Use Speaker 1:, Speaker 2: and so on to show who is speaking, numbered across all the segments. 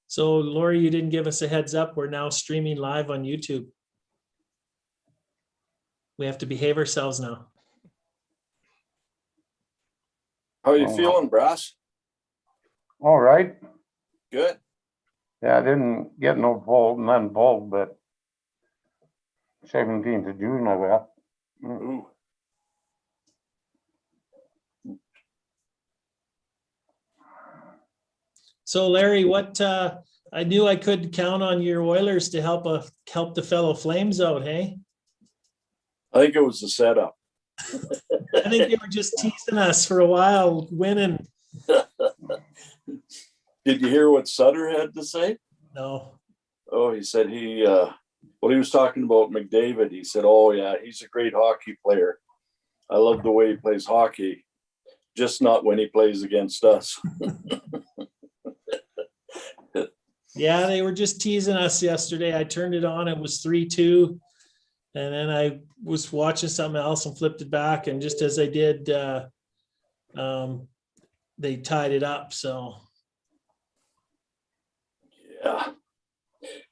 Speaker 1: So Lori, you didn't give us a heads up. We're now streaming live on YouTube. We have to behave ourselves now.
Speaker 2: How you feeling, Brass?
Speaker 3: All right.
Speaker 2: Good.
Speaker 3: Yeah, I didn't get no none pulled, but 17th of June I will.
Speaker 2: Ooh.
Speaker 1: So Larry, what I knew I could count on your Oilers to help the fellow Flames out, hey?
Speaker 2: I think it was the setup.
Speaker 1: I think they were just teasing us for a while, winning.
Speaker 2: Did you hear what Sutter had to say?
Speaker 1: No.
Speaker 2: Oh, he said he was talking about McDavid. He said, oh yeah, he's a great hockey player. I love the way he plays hockey, just not when he plays against us.
Speaker 1: Yeah, they were just teasing us yesterday. I turned it on, it was 3-2. And then I was watching something else and flipped it back. And just as I did, they tied it up. So
Speaker 2: Yeah.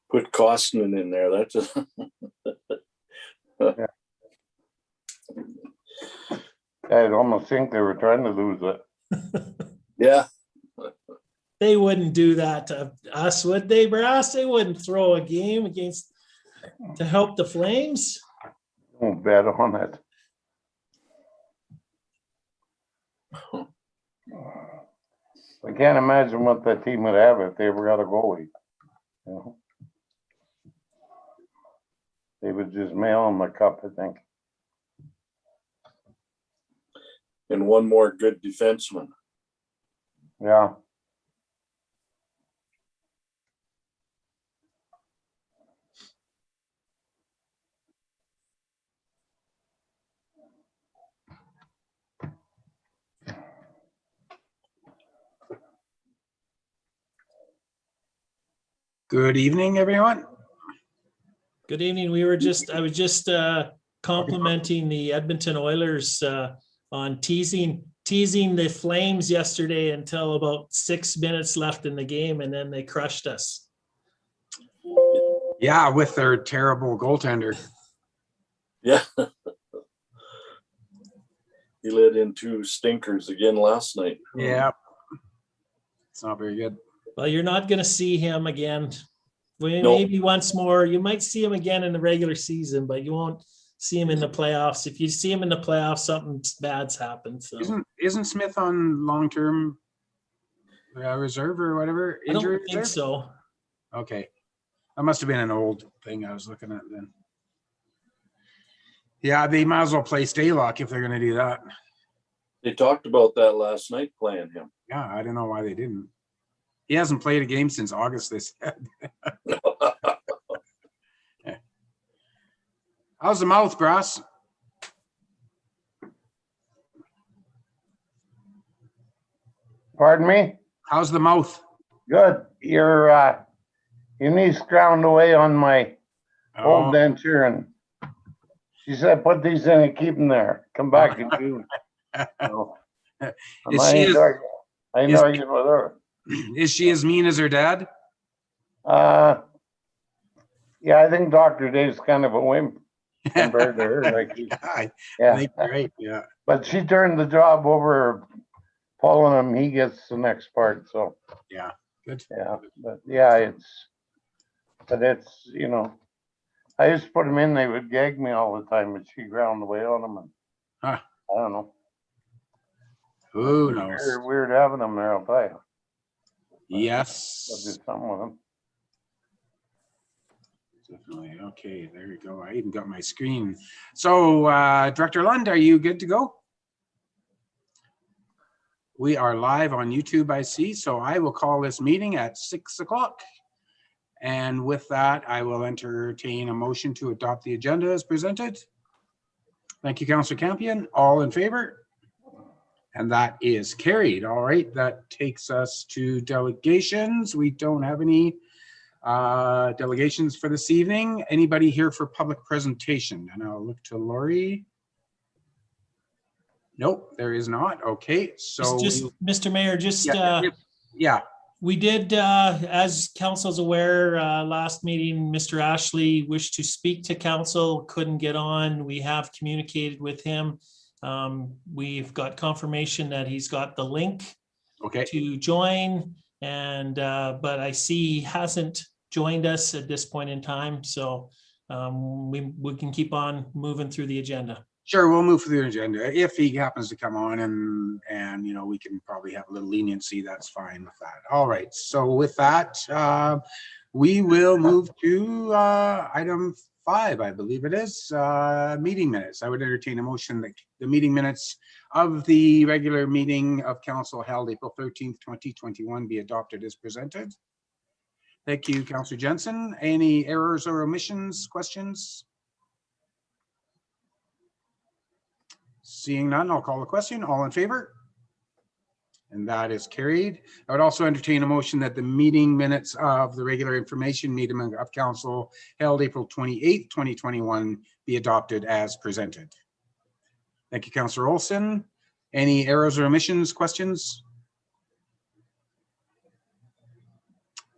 Speaker 2: Put Costner in there. That's just
Speaker 3: I'd almost think they were trying to lose it.
Speaker 2: yeah.
Speaker 1: they wouldn't do that to us, would they, Brass? They wouldn't throw a game against to help the Flames.
Speaker 3: Don't bet on it. I can't imagine what that team would have if they ever got a goalie. You know? They would just mail him a cup, I think.
Speaker 2: And one more good defenseman.
Speaker 3: Yeah.
Speaker 4: Good evening, everyone.
Speaker 1: Good evening. I was just complimenting the Edmonton Oilers on teasing the Flames yesterday until about 6 minutes left in the game, and then they crushed us.
Speaker 4: Yeah, with their terrible goaltender.
Speaker 2: Yeah. He let in 2 stinkers again last night.
Speaker 4: Yeah. It's not very good.
Speaker 1: Well, you're not going to see him again.
Speaker 2: No.
Speaker 1: Maybe once more. You might see him again in the regular season, but you won't see him in the playoffs. If you see him in the playoffs, something bad's happened. So.
Speaker 4: Isn't Smith on long-term reserve or whatever?
Speaker 1: I don't
Speaker 4: Injury
Speaker 1: think
Speaker 4: reserve?
Speaker 1: so.
Speaker 4: Okay. That must have been an old thing I was looking at then. Yeah, they might as well play Staylock if they're going to do that.
Speaker 2: They talked about that last night, playing him.
Speaker 4: Yeah, I don't know why they didn't. He hasn't played a game since August, they said. Yeah. How's the mouth, Brass?
Speaker 3: Pardon me?
Speaker 4: How's the mouth?
Speaker 3: Good. Your niece ground away on my old denture, and she said, put these in and keep them there. Come back in June. So, I know you with her.
Speaker 4: Is she as mean as her dad?
Speaker 3: Yeah, I think Dr. Dave's kind of a wimp compared to her. Like,
Speaker 4: I
Speaker 3: yeah,
Speaker 4: think you're right. Yeah.
Speaker 3: but she turned the job over, pulling him. He gets the next part. So
Speaker 4: Yeah. Good.
Speaker 3: yeah, but yeah, it's you know, I used to put him in. They would gag me all the time, but she ground away on them, and
Speaker 4: Huh.
Speaker 3: I don't know.
Speaker 4: Who knows?
Speaker 3: Weird having them there, I'll tell you. I'll
Speaker 4: Yes.
Speaker 3: do something with them.
Speaker 4: Definitely. Okay, there you go. I even got my screen. So, Director Lund, are you good to go? We are live on YouTube, I see. So I will call this meeting at 6 o'clock. And with that, I will entertain a motion to adopt the agenda as presented. Thank you, Councillor Campion. All in favor? And that is carried. All right, that takes us to delegations. We don't have any delegations for this evening. Anybody here for public presentation? And I'll look to Lori. Nope, there is not. Okay, so
Speaker 1: Mr. Mayor,
Speaker 4: yeah,
Speaker 1: We did, as council's aware, last meeting, Mr. Ashley wished to speak to council, couldn't get on. We have communicated with him. We've got confirmation that he's got the link
Speaker 4: Okay,
Speaker 1: to join, and but I see he hasn't joined us at this point in time, so we can keep on moving through the agenda.
Speaker 4: sure, we'll move through the agenda. If he happens to come on and, we can probably have a little leniency, that's fine with that. All right, so with that, we will move to item 5, I believe it is, meeting minutes. I would entertain a motion that the meeting minutes of the regular meeting of council held April 13th, 2021 be adopted as presented. Thank you, Councillor Jensen. Any errors or omissions, questions? Seeing none, I'll call the question. All in favor? And that is carried. I would also entertain a motion that the meeting minutes of the regular information meeting of council held April 28th, 2021 be adopted as presented. Thank you, Councillor Olson. Any errors or omissions, questions?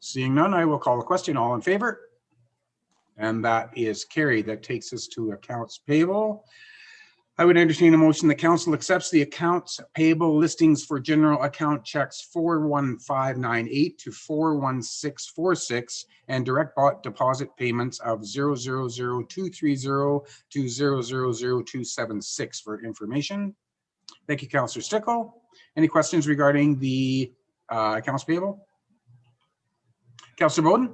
Speaker 4: Seeing none, I will call the question. All in favor? And that is carried. That takes us to accounts payable. I would entertain a motion that council accepts the accounts payable listings for general account checks 41598 to 41646 and direct deposit payments of 000230 to 000276 for information. Thank you, Councillor Stickle. Any questions regarding the accounts payable? Councillor Bowden?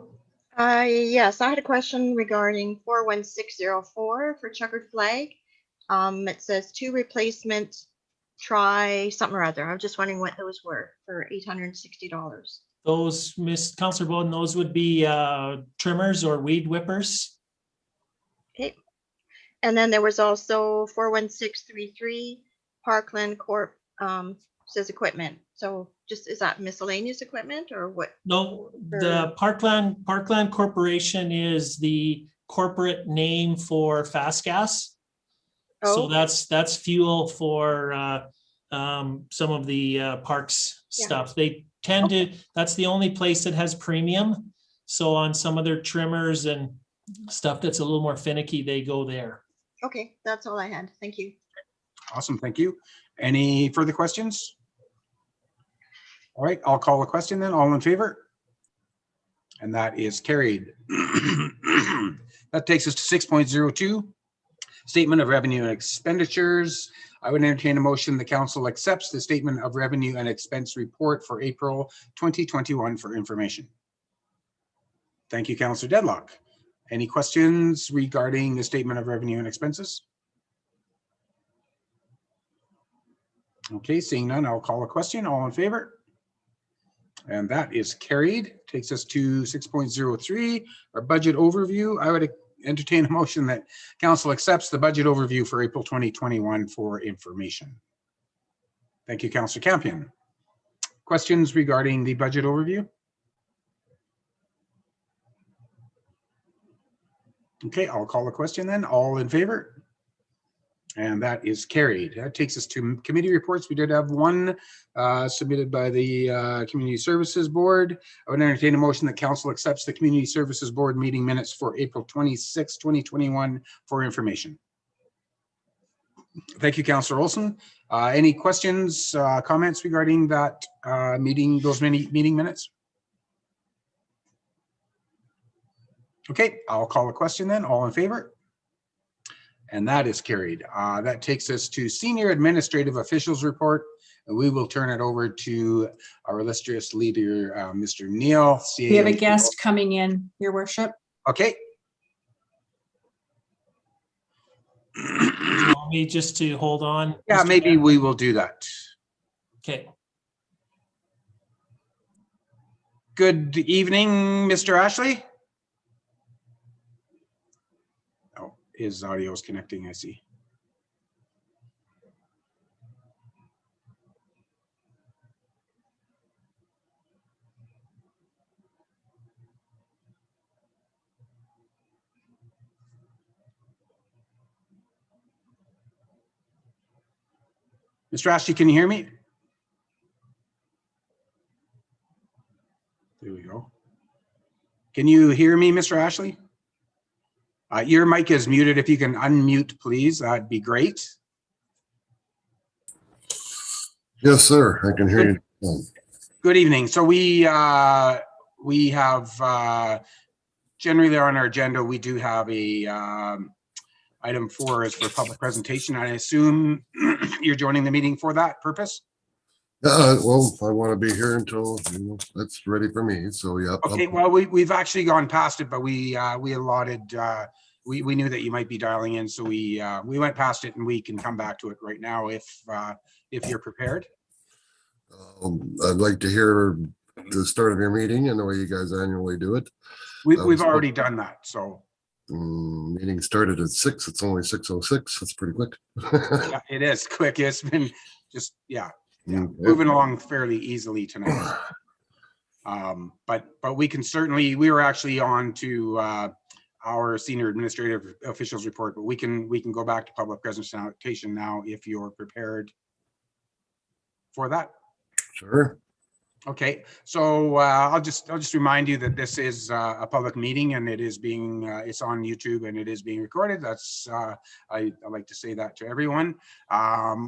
Speaker 5: Yes, I had a question regarding 41604 for checkered flag. It says 2 replacement, try something or other. I'm just wondering what those were for $860.
Speaker 1: Those, Councillor Bowden, those would be trimmers or weed whippers.
Speaker 5: Okay. And then there was also 41633 Parkland Corp says equipment. So just, is that miscellaneous equipment or what?
Speaker 1: No, the Parkland Corporation is the corporate name for Fast Gas. So
Speaker 5: Oh.
Speaker 1: that's fuel for some of the parks stuff. They tend to, that's the only place that has premium. So on some of their trimmers and stuff that's a little more finicky, they go there.
Speaker 5: Okay, that's all I had. Thank you.
Speaker 4: Awesome, thank you. Any further questions? All right, I'll call the question then. All in favor? And that is carried. That takes us to 6.02. Statement of revenue and expenditures. I would entertain a motion the council accepts the statement of revenue and expense report for April 2021 for information. Thank you, Councillor Deadlock. Any questions regarding the statement of revenue and expenses? Okay, seeing none, I'll call a question. All in favor? And that is carried. Takes us to 6.03, our budget overview. I would entertain a motion that council accepts the budget overview for April 2021 for information. Thank you, Councillor Campion. Questions regarding the budget overview? Okay, I'll call a question then. All in favor? And that is carried. That takes us to committee reports. We did have one submitted by the Community Services Board. I would entertain a motion that council accepts the Community Services Board meeting minutes for April 26, 2021 for information. Thank you, Councillor Olson. Any questions, comments regarding that meeting, those meeting minutes? Okay, I'll call a question then. All in favor? And that is carried. That takes us to Senior Administrative Officials Report. And we will turn it over to our illustrious leader, Mr. Neil.
Speaker 6: We have a guest coming in, Your Worship.
Speaker 1: Do
Speaker 4: Okay.
Speaker 1: you want me just to hold on?
Speaker 4: Yeah,
Speaker 1: Mr.
Speaker 4: maybe
Speaker 1: Mayor?
Speaker 4: we will do that.
Speaker 1: Okay.
Speaker 4: Good evening, Mr. Ashley. Oh, his audio is connecting, I see. Mr. Ashley, can you hear me? Can you hear me, Mr. Ashley? Your mic is muted. If you can unmute, please, that'd be great.
Speaker 7: Yes, sir. I can hear you.
Speaker 4: Good evening. So we have generally on our agenda, we do have a item 4 is for public presentation. I assume you're joining the meeting for that purpose?
Speaker 7: Well, I want to be here until that's ready for me. So yeah.
Speaker 4: Okay. Well, we've actually gone past it, but we allotted. We knew that you might be dialing in, so we went past it, and we can come back to it right now if you're prepared.
Speaker 7: I'd like to hear the start of your meeting and the way you guys annually do it.
Speaker 4: We've already done that. So
Speaker 7: meeting started at 6. It's only 6:06. That's pretty quick.
Speaker 4: yeah, it is quick. It's been just
Speaker 7: Okay.
Speaker 4: moving along fairly easily tonight. But we can certainly. We were actually on to our senior administrative officials report, but we can go back to public presentation now if you're prepared for that.
Speaker 7: Sure.
Speaker 4: Okay, so I'll just remind you that this is a public meeting, and it is being it's on YouTube, and it is being recorded. That's I like to say that to everyone.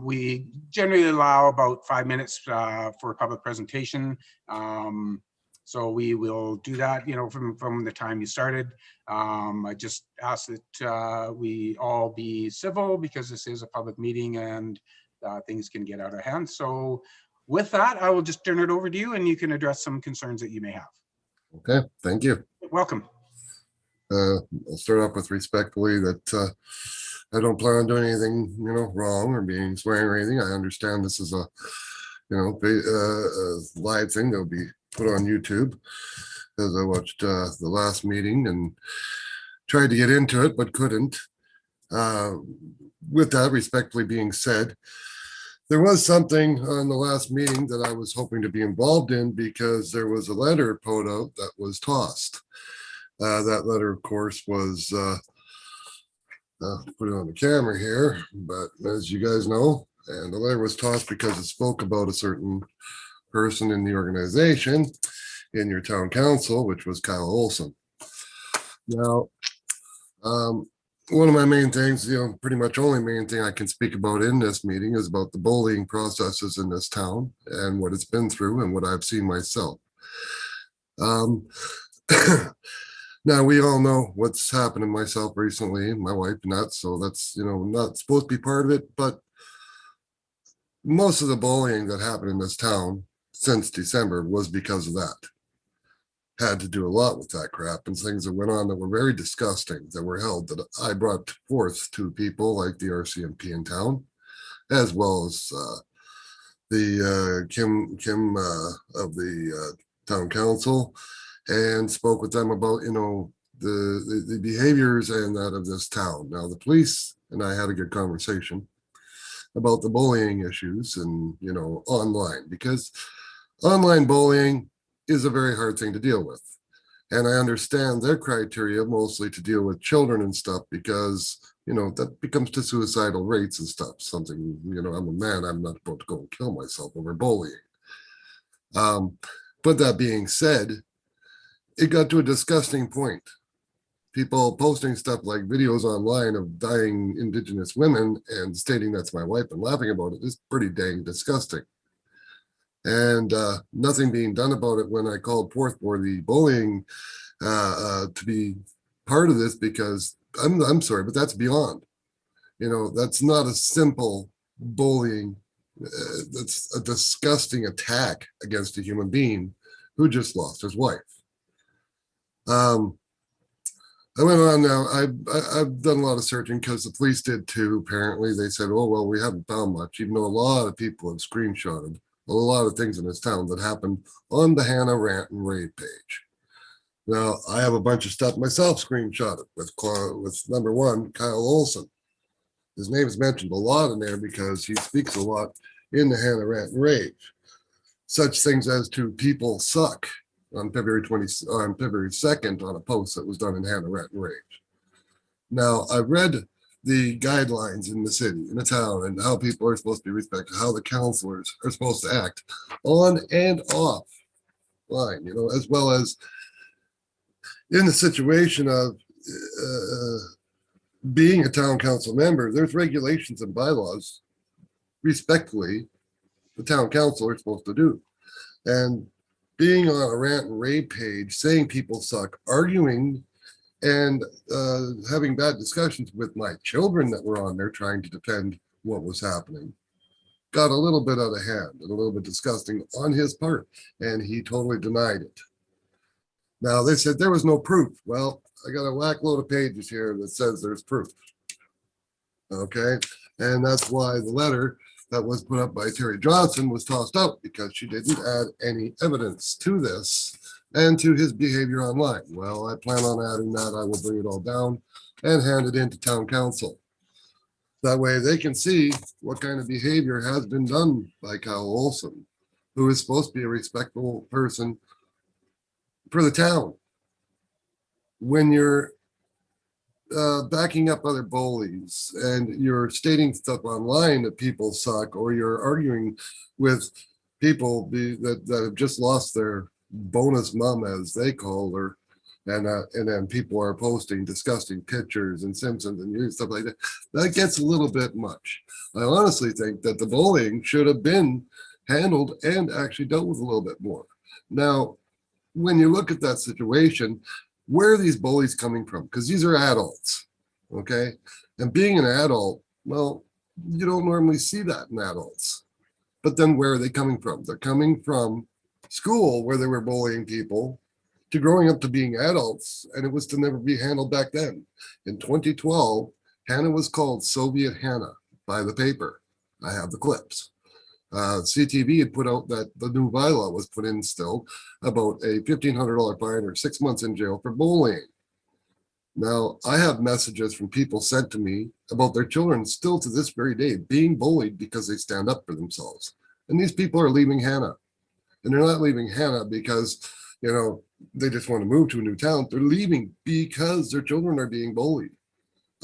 Speaker 4: We generally allow about 5 minutes for public presentation. So we will do that, from the time you started. I just ask that we all be civil because this is a public meeting and things can get out of hand. So with that, I will just turn it over to you and you can address some concerns that you may have.
Speaker 7: Okay. Thank you.
Speaker 4: Welcome.
Speaker 7: I'll start off with respectfully that I don't plan on doing anything, wrong or being swearing or anything. I understand this is a live thing that'll be put on YouTube, as I watched the last meeting and tried to get into it but couldn't. With that respectfully being said, there was something on the last meeting that I was hoping to be involved in because there was a letter put out that was tossed. That letter, of course, was put it on the camera here, but as you guys know, and the letter was tossed because it spoke about a certain person in the organization in your town council, which was Kyle Olson. Now, one of my main things, pretty much only main thing I can speak about in this meeting is about the bullying processes in this town and what it's been through and what I've seen myself. Now, we all know what's happened to myself recently, my wife not, so that's, not supposed to be part of it, but most of the bullying that happened in this town since December was because of that. Had to do a lot with that crap and things that went on that were very disgusting that were held that I brought forth to people like the RCMP in town, as well as the Kim of the town council, and spoke with them about, the behaviors and that of this town. Now, the police and I had a good conversation about the bullying issues and, online, because online bullying is a very hard thing to deal with. And I understand their criteria mostly to deal with children and stuff because, that becomes to suicidal rates and stuff. Something, I'm a man, I'm not about to go and kill myself over bullying. But that being said, it got to a disgusting point. People posting stuff like videos online of dying Indigenous women and stating that's my wife and laughing about it is pretty dang disgusting. And nothing being done about it when I called forth for the bullying to be part of this, because I'm sorry, but that's beyond. That's not a simple bullying. That's a disgusting attack against a human being who just lost his wife. I went on now. I've done a lot of searching because the police did too. Apparently, they said, "Oh well, we haven't found much," even though a lot of people have screenshotted a lot of things in this town that happened on the Hannah Rant and Rave page. Now, I have a bunch of stuff myself screenshotted with number one, Kyle Olson. His name is mentioned a lot in there because he speaks a lot in the Hannah Rant and Rave. Such things as to people suck on February 2nd on a post that was done in Hannah Rant and Rave. Now, I've read the guidelines in the city, in the town, and how people are supposed to be respected, how the counselors are supposed to act on and off line, as well as in the situation of being a town council member, there's regulations and bylaws respectfully the town council are supposed to do. And being on a rant and rave page, saying people suck, arguing and having bad discussions with my children that were on there trying to defend what was happening got a little bit out of hand and a little bit disgusting on his part. And he totally denied it. Now they said there was no proof. Well, I got a whack load of pages here that says there's proof. Okay. And that's why the letter that was put up by Terry Johnson was tossed out, because she didn't add any evidence to this and to his behavior online. Well, I plan on adding that. I will bring it all down and hand it into town council. That way they can see what kind of behavior has been done by Kyle Olson, who is supposed to be a respectful person for the town. When you're backing up other bullies and you're stating stuff online that people suck, or you're arguing with people that have just lost their bonus mom, as they call her, and then people are posting disgusting pictures and Simpsons and stuff like that, that gets a little bit much. I honestly think that the bullying should have been handled and actually dealt with a little bit more. Now, when you look at that situation, where are these bullies coming from? Because these are adults, okay? And being an adult, well, you don't normally see that in adults. But then where are they coming from? They're coming from school, where they were bullying people, to growing up to being adults, and it was to never be handled back then. In 2012, Hannah was called Soviet Hannah by the paper. I have the clips. CTV had put out that the new bylaw was put in still about a $1,500 fine or 6 months in jail for bullying. Now, I have messages from people sent to me about their children still to this very day being bullied because they stand up for themselves. And these people are leaving Hannah. And they're not leaving Hannah because, you know, they just want to move to a new town. They're leaving because their children are being bullied.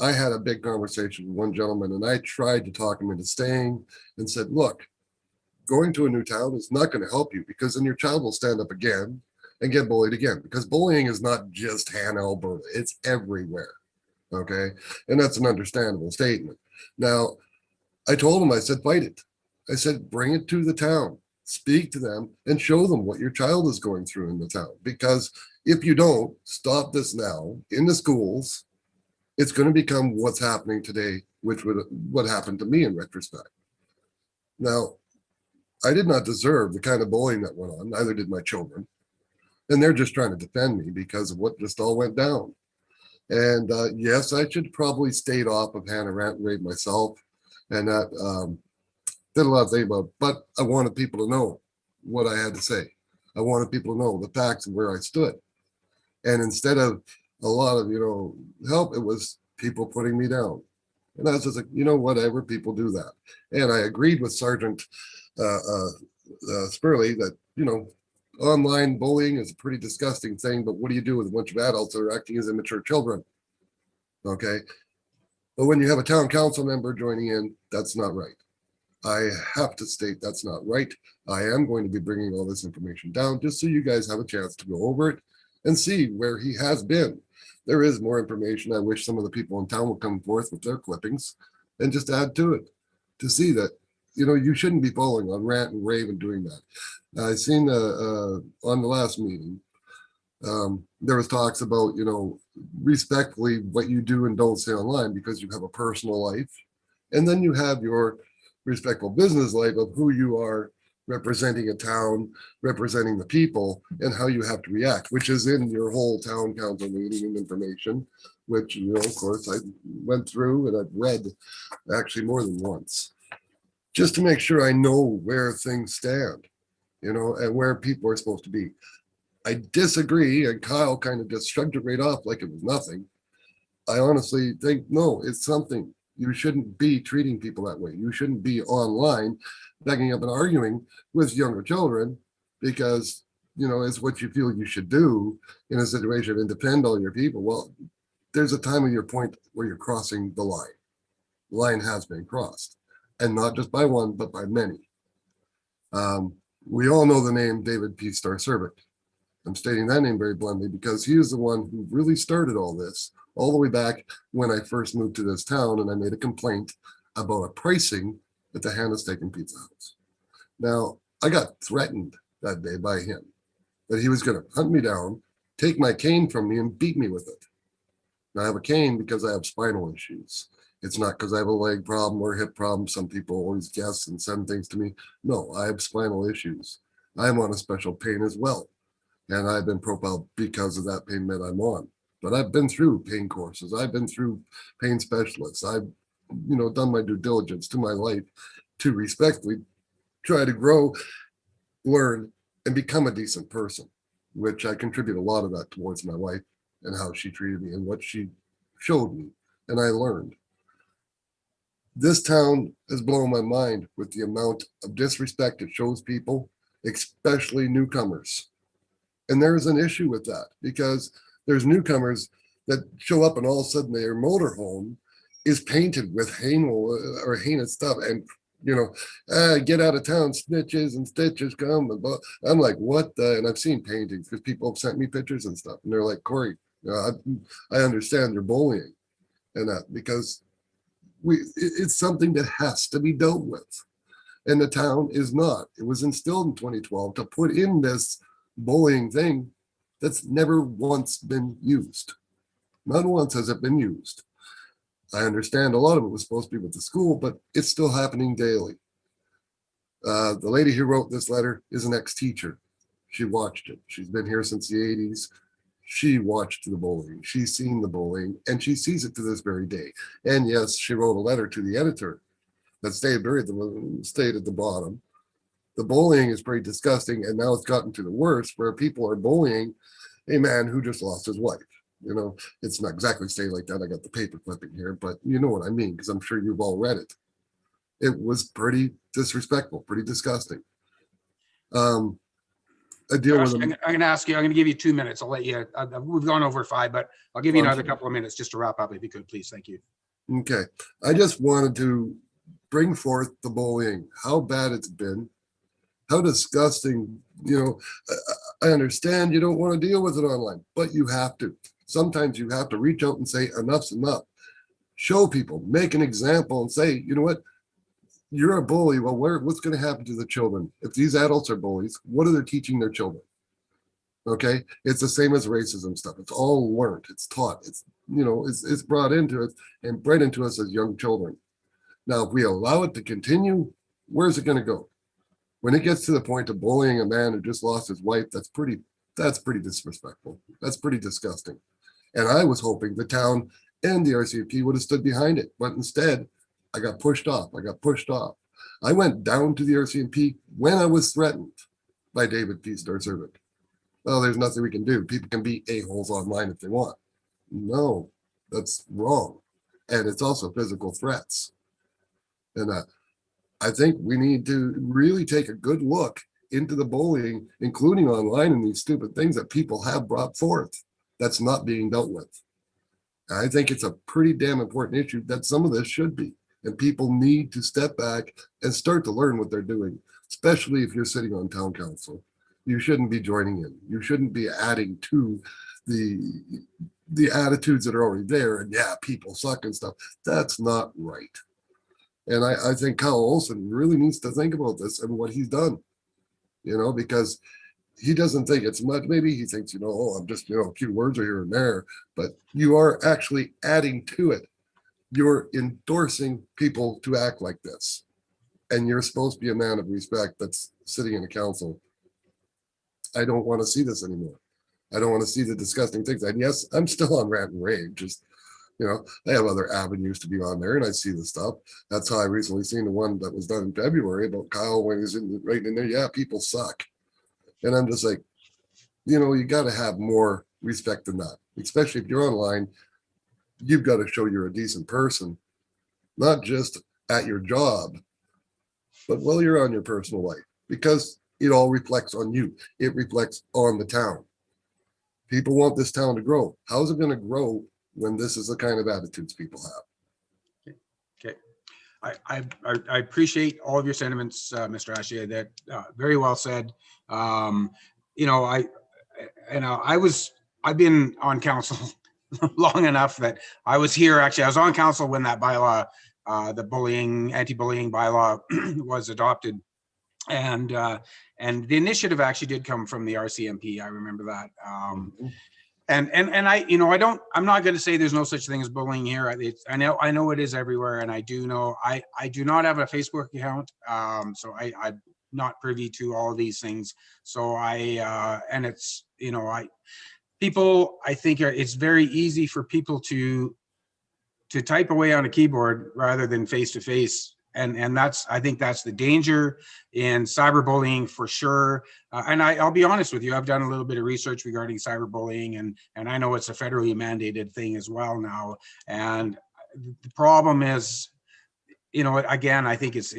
Speaker 7: I had a big conversation with one gentleman, and I tried to talk him into staying and said, look, going to a new town is not going to help you, because then your child will stand up again and get bullied again, because bullying is not just Hannah, Alberta. It's everywhere. Okay. And that's an understandable statement. Now, I told him, I said, fight it. I said, bring it to the town, speak to them and show them what your child is going through in the town. Because if you don't stop this now in the schools, it's going to become what's happening today, which would what happened to me in retrospect. Now, I did not deserve the kind of bullying that went on, neither did my children. And they're just trying to defend me because of what just all went down. And yes, I should probably stayed off of Hannah Rant and Rave myself. And that did a lot of things about, but I wanted people to know what I had to say. I wanted people to know the facts of where I stood. And instead of a lot of, help, it was people putting me down. And I was just like, whatever, people do that. And I agreed with Sergeant Spurley that, online bullying is a pretty disgusting thing, but what do you do with a bunch of adults that are acting as immature children? Okay. But when you have a town council member joining in, that's not right. I have to state that's not right. I am going to be bringing all this information down just so you guys have a chance to go over it and see where he has been. There is more information. I wish some of the people in town would come forth with their clippings and just add to it to see that, you shouldn't be following on rant and rave and doing that. I seen on the last meeting, there was talks about, respectfully what you do and don't say online, because you have a personal life. And then you have your respectful business life of who you are representing a town, representing the people, and how you have to react, which is in your whole town council meeting and information, which, of course, I went through and I've read actually more than once, just to make sure I know where things stand, and where people are supposed to be. I disagree, and Kyle kind of just shrugged it right off like it was nothing. I honestly think, no, it's something. You shouldn't be treating people that way. You shouldn't be online backing up and arguing with younger children because, it's what you feel you should do in a situation and defend all your people. Well, there's a time of your point where you're crossing the line. The line has been crossed, and not just by one, but by many. We all know the name David P. Star Servick. I'm stating that name very bluntly because he is the one who really started all this, all the way back when I first moved to this town and I made a complaint about a pricing at the Hannah Steak and Pizza House. Now, I got threatened that day by him that he was going to hunt me down, take my cane from me, and beat me with it. Now, I have a cane because I have spinal issues. It's not because I have a leg problem or hip problem. Some people always guess and send things to me. No, I have spinal issues. I am on a special pain as well. And I've been profiled because of that pain med I'm on. But I've been through pain courses. I've been through pain specialists. I've, done my due diligence to my life to respectfully try to grow, learn, and become a decent person, which I contribute a lot of that towards my wife and how she treated me and what she showed me. And I learned. This town has blown my mind with the amount of disrespect it shows people, especially newcomers. And there's an issue with that because there's newcomers that show up and all of a sudden their motorhome is painted with heinous stuff and, get out of town, snitches and stitches come. I'm like, what the? And I've seen paintings because people have sent me pictures and stuff. And they're like, Corey, I understand you're bullying and that because it's something that has to be dealt with. And the town is not. It was instilled in 2012 to put in this bullying thing that's never once been used. Not once has it been used. I understand a lot of it was supposed to be with the school, but it's still happening daily. The lady who wrote this letter is an ex-teacher. She watched it. She's been here since the 80s. She watched the bullying. She's seen the bullying, and she sees it to this very day. And yes, she wrote a letter to the editor that stayed at the bottom. The bullying is pretty disgusting, and now it's gotten to the worst where people are bullying a man who just lost his wife. It's not exactly staying like that. I got the paper clipping here, but you know what I mean, because I'm sure you've all read it. It was pretty disrespectful, pretty disgusting. I deal
Speaker 4: Josh,
Speaker 7: with them.
Speaker 4: I'm going to ask you, I'm going to give you 2 minutes. I'll let you, we've gone over 5, but I'll give you another
Speaker 7: Okay.
Speaker 4: couple of minutes just to wrap up if you could, please. Thank you.
Speaker 7: Okay. I just wanted to bring forth the bullying, how bad it's been, how disgusting, I understand you don't want to deal with it online, but you have to. Sometimes you have to reach out and say, enough's enough. Show people, make an example and say, you know what? You're a bully. Well, what's going to happen to the children? If these adults are bullies, what are they teaching their children? Okay. It's the same as racism stuff. It's all learned. It's taught. It's brought into it and bred into us as young children. Now, if we allow it to continue, where's it going to go? When it gets to the point of bullying a man who just lost his wife, that's pretty disrespectful. That's pretty disgusting. And I was hoping the town and the RCMP would have stood behind it, but instead I got pushed off. I went down to the RCMP when I was threatened by David P. Star Servant. Well, there's nothing we can do. People can be a-holes online if they want. No, that's wrong. And it's also physical threats. And I think we need to really take a good look into the bullying, including online and these stupid things that people have brought forth that's not being dealt with. I think it's a pretty damn important issue that some of this should be. And people need to step back and start to learn what they're doing, especially if you're sitting on town council. You shouldn't be joining in. You shouldn't be adding to the attitudes that are already there. And yeah, people suck and stuff. That's not right. And I think Kyle Olson really needs to think about this and what he's done, because he doesn't think it's much. Maybe he thinks, I'm just, a few words are here and there, but you are actually adding to it. You're endorsing people to act like this. And you're supposed to be a man of respect that's sitting in a council. I don't want to see this anymore. I don't want to see the disgusting things. And yes, I'm still on Rant and Rave, just I have other avenues to be on there and I see the stuff. That's how I recently seen the one that was done in February about Kyle when he's right in there. Yeah, people suck. And I'm just like, you got to have more respect than that, especially if you're online. You've got to show you're a decent person, not just at your job, but while you're on your personal life, because it all reflects on you. It reflects on the town. People want this town to grow. How's it going to grow when this is the kind of attitudes people have?
Speaker 4: Okay. I appreciate all of your sentiments, Mr. Ashier. That very well said. I've been on council long enough that I was here, actually, I was on council when that bylaw, the anti-bullying bylaw was adopted. And the initiative actually did come from the RCMP. I remember that. And I'm not going to say there's no such thing as bullying here. I know it is everywhere. And I do know, I do not have a Facebook account. So I'm not privy to all of these things. So and it's, I think it's very easy for people to type away on a keyboard rather than face to face. And I think that's the danger in cyberbullying for sure. And I'll be honest with you, I've done a little bit of research regarding cyberbullying, and I know it's a federally mandated thing as well now. And the problem is, again, I think it's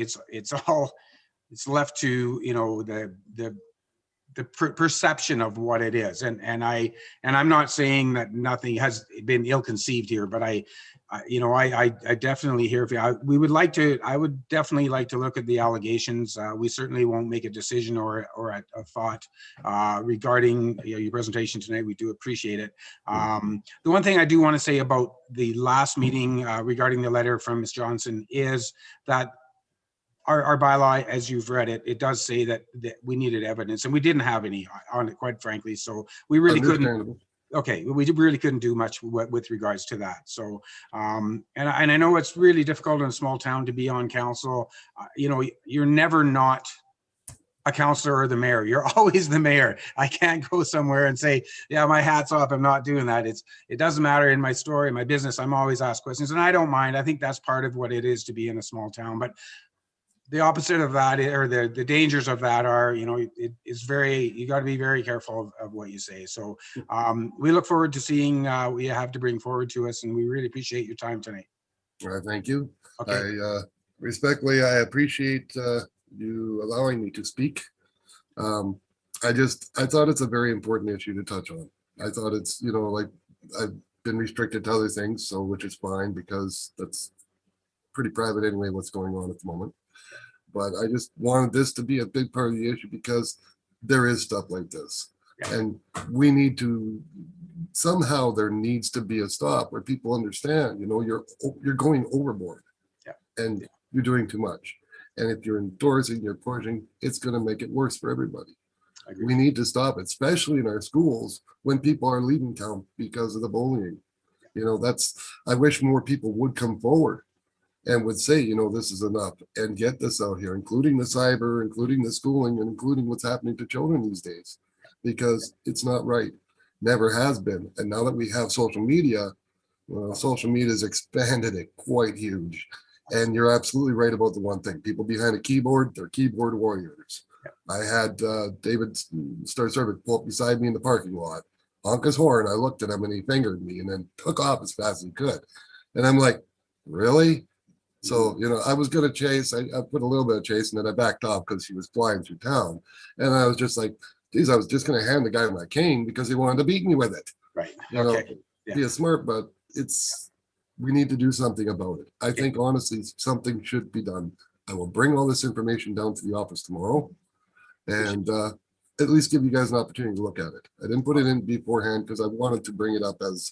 Speaker 4: left to, the perception of what it is. And I'm not saying that nothing has been ill-conceived here, but I definitely hear, I would definitely like to look at the allegations. We certainly won't make a decision or a thought regarding your presentation tonight. We do appreciate it. The one thing I do want to say about the last meeting regarding the letter from Ms. Johnson is that our bylaw, as you've read it, it does say that we needed evidence, and we didn't have any on it, quite frankly. So we really couldn't. Okay, we really couldn't do much with regards to that. So, and I know it's really difficult in a small town to be on council. You're never not a councillor or the mayor. You're always the mayor. I can't go somewhere and say, yeah, my hat's off, I'm not doing that. It doesn't matter in my story, my business, I'm always asked questions, and I don't mind. I think that's part of what it is to be in a small town. But the opposite of that, or the dangers of that are, you got to be very careful of what you say. So we look forward to seeing what you have to bring forward to us, and we really appreciate your time tonight.
Speaker 7: All right, thank you.
Speaker 4: Okay.
Speaker 7: Respectfully, I appreciate you allowing me to speak. I thought it's a very important issue to touch on. I thought it's, like, I've been restricted to other things, so which is fine, because that's pretty private anyway, what's going on at the moment. But I just wanted this to be a big part of the issue, because there is stuff like this. And we need to, somehow there needs to be a stop where people understand, you're going overboard. And you're doing too much. And if you're endorsing, you're pushing, it's going to make it worse for everybody. We need to stop it, especially in our schools when people are leaving town because of the bullying. I wish more people would come forward and would say, this is enough, and get this out here, including the cyber, including the schooling, and including what's happening to children these days, because it's not right. Never has been. And now that we have social media, social media has expanded it quite huge. And you're absolutely right about the one thing. People behind a keyboard, they're keyboard warriors. I had David Star Service pull up beside me in the parking lot, honk his horn. I looked at him and he fingered me and then took off as fast as he could. And I'm like, really? So, I was going to chase. I put a little bit of chase, and then I backed off because he was flying through town. And I was just like, geez, I was just going to hand the guy my cane because he wanted to beat me with it.
Speaker 4: Right.
Speaker 7: Be a smart, but we need to do something about it. I think, honestly, something should be done. I will bring all this information down to the office tomorrow and at least give you guys an opportunity to look at it. I didn't put it in beforehand because I wanted to bring it up as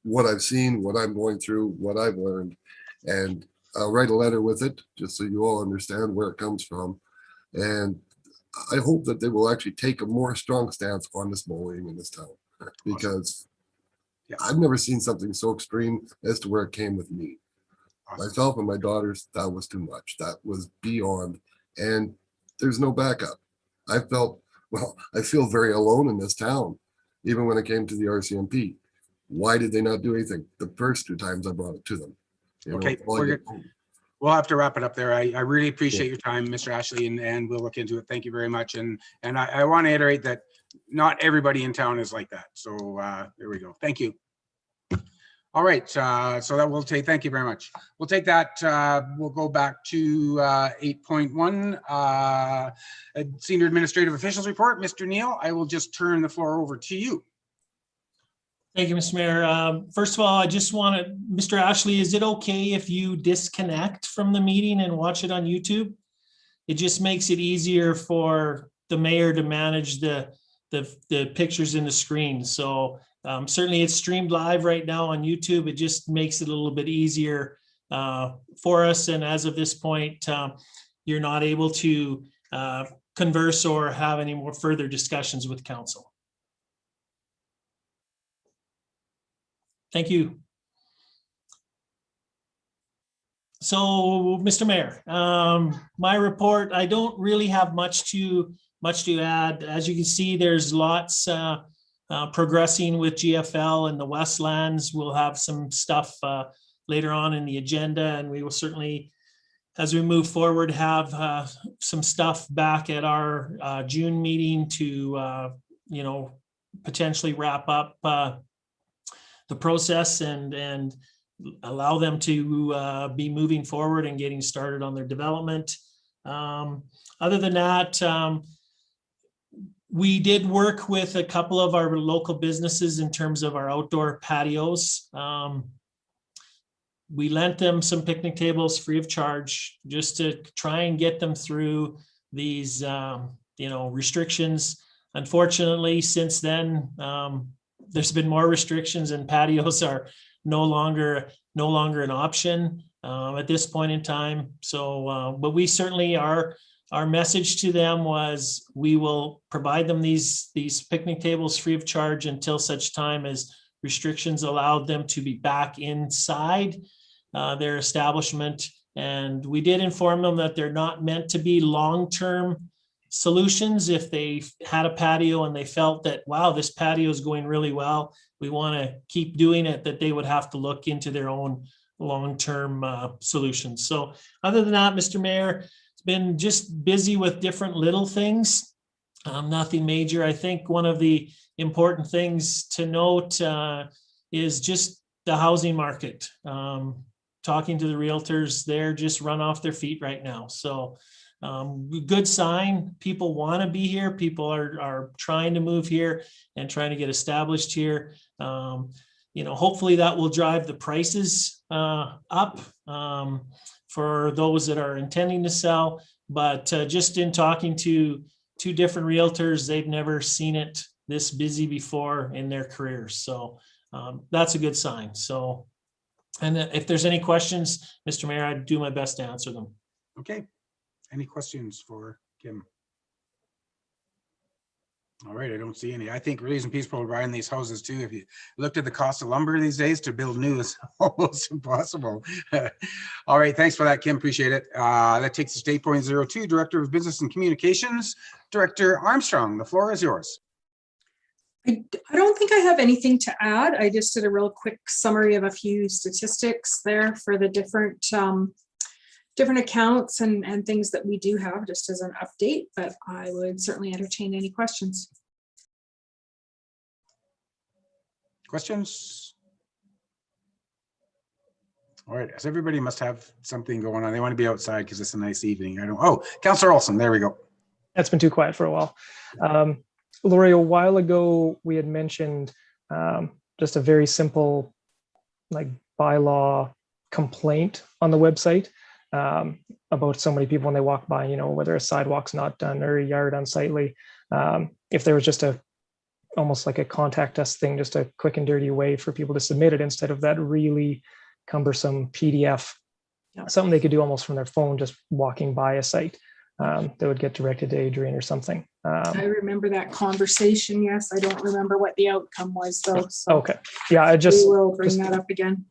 Speaker 7: what I've seen, what I'm going through, what I've learned. And I'll write a letter with it just so you all understand where it comes from. And I hope that they will actually take a more strong stance on this bullying in this town, because I've never seen something so extreme as to where it came with me. Myself and my daughters, that was too much. That was beyond, and there's no backup. I feel very alone in this town, even when it came to the RCMP. Why did they not do anything the first 2 times I brought it to them?
Speaker 4: Okay, we'll have to wrap it up there. I really appreciate your time, Mr. Ashley, and we'll look into it. Thank you very much. And I want to iterate that not everybody in town is like that. So there we go. Thank you. All right, so that will take, thank you very much. We'll take that, we'll go back to 8.1, Senior Administrative Officials Report. Mr. Neal, I will just turn the floor over to you.
Speaker 1: Thank you, Mr. Mayor. First of all, I just want to, Mr. Ashley, is it okay if you disconnect from the meeting and watch it on YouTube? It just makes it easier for the mayor to manage the the pictures in the screen. So certainly it's streamed live right now on YouTube. It just makes it a little bit easier for us. And as of this point, you're not able to converse or have any more further discussions with council. Thank you. So, Mr. Mayor, my report, I don't really have much to add. As you can see, there's lots progressing with GFL and the Westlands. We'll have some stuff later on in the agenda, and we will certainly, as we move forward, have some stuff back at our June meeting to, potentially wrap up the process and allow them to be moving forward and getting started on their development. Other than that, we did work with a couple of our local businesses in terms of our outdoor patios. We lent them some picnic tables free of charge just to try and get them through these, restrictions. Unfortunately, since then, there's been more restrictions and patios are no longer an option at this point in time. So, but we certainly our message to them was we will provide them these picnic tables free of charge until such time as restrictions allowed them to be back inside their establishment. And we did inform them that they're not meant to be long-term solutions. If they had a patio and they felt that, wow, this patio is going really well, we want to keep doing it, that they would have to look into their own long-term solutions. So other than that, Mr. Mayor, it's been just busy with different little things, nothing major. I think one of the important things to note is just the housing market. Talking to the realtors, they're just run off their feet right now. So good sign. People want to be here. People are trying to move here and trying to get established here. Hopefully that will drive the prices up for those that are intending to sell. But just in talking to two different realtors, they've never seen it this busy before in their careers. So that's a good sign. So, and if there's any questions, Mr. Mayor, I'd do my best to answer them.
Speaker 4: Okay. Any questions for Kim? All right, I don't see any. I think really some people are buying these houses too. If you looked at the cost of lumber these days, to build new is almost impossible. All right, thanks for that, Kim. Appreciate it. That takes us to 8.02, Director of Business and Communications, Director Armstrong. The floor is yours.
Speaker 6: I don't think I have anything to add. I just did a real quick summary of a few statistics there for the different accounts and things that we do have, just as an update, but I would certainly entertain any questions.
Speaker 4: Questions? All right, as everybody must have something going on. They want to be outside because it's a nice evening. Councillor Olson, there we go.
Speaker 8: That's been too quiet for a while. Lori, a while ago, we had mentioned just a very simple bylaw complaint on the website about so many people when they walk by, whether a sidewalk's not done or a yard unsightly. If there was just almost like a contact us thing, just a quick and dirty way for people to submit it instead of that really cumbersome PDF, something they could do almost from their phone, just walking by a site. That would get directed to Adrian or something.
Speaker 6: I remember that conversation. Yes, I don't remember what the outcome was though. So
Speaker 8: okay. Yeah, I just
Speaker 6: will bring that up again.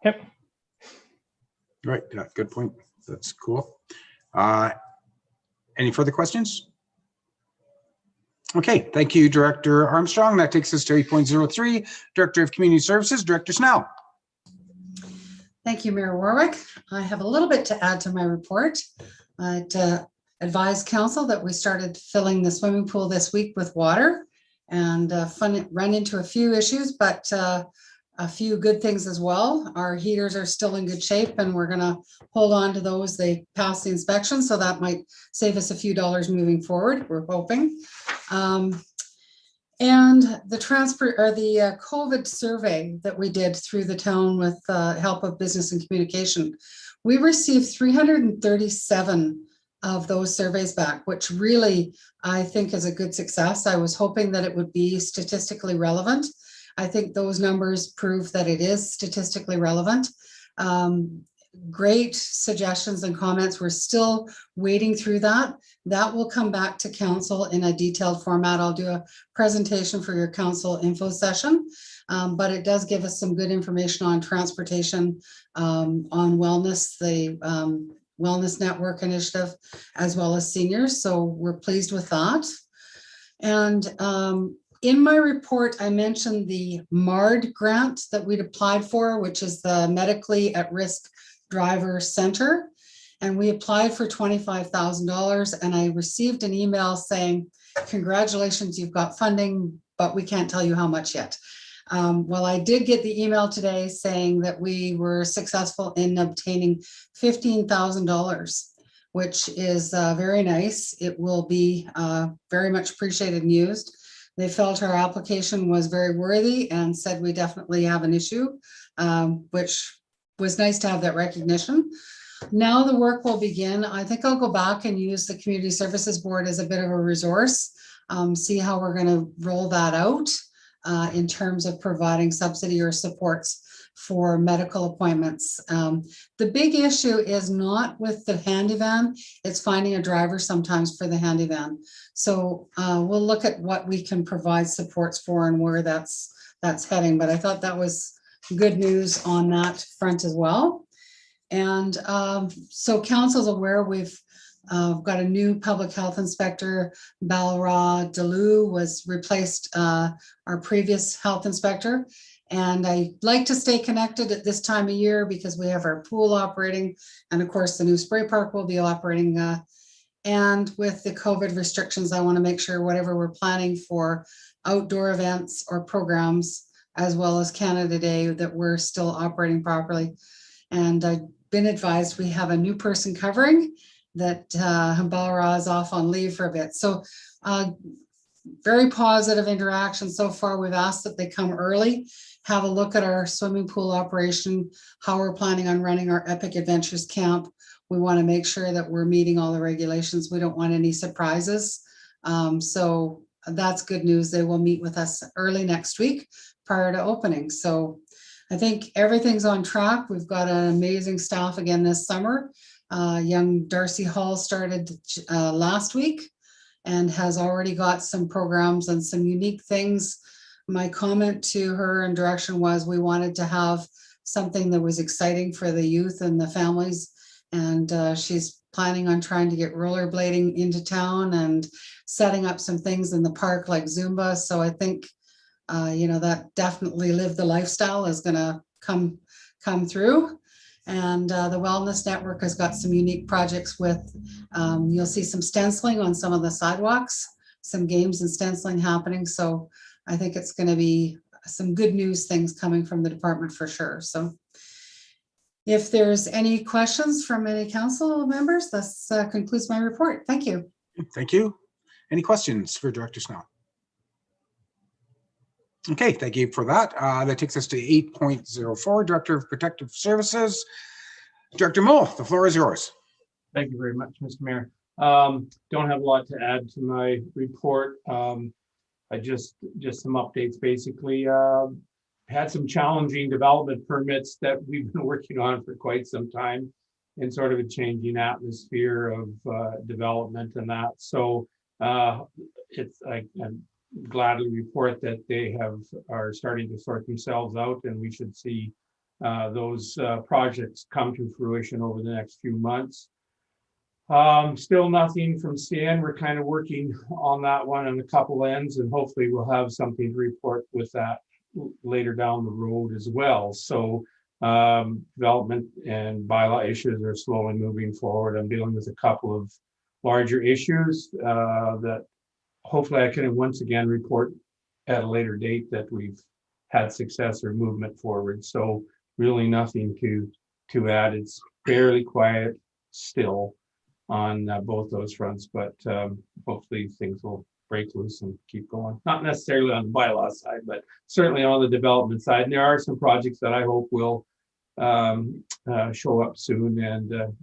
Speaker 8: Yep.
Speaker 4: Right. Yeah, good point. That's cool. Any further questions? Okay. Thank you, Director Armstrong. That takes us to 8.03, Director of Community Services, Director Snell.
Speaker 9: Thank you, Mayor Warwick. I have a little bit to add to my report. I'd advise council that we started filling the swimming pool this week with water and run into a few issues, but a few good things as well. Our heaters are still in good shape and we're gonna hold on to those. They passed the inspection, so that might save us a few dollars moving forward, we're hoping. And the COVID survey that we did through the town with help of Business and Communication, we received 337 of those surveys back, which really I think is a good success. I was hoping that it would be statistically relevant. I think those numbers prove that it is statistically relevant. Great suggestions and comments. We're still wading through that. That will come back to council in a detailed format. I'll do a presentation for your council info session, but it does give us some good information on transportation, on wellness, the Wellness Network Initiative, as well as seniors. So we're pleased with that. And in my report, I mentioned the MARD grant that we'd applied for, which is the Medically at Risk Driver Center. And we applied for $25,000, and I received an email saying, congratulations, you've got funding, but we can't tell you how much yet. Well, I did get the email today saying that we were successful in obtaining $15,000, which is very nice. It will be very much appreciated and used. They felt our application was very worthy and said we definitely have an issue, which was nice to have that recognition. Now the work will begin. I think I'll go back and use the Community Services Board as a bit of a resource, see how we're going to roll that out in terms of providing subsidy or supports for medical appointments. The big issue is not with the handy van, it's finding a driver sometimes for the handy van. So we'll look at what we can provide supports for and where that's heading. But I thought that was good news on that front as well. And so council's aware we've got a new public health inspector. Balra Dalou was replaced our previous health inspector. And I like to stay connected at this time of year because we have our pool operating, and of course the new spray park will be operating. And with the COVID restrictions, I want to make sure whatever we're planning for outdoor events or programs, as well as Canada Day, that we're still operating properly. And I've been advised we have a new person covering that Balra is off on leave for a bit. So very positive interaction so far. We've asked that they come early, have a look at our swimming pool operation, how we're planning on running our Epic Adventures camp. We want to make sure that we're meeting all the regulations. We don't want any surprises. So that's good news. They will meet with us early next week prior to opening. So I think everything's on track. We've got an amazing staff again this summer. Young Darcy Hall started last week and has already got some programs and some unique things. My comment to her and direction was we wanted to have something that was exciting for the youth and the families. And she's planning on trying to get rollerblading into town and setting up some things in the park like Zumba. So I think, that definitely live the lifestyle is gonna come through. And the Wellness Network has got some unique projects with, you'll see some stenciling on some of the sidewalks, some games and stenciling happening. So I think it's going to be some good news things coming from the department for sure. So if there's any questions from any council members, this concludes my report. Thank you.
Speaker 4: Thank you. Any questions for Director Snell? Okay, thank you for that. That takes us to 8.04, Director of Protective Services. Director Moe, the floor is yours.
Speaker 10: Thank you very much, Mr. Mayor. Don't have a lot to add to my report. I just some updates basically. Had some challenging development permits that we've been working on for quite some time in sort of a changing atmosphere of development and that. So I gladly report that they are starting to sort themselves out, and we should see those projects come to fruition over the next few months. Still nothing from CN. We're kind of working on that one on a couple ends, and hopefully we'll have something to report with that later down the road as well. So development and bylaw issues are slowly moving forward. I'm dealing with a couple of larger issues that hopefully I can once again report at a later date that we've had success or movement forward. So really nothing to add. It's fairly quiet still on both those fronts, but hopefully things will break loose and keep going. Not necessarily on the bylaw side, but certainly on the development side. And there are some projects that I hope will show up soon, and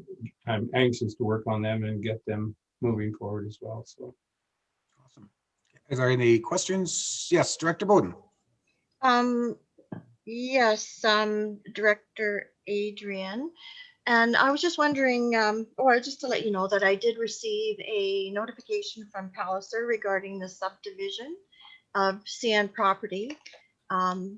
Speaker 10: I'm anxious to work on them and get them moving forward as well. So.
Speaker 4: Awesome. Is there any questions? Yes, Director Bowden.
Speaker 5: Yes, Director Adrian. And I was just wondering, or just to let you know that I did receive a notification from Palliser regarding the subdivision of CN property,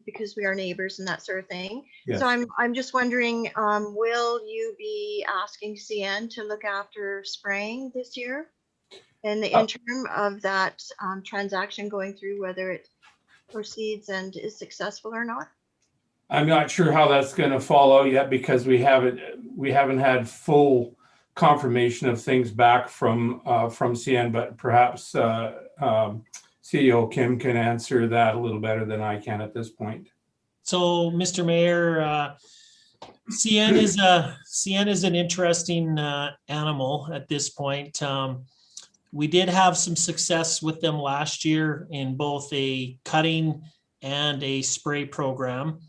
Speaker 5: because we are neighbors and that sort of thing.
Speaker 10: Yes.
Speaker 5: So I'm just wondering, will you be asking CN to look after spraying this year in the interim of that transaction going through, whether it proceeds and is successful or not?
Speaker 10: I'm not sure how that's going to fall out yet, because we haven't had full confirmation of things back from CN, but perhaps CEO Kim can answer that a little better than I can at this point.
Speaker 1: So, Mr. Mayor, CN is an interesting animal at this point. We did have some success with them last year in both a cutting and a spray program.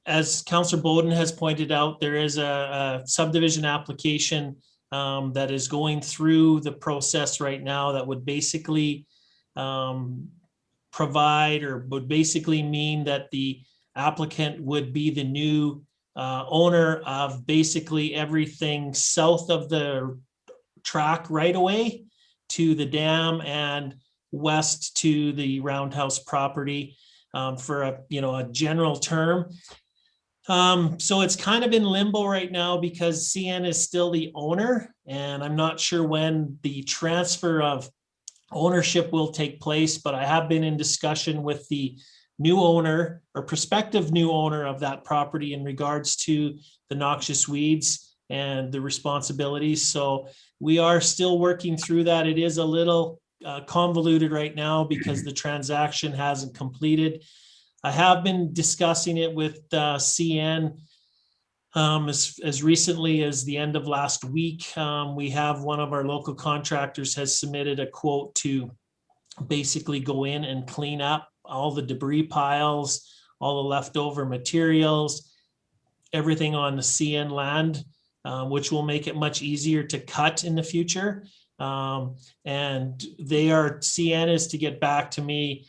Speaker 1: As Councillor Bowden has pointed out, there is a subdivision application that is going through the process right now that would basically provide, or would basically mean that the applicant would be the new owner of basically everything south of the track right away to the dam and west to the roundhouse property, for a general term. So it's kind of in limbo right now because CN is still the owner, and I'm not sure when the transfer of ownership will take place, but I have been in discussion with the new owner or prospective new owner of that property in regards to the noxious weeds and the responsibilities. So we are still working through that. It is a little convoluted right now because the transaction hasn't completed. I have been discussing it with CN as recently as the end of last week. We have one of our local contractors has submitted a quote to basically go in and clean up all the debris piles, all the leftover materials, everything on the CN land, which will make it much easier to cut in the future. And CN is to get back to me.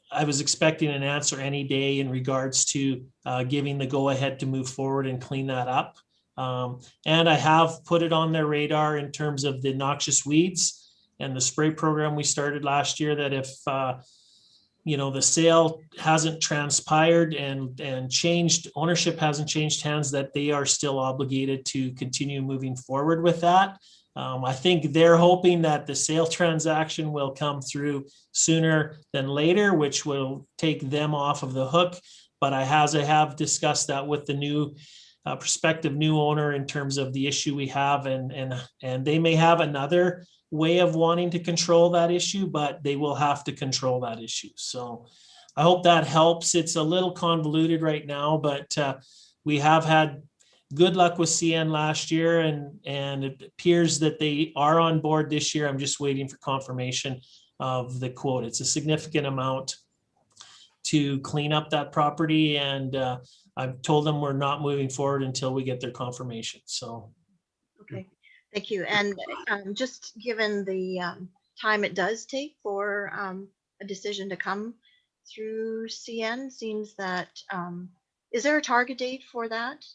Speaker 1: I was expecting an answer any day in regards to giving the go-ahead to move forward and clean that up. And I have put it on their radar in terms of the noxious weeds and the spray program we started last year, that if the sale hasn't transpired and changed, ownership hasn't changed hands, that they are still obligated to continue moving forward with that. I think they're hoping that the sale transaction will come through sooner than later, which will take them off of the hook. But I have discussed that with the new prospective new owner in terms of the issue we have, and they may have another way of wanting to control that issue, but they will have to control that issue. So I hope that helps. It's a little convoluted right now, but we have had good luck with CN last year, and it appears that they are on board this year. I'm just waiting for confirmation of the quote. It's a significant amount to clean up that property, and I've told them we're not moving forward until we get their confirmation. So.
Speaker 5: Okay, thank you. And just given the time it does take for a decision to come through CN, seems that, is there a target date for that?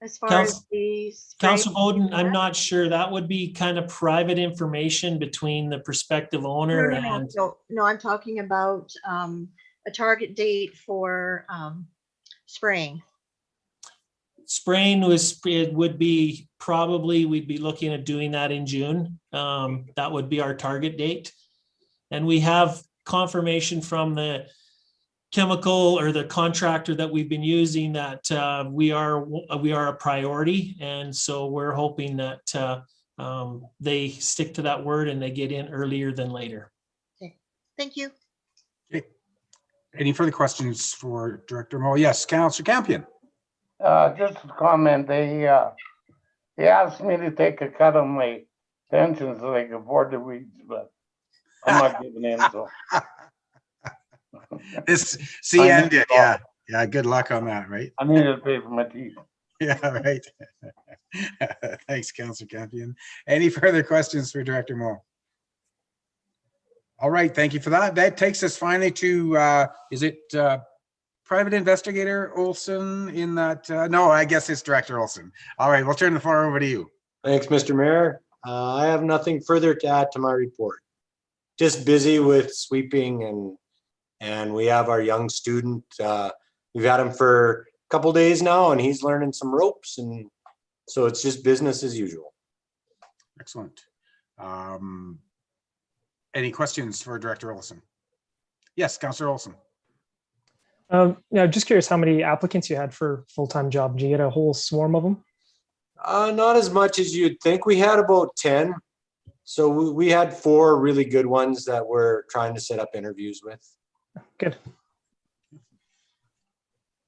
Speaker 5: As far as the
Speaker 1: Councillor Bowden, I'm not sure. That would be kind of private information between the prospective owner and.
Speaker 5: No, I'm talking about a target date for spraying.
Speaker 1: Spraying would be probably, we'd be looking at doing that in June. That would be our target date. And we have confirmation from the chemical or the contractor that we've been using that we are a priority, and so we're hoping that they stick to that word and they get in earlier than later.
Speaker 5: Okay, thank you.
Speaker 4: Okay. Any further questions for Director Moe? Yes, Councillor Campion.
Speaker 3: Just a comment. They asked me to take a cut of my pension so they could afford the weeds, but I'm not giving in. So
Speaker 4: This CN did, yeah. Yeah, good luck on that, right?
Speaker 3: I need to pay for my teeth.
Speaker 4: Yeah, right. Thanks, Councillor Campion. Any further questions for Director Moore? All right, thank you for that. That takes us finally to, is it Private Investigator Olson in that? No, I guess it's Director Olson. All right, we'll turn the floor over to you.
Speaker 11: Thanks, Mr. Mayor. I have nothing further to add to my report. Just busy with sweeping and we have our young student. We've had him for a couple days now and he's learning some ropes, and so it's just business as usual.
Speaker 4: Excellent. Any questions for Director Olson? Yes, Councillor Olson.
Speaker 8: Yeah, just curious how many applicants you had for full-time job. Did you get a whole swarm of them?
Speaker 11: Not as much as you'd think. We had about 10. So we had 4 really good ones that we're trying to set up interviews with.
Speaker 8: Good.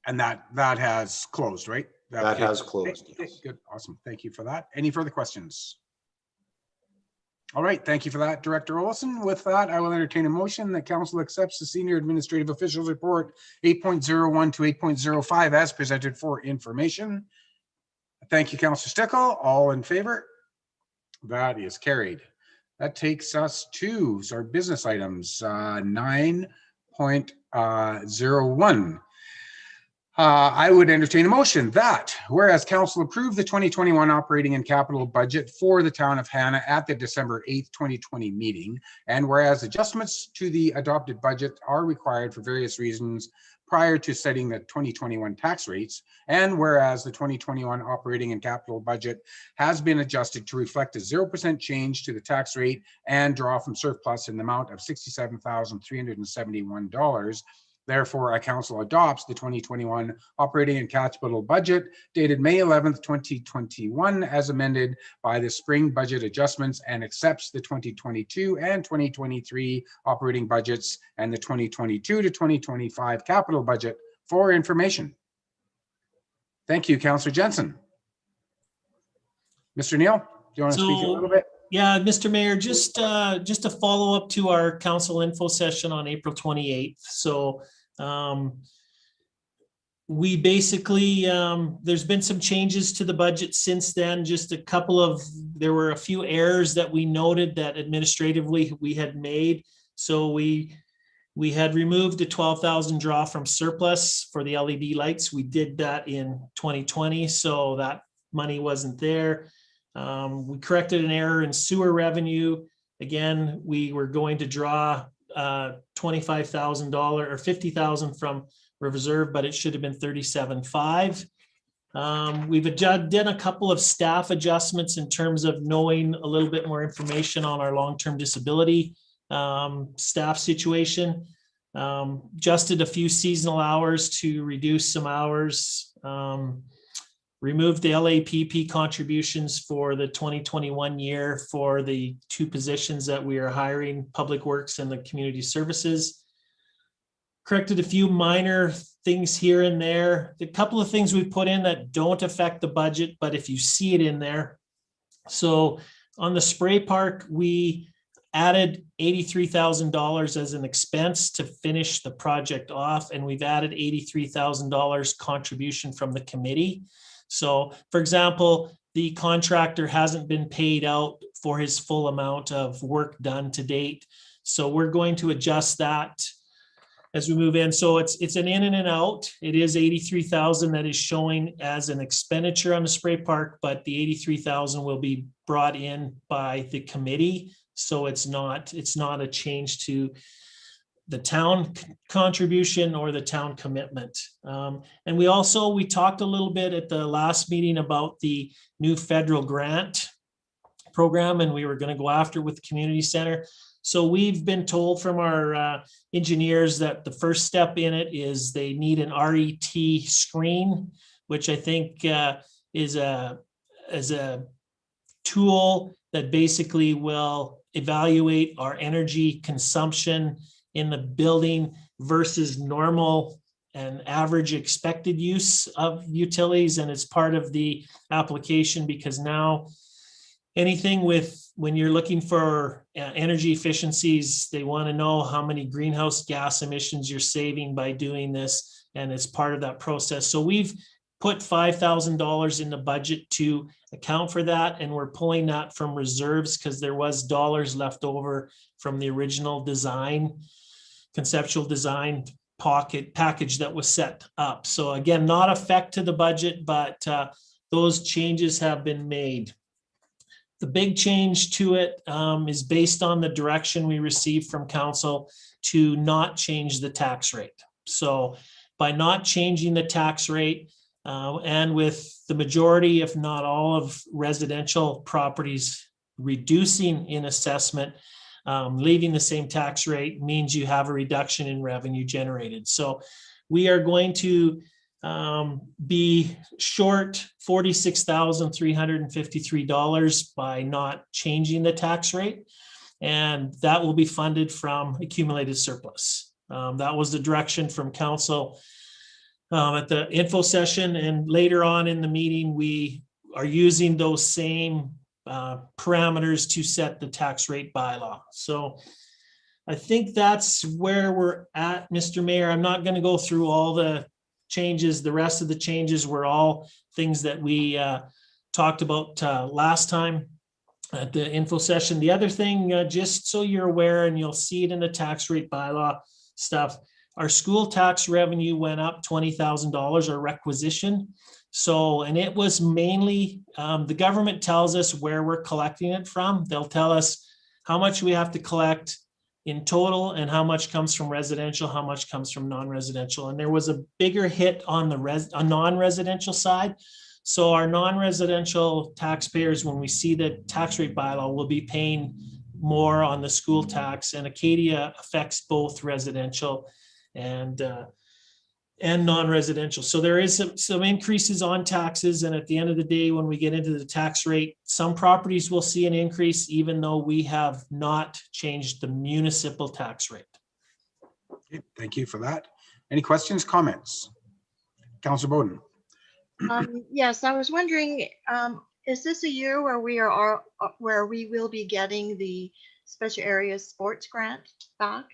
Speaker 4: And that has closed, right?
Speaker 11: That has closed.
Speaker 4: Okay, good, awesome. Thank you for that. Any further questions? All right, thank you for that, Director Olson. With that, I will entertain a motion that council accepts the Senior Administrative Officials Report 8.01 to 8.05 as presented for information. Thank you, Councillor Stickle. All in favor? That is carried. That takes us to our business items, 9.01. I would entertain a motion that, whereas council approved the 2021 operating and capital budget for the town of Hannah at the December 8th, 2020 meeting, and whereas adjustments to the adopted budget are required for various reasons prior to setting the 2021 tax rates, and whereas the 2021 operating and capital budget has been adjusted to reflect a 0% change to the tax rate and draw from surplus in the amount of $67,371. Therefore, a council adopts the 2021 operating and capital budget dated May 11th, 2021, as amended by the spring budget adjustments, and accepts the 2022 and 2023 operating budgets and the 2022 to 2025 capital budget for information. Thank you, Councillor Jensen. Mr. Neal, do you want to speak a little bit?
Speaker 1: Yeah, Mr. Mayor, just a follow up to our council info session on April 28th. So we basically, there's been some changes to the budget since then. Just there were a few errors that we noted that administratively we had made. So we had removed a 12,000 draw from surplus for the LED lights. We did that in 2020, so that money wasn't there. We corrected an error in sewer revenue. Again, we were going to draw $25,000 or $50,000 from reserve, but it should have been $37,500. We've done a couple of staff adjustments in terms of knowing a little bit more information on our long-term disability staff situation. Adjusted a few seasonal hours to reduce some hours. Removed the LAPP contributions for the 2021 year for the 2 positions that we are hiring, Public Works and the Community Services. Corrected a few minor things here and there. A couple of things we put in that don't affect the budget, but if you see it in there. So on the spray park, we added $83,000 as an expense to finish the project off, and we've added $83,000 contribution from the committee. So, for example, the contractor hasn't been paid out for his full amount of work done to date. So we're going to adjust that as we move in. So it's an in and an out. It is $83,000 that is showing as an expenditure on the spray park, but the $83,000 will be brought in by the committee. So it's not a change to the town contribution or the town commitment. And we talked a little bit at the last meeting about the new federal grant program, and we were going to go after with the community center. So we've been told from our engineers that the first step in it is they need an RET screen, which I think is a tool that basically will evaluate our energy consumption in the building versus normal and average expected use of utilities. And it's part of the application because now anything with, when you're looking for energy efficiencies, they want to know how many greenhouse gas emissions you're saving by doing this, and it's part of that process. So we've put $5,000 in the budget to account for that, and we're pulling that from reserves because there was dollars left over from the original design, conceptual design package that was set up. So again, not effect to the budget, but those changes have been made. The big change to it is based on the direction we received from council to not change the tax rate. So by not changing the tax rate, and with the majority, if not all, of residential properties reducing in assessment, leaving the same tax rate means you have a reduction in revenue generated. So we are going to be short $46,353 by not changing the tax rate, and that will be funded from accumulated surplus. That was the direction from council at the info session, and later on in the meeting, we are using those same parameters to set the tax rate bylaw. So I think that's where we're at, Mr. Mayor. I'm not going to go through all the changes. The rest of the changes were all things that we talked about last time at the info session. The other thing, just so you're aware, and you'll see it in the tax rate bylaw stuff, our school tax revenue went up $20,000, our requisition. So, and it was mainly, the government tells us where we're collecting it from. They'll tell us how much we have to collect in total and how much comes from residential, how much comes from non-residential. And there was a bigger hit on the non-residential side. So our non-residential taxpayers, when we see the tax rate bylaw, will be paying more on the school tax, and Acadia affects both residential and non-residential. So there is some increases on taxes. And at the end of the day, when we get into the tax rate, some properties will see an increase, even though we have not changed the municipal tax rate.
Speaker 4: Okay, thank you for that. Any questions, comments? Councillor Bowden.
Speaker 5: Yes, I was wondering, is this a year where we will be getting the special areas sports grant back?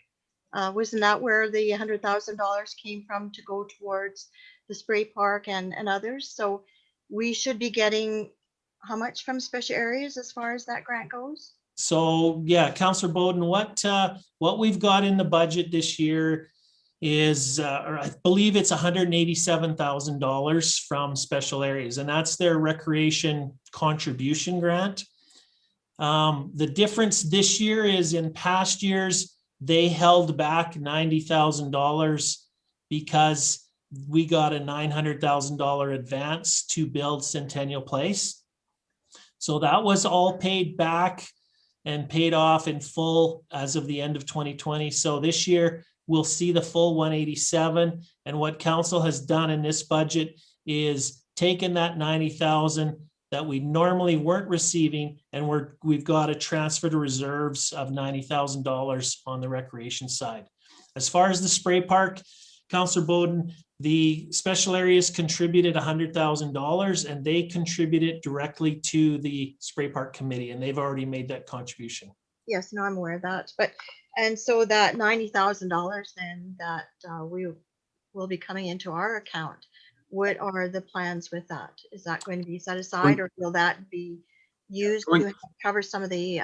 Speaker 5: Wasn't that where the $100,000 came from to go towards the spray park and others? So we should be getting how much from special areas as far as that grant goes?
Speaker 1: So yeah, Councillor Bowden, what we've got in the budget this year is, or I believe it's $187,000 from special areas, and that's their recreation contribution grant. The difference this year is, in past years, they held back $90,000 because we got a $900,000 advance to build Centennial Place. So that was all paid back and paid off in full as of the end of 2020. So this year we'll see the full 187. And what council has done in this budget is taken that 90,000 that we normally weren't receiving, and we've got a transfer to reserves of $90,000 on the recreation side. As far as the spray park, Councillor Bowden, the special areas contributed $100,000, and they contributed directly to the spray park committee, and they've already made that contribution.
Speaker 5: Yes, no, I'm aware of that. But, and so that $90,000 then that we will be coming into our account, what are the plans with that? Is that going to be set aside, or will that be used to cover some of the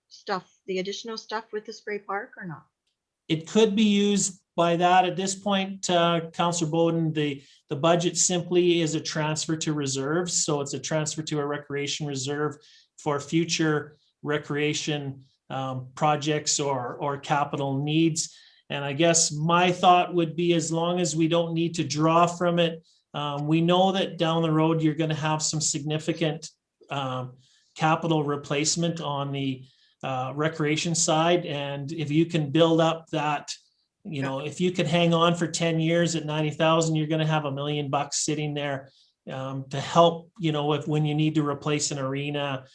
Speaker 5: stuff, the additional stuff with the spray park, or not?
Speaker 1: It could be used by that. At this point, Councillor Bowden, the budget simply is a transfer to reserves. So it's a transfer to a recreation reserve for future recreation projects or capital needs. And I guess my thought would be, as long as we don't need to draw from it, we know that down the road, you're going to have some significant capital replacement on the recreation side. And if you can build up that, you know, if you could hang on for 10 years at 90,000, you're going to have $1 million sitting there to help, you know, when you need to replace an arena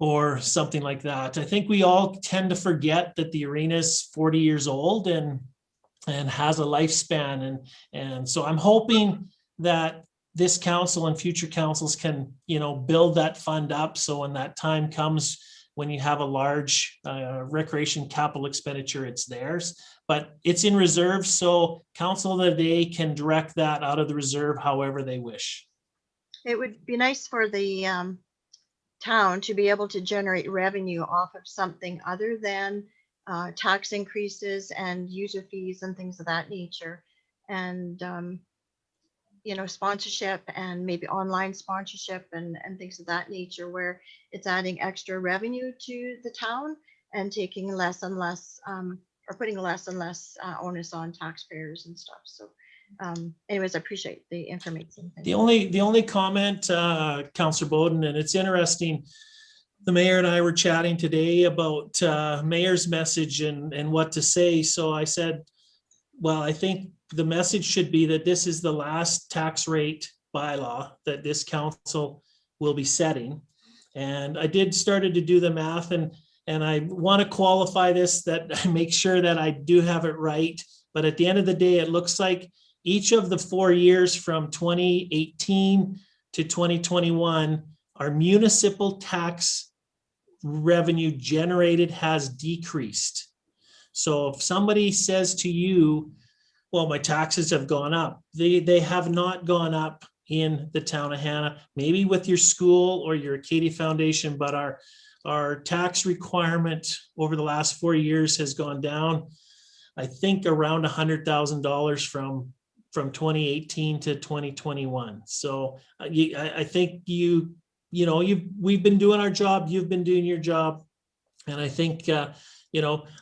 Speaker 1: or something like that. I think we all tend to forget that the arena is 40 years old and has a lifespan. And so I'm hoping that this council and future councils can, build that fund up. So when that time comes, when you have a large recreation capital expenditure, it's theirs, but it's in reserve. So council of the day can direct that out of the reserve however they wish.
Speaker 5: It would be nice for the town to be able to generate revenue off of something other than tax increases and user fees and things of that nature. And, sponsorship and maybe online sponsorship and things of that nature, where it's adding extra revenue to the town and taking less and less, or putting less and less onus on taxpayers and stuff. So anyways, I appreciate the information.
Speaker 1: The only comment, Councillor Bowden, and it's interesting, the mayor and I were chatting today about mayor's message and what to say. So I said, well, I think the message should be that this is the last tax rate bylaw that this council will be setting. And I started to do the math, and I want to qualify this, that I make sure that I do have it right. But at the end of the day, it looks like each of the 4 years from 2018 to 2021, our municipal tax revenue generated has decreased. So if somebody says to you, well, my taxes have gone up, they have not gone up in the town of Hannah, maybe with your school or your Acadia Foundation, but our tax requirement over the last 4 years has gone down, I think around $100,000 from 2018 to 2021. So I think we've been doing our job, you've been doing your job. And I think, I'm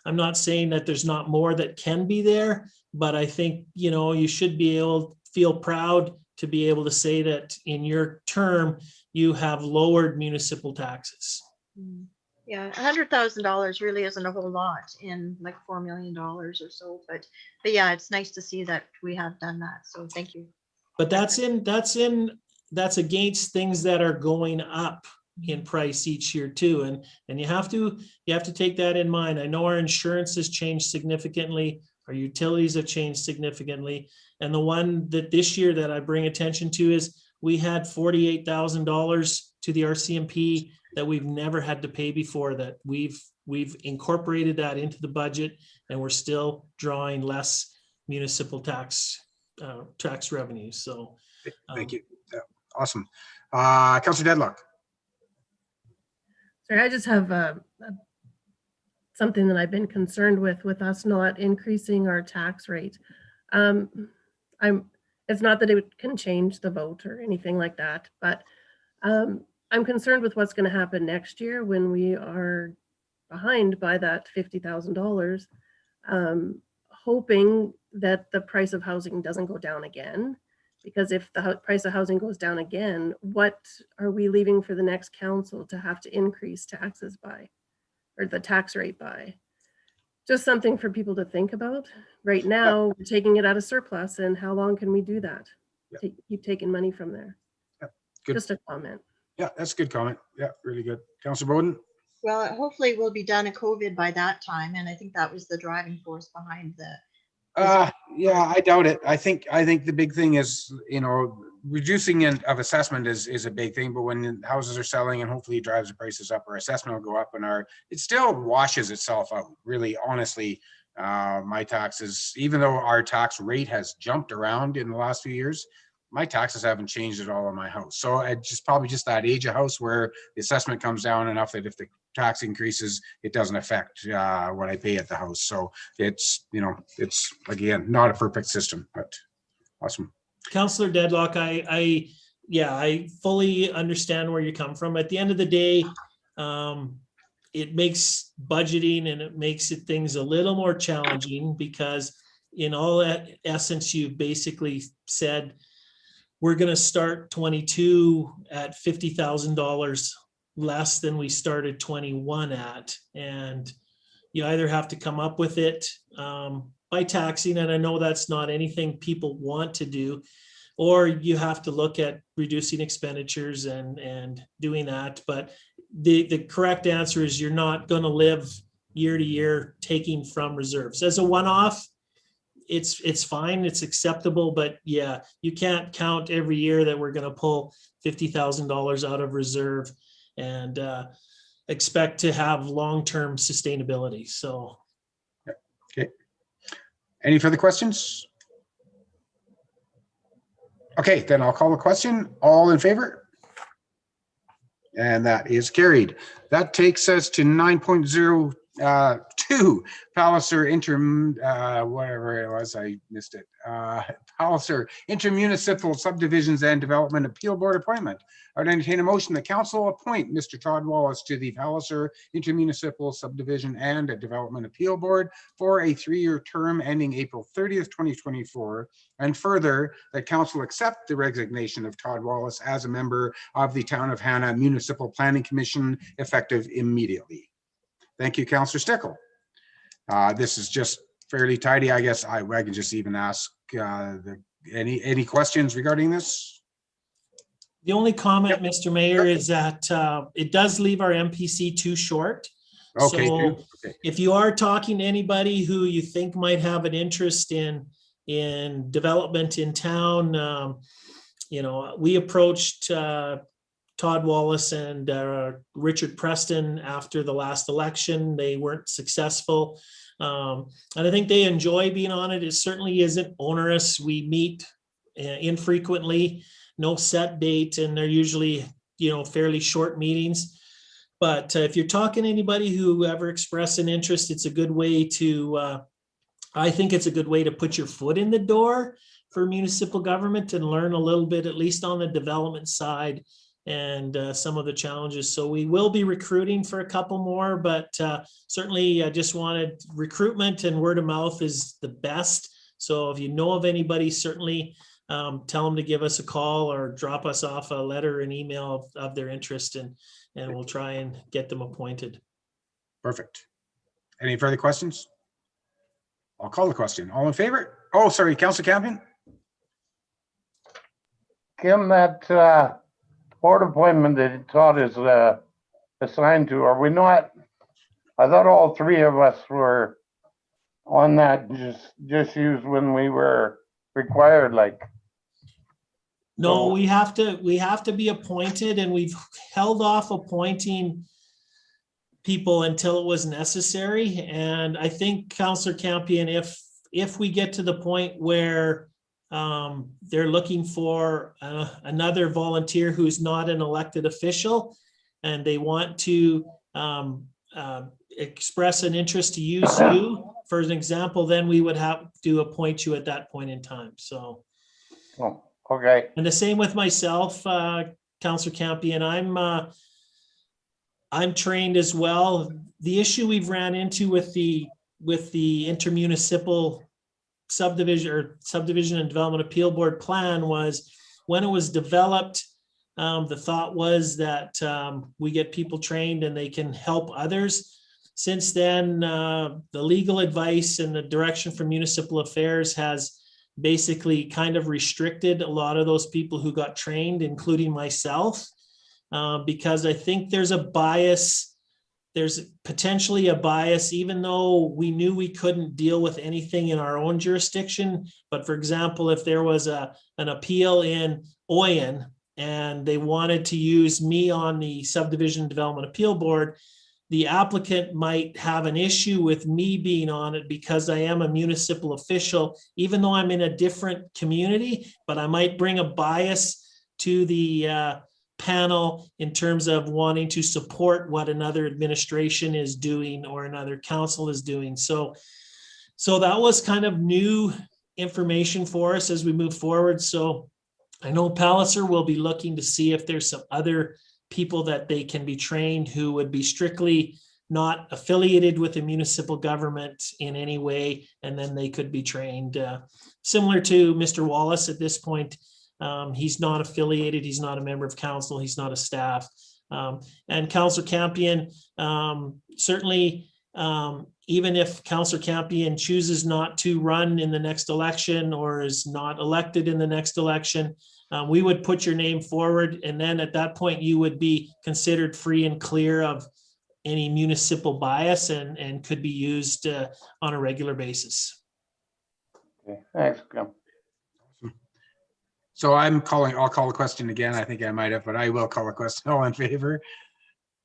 Speaker 1: not saying that there's not more that can be there, but I think, you should be able to feel proud to be able to say that in your term, you have lowered municipal taxes.
Speaker 5: Yeah, $100,000 really isn't a whole lot in like $4 million or so, but yeah, it's nice to see that we have done that. So thank you.
Speaker 1: But that's against things that are going up in price each year too. And you have to take that in mind. I know our insurance has changed significantly. Our utilities have changed significantly. And the one that this year that I bring attention to is we had $48,000 to the RCMP that we've never had to pay before, that we've incorporated that into the budget, and we're still drawing less municipal tax revenue. So
Speaker 4: Thank you. Yeah, awesome. Councillor Deadlock.
Speaker 12: Sorry, I just have something that I've been concerned with us not increasing our tax rate. It's not that it can change the vote or anything like that, but I'm concerned with what's going to happen next year when we are behind by that $50,000, hoping that the price of housing doesn't go down again. Because if the price of housing goes down again, what are we leaving for the next council to have to increase taxes by, or the tax rate by? Just something for people to think about. Right now, we're taking it out of surplus, and how long can we do that?
Speaker 4: Yeah.
Speaker 12: Keep taking money from there.
Speaker 4: Yeah, good.
Speaker 12: Just a comment.
Speaker 4: Yeah, that's a good comment. Yeah, really good. Councillor Bowden?
Speaker 5: Well, hopefully we'll be done in COVID by that time. And I think that was the driving force behind the.
Speaker 4: Yeah, I doubt it. I think the big thing is, reducing of assessment is a big thing, but when houses are selling and hopefully it drives the prices up, our assessment will go up, and it still washes itself out. Really, honestly, my taxes, even though our tax rate has jumped around in the last few years, my taxes haven't changed at all on my house. So it's probably just that age of house where the assessment comes down enough that if the tax increases, it doesn't affect what I pay at the house. So it's again, not a perfect system, but awesome.
Speaker 1: Councillor Deadlock, I fully understand where you come from. At the end of the day, it makes budgeting and it makes things a little more challenging, because in all essence, you basically said, we're going to start 22 at $50,000 less than we started 21 at. And you either have to come up with it by taxing, and I know that's not anything people want to do, or you have to look at reducing expenditures and doing that. But the correct answer is you're not going to live year to year taking from reserves. As a one-off, it's fine, it's acceptable, but yeah, you can't count every year that we're gonna pull $50,000 out of reserve and expect to have long-term sustainability, so.
Speaker 4: Okay. Any further questions? Okay, then I'll call the question. All in favor? And that is carried. That takes us to 9.02, Palliser interim, whatever it was, I missed it. Palliser intermunicipal subdivisions and development appeal board appointment. I would entertain a motion that council appoint Mr. Todd Wallace to the Palliser intermunicipal subdivision and development appeal board for a 3-year term ending April 30th, 2024. And further, that council accept the resignation of Todd Wallace as a member of the Town of Hannah Municipal Planning Commission effective immediately. Thank you, Councillor Stickle. This is just fairly tidy. I guess I can just even ask any questions regarding this?
Speaker 1: The only comment, Mr. Mayor, is that it does leave our MPC too short.
Speaker 4: Okay.
Speaker 1: So
Speaker 4: Okay.
Speaker 1: if you are talking to anybody who you think might have an interest in development in town, you know, we approached Todd Wallace and Richard Preston after the last election. They weren't successful. And I think they enjoy being on it. It certainly isn't onerous. We meet infrequently, no set date, and they're usually, you know, fairly short meetings. But if you're talking to anybody who ever expressed an interest, it's a good way to, I think it's a good way to put your foot in the door for municipal government and learn a little bit, at least on the development side, and some of the challenges. So we will be recruiting for a couple more, but certainly I just wanted recruitment, and word of mouth is the best. So if you know of anybody, certainly tell them to give us a call or drop us off a letter, an email of their interest, and we'll try and get them appointed.
Speaker 4: Perfect. Any further questions? I'll call the question. All in favor? Oh, sorry, Councillor Campion.
Speaker 3: Kim, that board appointment that Todd is assigned to, are we not? I thought all 3 of us were on that just used when we were required, like.
Speaker 1: No, we have to be appointed, and we've held off appointing people until it was necessary. And I think, Councillor Campion, if we get to the point where they're looking for another volunteer who's not an elected official, and they want to express an interest to use you for an example, then we would have to appoint you at that point in time. So.
Speaker 3: Oh, okay.
Speaker 1: And the same with myself, Councillor Campion. I'm trained as well. The issue we've ran into with the intermunicipal subdivision and development appeal board plan was when it was developed, the thought was that we get people trained and they can help others. Since then, the legal advice and the direction from municipal affairs has basically kind of restricted a lot of those people who got trained, including myself, because I think there's a bias. There's potentially a bias, even though we knew we couldn't deal with anything in our own jurisdiction. But for example, if there was an appeal in Oyen and they wanted to use me on the subdivision development appeal board, the applicant might have an issue with me being on it because I am a municipal official, even though I'm in a different community, but I might bring a bias to the panel in terms of wanting to support what another administration is doing or another council is doing. So that was kind of new information for us as we move forward. So I know Palliser will be looking to see if there's some other people that they can be trained who would be strictly not affiliated with the municipal government in any way, and then they could be trained. Similar to Mr. Wallace at this point, he's not affiliated, he's not a member of council, he's not a staff. And Councillor Campion, certainly, even if Councillor Campion chooses not to run in the next election or is not elected in the next election, we would put your name forward, and then at that point you would be considered free and clear of any municipal bias and could be used on a regular basis.
Speaker 3: Okay, thanks, Kim.
Speaker 4: So I'll call a question again. I think I might have, but I will call a question. All in favor?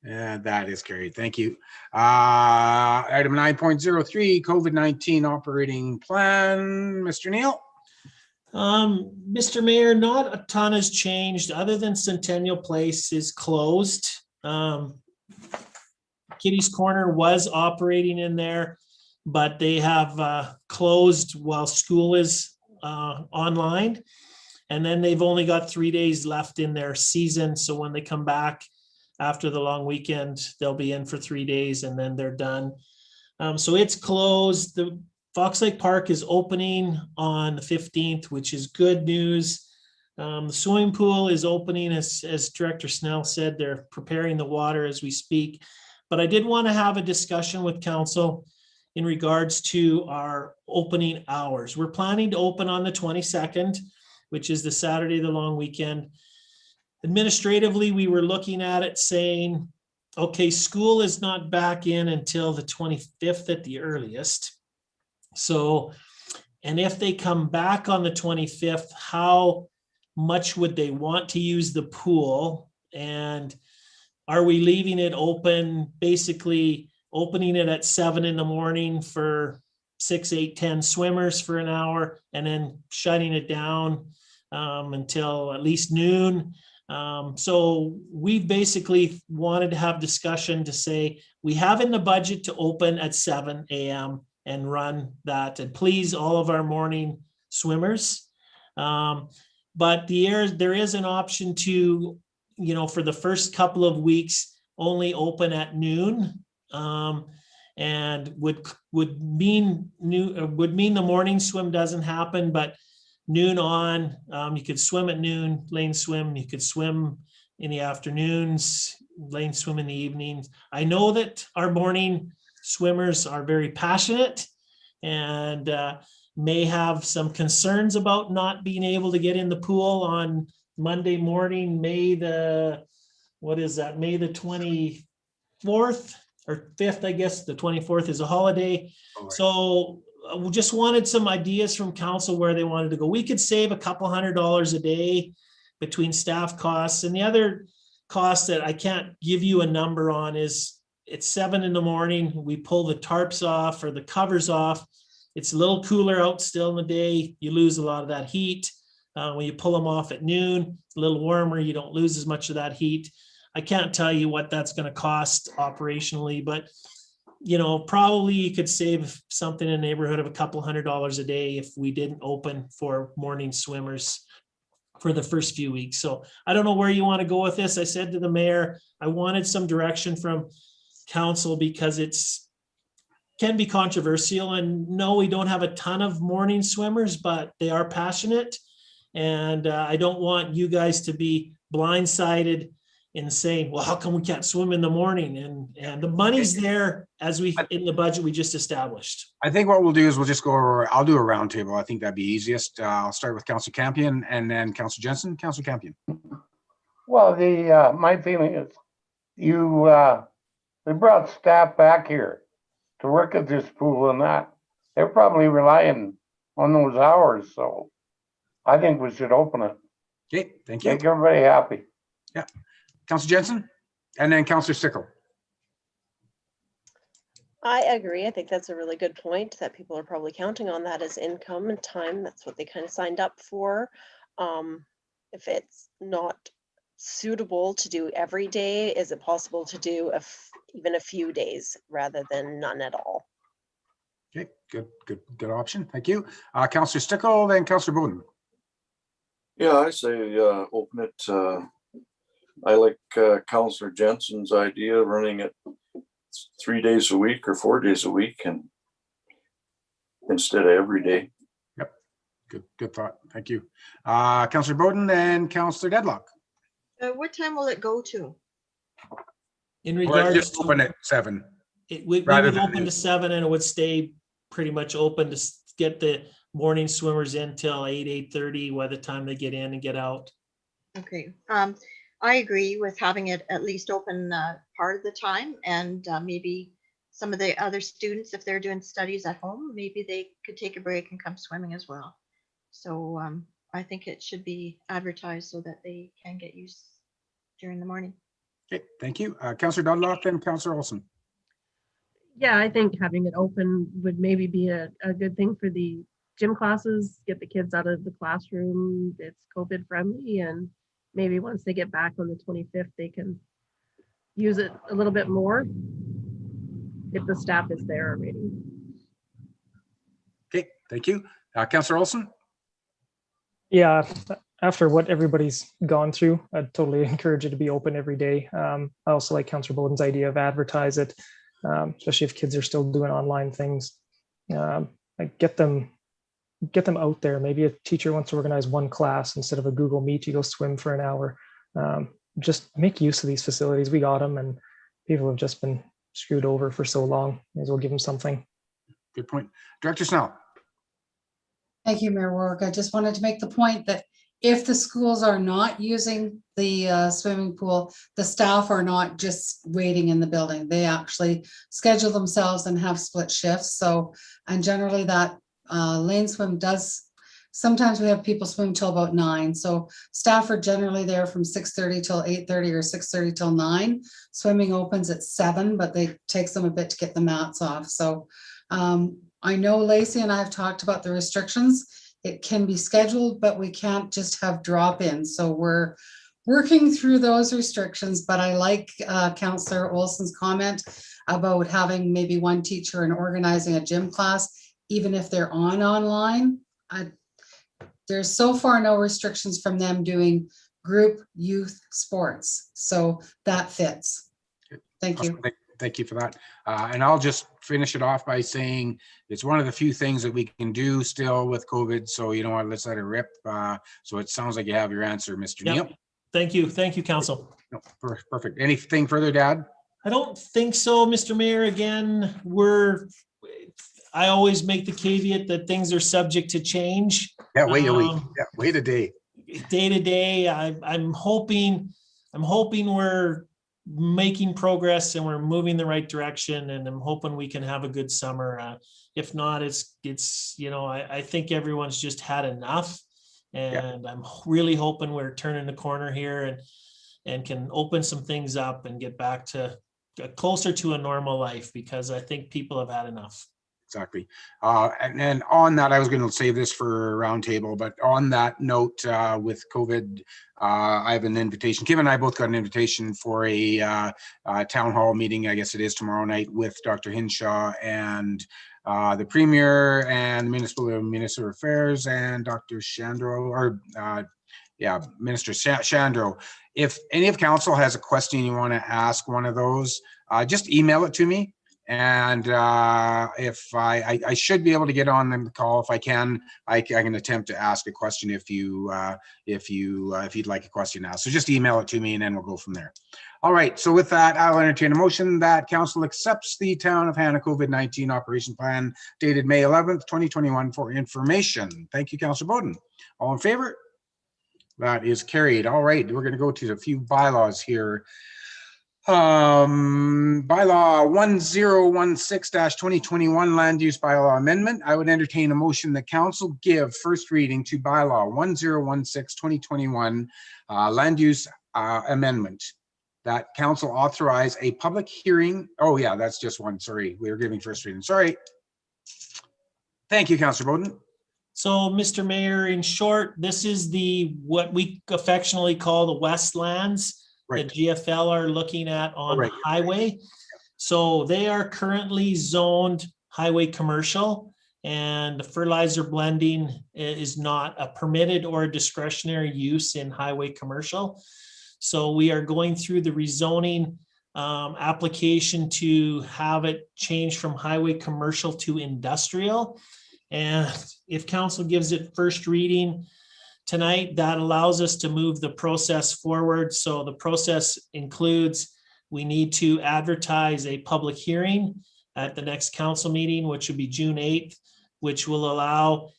Speaker 4: And that is carried. Thank you. Item 9.03, COVID-19 operating plan. Mr. Neal?
Speaker 1: Mr. Mayor, not a ton has changed other than Centennial Place is closed. Kitty's Corner was operating in there, but they have closed while school is online. And then they've only got 3 days left in their season. So when they come back after the long weekend, they'll be in for 3 days and then they're done. So it's closed. The Fox Lake Park is opening on the 15th, which is good news. The swimming pool is opening, as Director Snell said, they're preparing the water as we speak. But I did want to have a discussion with council in regards to our opening hours. We're planning to open on the 22nd, which is the Saturday, the long weekend. Administratively, we were looking at it saying, okay, school is not back in until the 25th at the earliest. So, and if they come back on the 25th, how much would they want to use the pool? And are we leaving it open, basically opening it at 7 in the morning for 6, 8, 10 swimmers for an hour, and then shutting it down until at least noon? So we basically wanted to have discussion to say, we have in the budget to open at 7 a.m. and run that, and please all of our morning swimmers. But there is an option to, for the first couple of weeks, only open at noon. And would mean the morning swim doesn't happen, but noon on, you could swim at noon, lane swim, you could swim in the afternoons, lane swim in the evenings. I know that our morning swimmers are very passionate and may have some concerns about not being able to get in the pool on Monday morning, May the 24th or 5th, I guess. The 24th is a holiday.
Speaker 4: All right.
Speaker 1: So we just wanted some ideas from council where they wanted to go. We could save a couple $100 a day between staff costs, and the other cost that I can't give you a number on is it's 7 in the morning. We pull the tarps off or the covers off. It's a little cooler out still in the day. You lose a lot of that heat. When you pull them off at noon, a little warmer, you don't lose as much of that heat. I can't tell you what that's going to cost operationally, but probably you could save something in the neighborhood of a couple $100 a day if we didn't open for morning swimmers for the first few weeks. So I don't know where you want to go with this. I said to the mayor, I wanted some direction from council because can be controversial, and no, we don't have a ton of morning swimmers, but they are passionate. And I don't want you guys to be blindsided in saying, well, how come we can't swim in the morning? And the money's there in the budget we just established.
Speaker 4: I think what we'll do is we'll just go over, I'll do a roundtable. I think that'd be easiest. I'll start with Councillor Campion and then Councillor Jensen. Councillor Campion.
Speaker 3: Well, my feeling is they brought staff back here to work at this pool, and that they're probably relying on those hours. So I think we should open it.
Speaker 4: Okay, thank you.
Speaker 3: Make everybody happy.
Speaker 4: Yeah. Councillor Jensen and then Councillor Sickle.
Speaker 13: I agree. I think that's a really good point, that people are probably counting on that as income and time. That's what they kind of signed up for. If it's not suitable to do every day, is it possible to do even a few days rather than none at all?
Speaker 4: Okay, good option. Thank you. Councillor Stickle, then Councillor Bowden.
Speaker 2: Yeah, I say open it. I like Councillor Jensen's idea of running it 3 days a week or 4 days a week, and instead of every day.
Speaker 4: Yep, good thought. Thank you. Councillor Bowden and Councillor Deadlock.
Speaker 5: What time will it go to?
Speaker 1: In
Speaker 4: Or
Speaker 1: regards
Speaker 4: just
Speaker 1: to
Speaker 4: open at 7.
Speaker 1: we would
Speaker 4: rather than
Speaker 1: open to 7 and it would stay pretty much open to get the morning swimmers in till 8, 8:30 by the time they get in and get out.
Speaker 5: Okay. I agree with having it at least open part of the time, and maybe some of the other students, if they're doing studies at home, maybe they could take a break and come swimming as well. So I think it should be advertised so that they can get use during the morning.
Speaker 4: Okay, thank you. Councillor Dunlop and Councillor Olson.
Speaker 12: Yeah, I think having it open would maybe be a good thing for the gym classes, get the kids out of the classroom. It's COVID friendly, and maybe once they get back on the 25th, they can use it a little bit more if the staff is there already.
Speaker 4: Okay, thank you. Councillor Olson.
Speaker 8: Yeah, after what everybody's gone through, I'd totally encourage it to be open every day. I also like Councillor Bowden's idea of advertise it, especially if kids are still doing online things. Like get them out there. Maybe a teacher wants to organize one class instead of a Google Meet, you go swim for an hour. Just make use of these facilities. We got them, and people have just been screwed over for so long. May as well give them something.
Speaker 4: Good point. Director Snell.
Speaker 9: Thank you, Mayor Warwick. I just wanted to make the point that if the schools are not using the swimming pool, the staff are not just waiting in the building. They actually schedule themselves and have split shifts. So, and generally that lane swim does, sometimes we have people swim till about 9. So staff are generally there from 6:30 till 8:30 or 6:30 till 9. Swimming opens at 7, but it takes them a bit to get the mats off. So I know Lacey and I have talked about the restrictions. It can be scheduled, but we can't just have drop-ins. So we're working through those restrictions, but I like Councillor Olson's comment about having maybe one teacher and organizing a gym class, even if they're online. There's so far no restrictions from them doing group youth sports. So that fits. Thank you.
Speaker 4: Thank you for that. And I'll just finish it off by saying it's one of the few things that we can do still with COVID. So you know what, let's let it rip. So it sounds like you have your answer, Mr. Neal.
Speaker 1: Thank you. Thank you, Council.
Speaker 4: No, perfect. Anything further, Dad?
Speaker 1: I don't think so, Mr. Mayor. Again, I always make the caveat that things are subject to change.
Speaker 4: Yeah, wait a week. Yeah, wait a day.
Speaker 1: Day to day, I'm hoping we're making progress and we're moving the right direction, and I'm hoping we can have a good summer. If not, it's I think everyone's just had enough, and I'm really hoping we're turning the corner here and can open some things up and get back to closer to a normal life, because I think people have had enough.
Speaker 4: Exactly. And on that, I was going to save this for a roundtable, but on that note, with COVID, I have an invitation. Kim and I both got an invitation for a town hall meeting. I guess it is tomorrow night, with Dr. Hinshaw and the Premier and the Municipal Affairs and Dr. Shandro, Minister Shandro. If any of council has a question you want to ask one of those, just email it to me. And if I should be able to get on the call if I can, I can attempt to ask a question if you'd like a question asked. So just email it to me and then we'll go from there. All right. So with that, I'll entertain a motion that council accepts the Town of Hannah COVID-19 operation plan dated May 11th, 2021 for information. Thank you, Councillor Bowden. All in favor? That is carried. All right. We're going to go to a few bylaws here. Bylaw 1016-2021 land use bylaw amendment. I would entertain a motion that council give first reading to bylaw 1016-2021 land use amendment. That council authorize a public hearing. Oh yeah, that's just one. Sorry, we were giving first reading. Sorry. Thank you, Councillor Bowden.
Speaker 1: So, Mr. Mayor, in short, this is what we affectionately call the Westlands. Right. The GFL are looking at on the highway. So they are currently zoned highway commercial, and fertilizer blending is not a permitted or a discretionary use in highway commercial. So we are going through the rezoning application to have it changed from highway commercial to industrial. And if council gives it first reading tonight, that allows us to move the process forward. So the process includes, we need to advertise a public hearing at the next council meeting, which would be June 8th, which will allow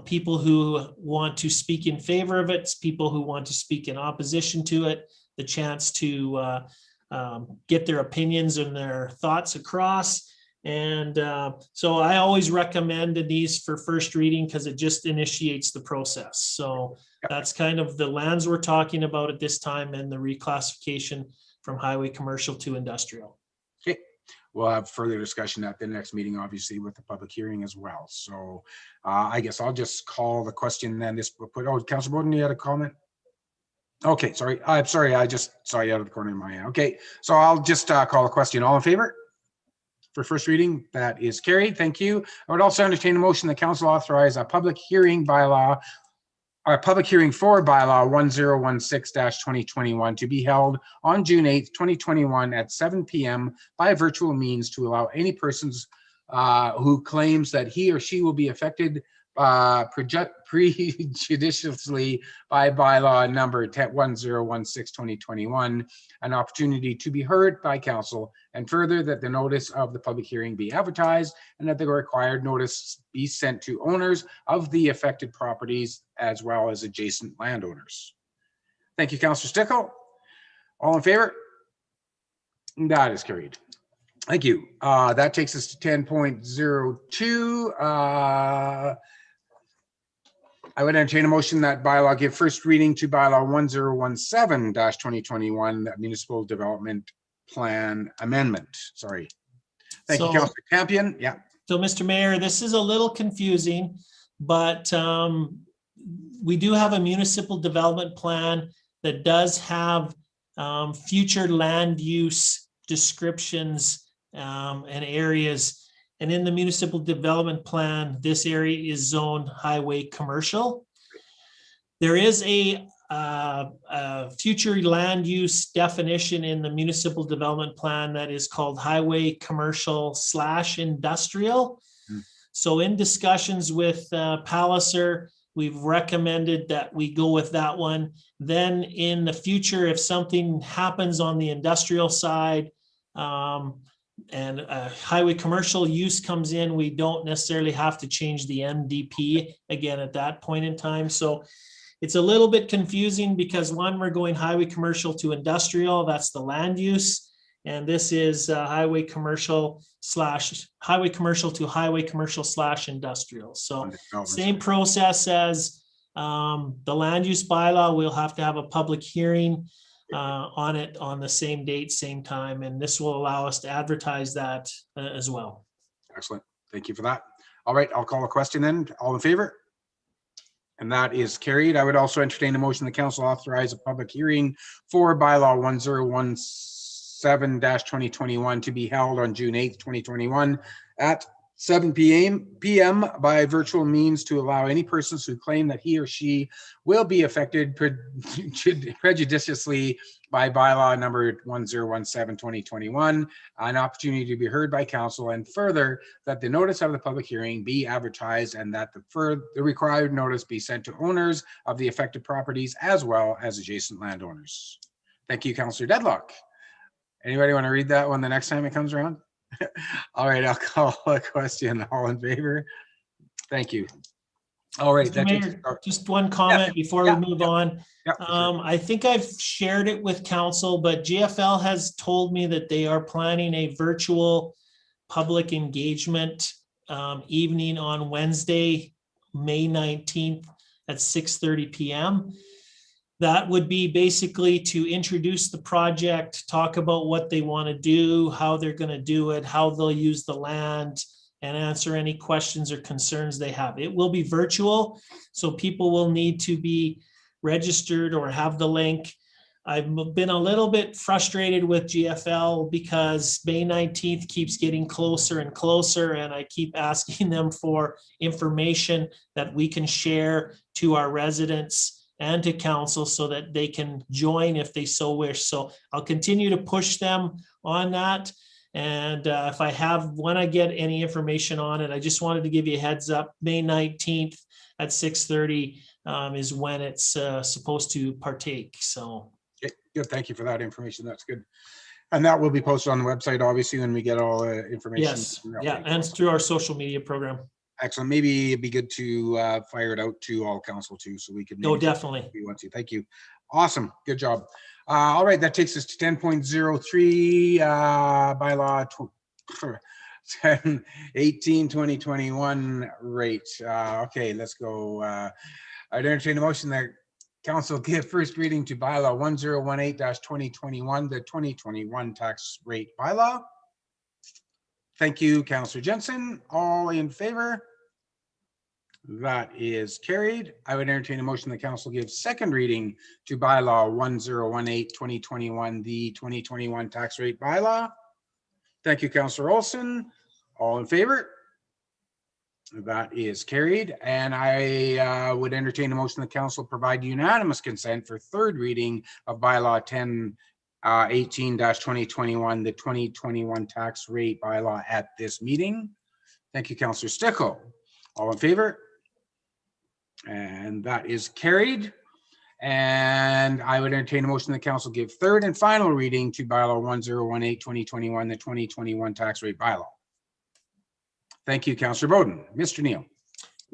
Speaker 1: people who want to speak in favor of it, people who want to speak in opposition to it, the chance to get their opinions and their thoughts across. And so I always recommended these for first reading because it just initiates the process. So that's kind of the lands we're talking about at this time and the reclassification from highway commercial to industrial.
Speaker 4: Okay, we'll have further discussion at the next meeting, obviously with the public hearing as well. So I guess I'll just call the question then. Oh, Councilor Bowden, you had a comment? Okay, sorry. I'm sorry. I just saw you out of the corner of my eye. Okay, so I'll just call the question. All in favor? For first reading, that is carried. Thank you. I would also entertain a motion that council authorize a public hearing bylaw, a public hearing for bylaw 1016-2021 to be held on June 8th, 2021 at 7 p.m. by virtual means to allow any persons who claims that he or she will be affected prejudicially by bylaw number 1016-2021 an opportunity to be heard by council, and further that the notice of the public hearing be advertised and that the required notice be sent to owners of the affected properties as well as adjacent landowners. Thank you, Councillor Stickle. All in favor? That is carried. Thank you. That takes us to 10.02. I would entertain a motion that bylaw give first reading to bylaw 1017-2021, that municipal development plan amendment. Sorry. Thank you, Councillor Campion. Yeah.
Speaker 1: So, Mr. Mayor, this is a little confusing, but we do have a municipal development plan that does have future land use descriptions and areas. And in the municipal development plan, this area is zoned highway commercial. There is a future land use definition in the municipal development plan that is called highway commercial / industrial. So in discussions with Palliser, we've recommended that we go with that one. Then in the future, if something happens on the industrial side, and highway commercial use comes in, we don't necessarily have to change the MDP again at that point in time. So it's a little bit confusing because one, we're going highway commercial to industrial, that's the land use. And this is highway commercial to highway commercial / industrial. So same process as the land use bylaw, we'll have to have a public hearing on it on the same date, same time, and this will allow us to advertise that as well.
Speaker 4: Excellent. Thank you for that. All right, I'll call a question then. All in favor? And that is carried. I would also entertain a motion the council authorize a public hearing for bylaw 1017-2021 to be held on June 8th, 2021 at 7 p.m. by virtual means to allow any persons who claim that he or she will be affected prejudiciously by bylaw number 1017-2021 an opportunity to be heard by council, and further that the notice of the public hearing be advertised and that the required notice be sent to owners of the affected properties as well as adjacent landowners. Thank you, Councillor Deadlock. Anybody want to read that one the next time it comes around? All right, I'll call a question. All in favor? Thank you. All right.
Speaker 1: Mayor, just one comment before we move on.
Speaker 4: Sure.
Speaker 1: I think I've shared it with council, but GFL has told me that they are planning a virtual public engagement evening on Wednesday, May 19th at 6:30 p.m. That would be basically to introduce the project, talk about what they want to do, how they're going to do it, how they'll use the land, and answer any questions or concerns they have. It will be virtual, so people will need to be registered or have the link. I've been a little bit frustrated with GFL because May 19th keeps getting closer and closer, and I keep asking them for information that we can share to our residents and to council so that they can join if they so wish. So I'll continue to push them on that. And when I get any information on it, I just wanted to give you a heads up. May 19th at 6:30 is when it's supposed to partake. So
Speaker 4: good. Thank you for that information. That's good. And that will be posted on the website, obviously, when we get all the information.
Speaker 1: Yes. Yeah. And through our social media program.
Speaker 4: Excellent. Maybe it'd be good to fire it out to all council too, so we could.
Speaker 1: Oh, definitely.
Speaker 4: If you want to. Thank you. Awesome. Good job. All right. That takes us to 10.03 bylaw 2021 rate. Okay, let's go. I'd entertain a motion that council give first reading to bylaw 1018-2021, the 2021 tax rate bylaw. Thank you, Councillor Jensen. All in favor? That is carried. I would entertain a motion that council gives second reading to bylaw 1018-2021, the 2021 tax rate bylaw. Thank you, Councillor Olson. All in favor? That is carried. And I would entertain a motion that council provide unanimous consent for third reading of bylaw 1018-2021, the 2021 tax rate bylaw at this meeting. Thank you, Councillor Stichel. All in favor? And that is carried. And I would entertain a motion that council give third and final reading to bylaw 1018-2021, the 2021 tax rate bylaw. Thank you, Councillor Bowden. Mr. Neal.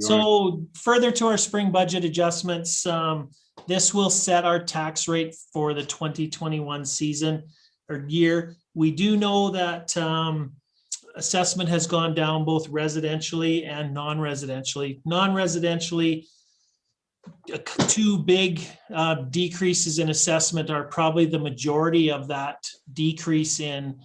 Speaker 1: So further to our spring budget adjustments, this will set our tax rate for the 2021 season or year. We do know that assessment has gone down both residentially and non-residentially. Non-residentially, two big decreases in assessment are probably the majority of that decrease in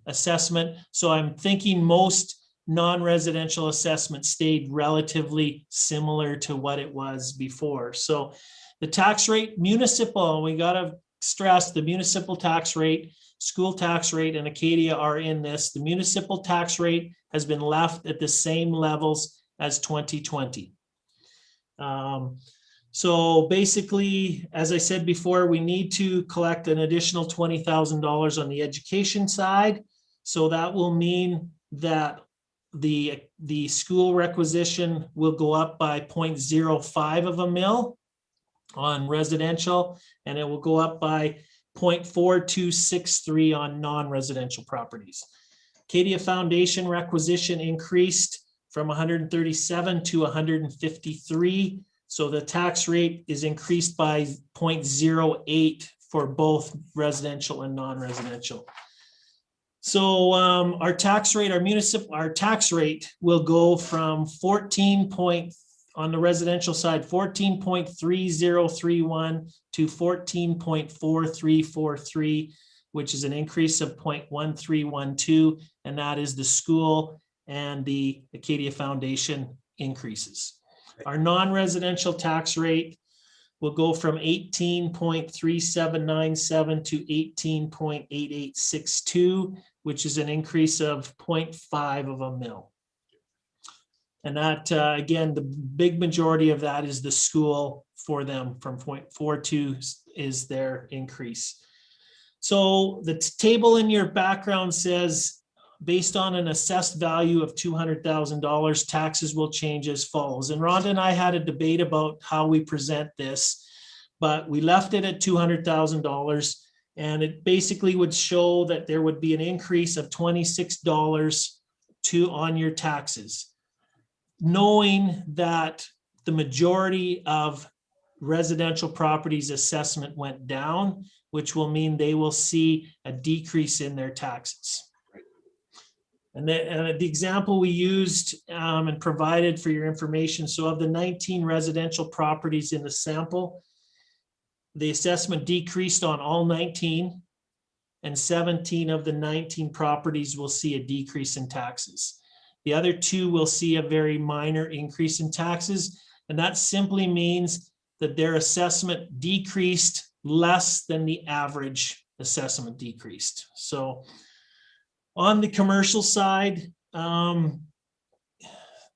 Speaker 1: assessment. So I'm thinking most non-residential assessment stayed relatively similar to what it was before. So the tax rate, municipal, we got to stress the municipal tax rate, school tax rate, and Acadia are in this. The municipal tax rate has been left at the same levels as 2020. So basically, as I said before, we need to collect an additional $20,000 on the education side. So that will mean that the school requisition will go up by 0.05 of a mil on residential, and it will go up by 0.4263 on non-residential properties. Acadia Foundation requisition increased from 137 to 153. So the tax rate is increased by 0.08 for both residential and non-residential. So our tax rate, our tax rate will go from 14 on the residential side, 14.3031 to 14.4343, which is an increase of 0.1312, and that is the school and the Acadia Foundation increases. Our non-residential tax rate will go from 18.3797 to 18.8862, which is an increase of 0.5 of a mil. And that, again, the big majority of that is the school for them, from 0.42 is their increase. So the table in your background says, based on an assessed value of $200,000, taxes will change as follows. And Rhonda and I had a debate about how we present this, but we left it at $200,000. And it basically would show that there would be an increase of $26 on your taxes, knowing that the majority of residential properties assessment went down, which will mean they will see a decrease in their taxes. And the example we used and provided for your information, so of the 19 residential properties in the sample, the assessment decreased on all 19, and 17 of the 19 properties will see a decrease in taxes. The other two will see a very minor increase in taxes, and that simply means that their assessment decreased less than the average assessment decreased. So on the commercial side,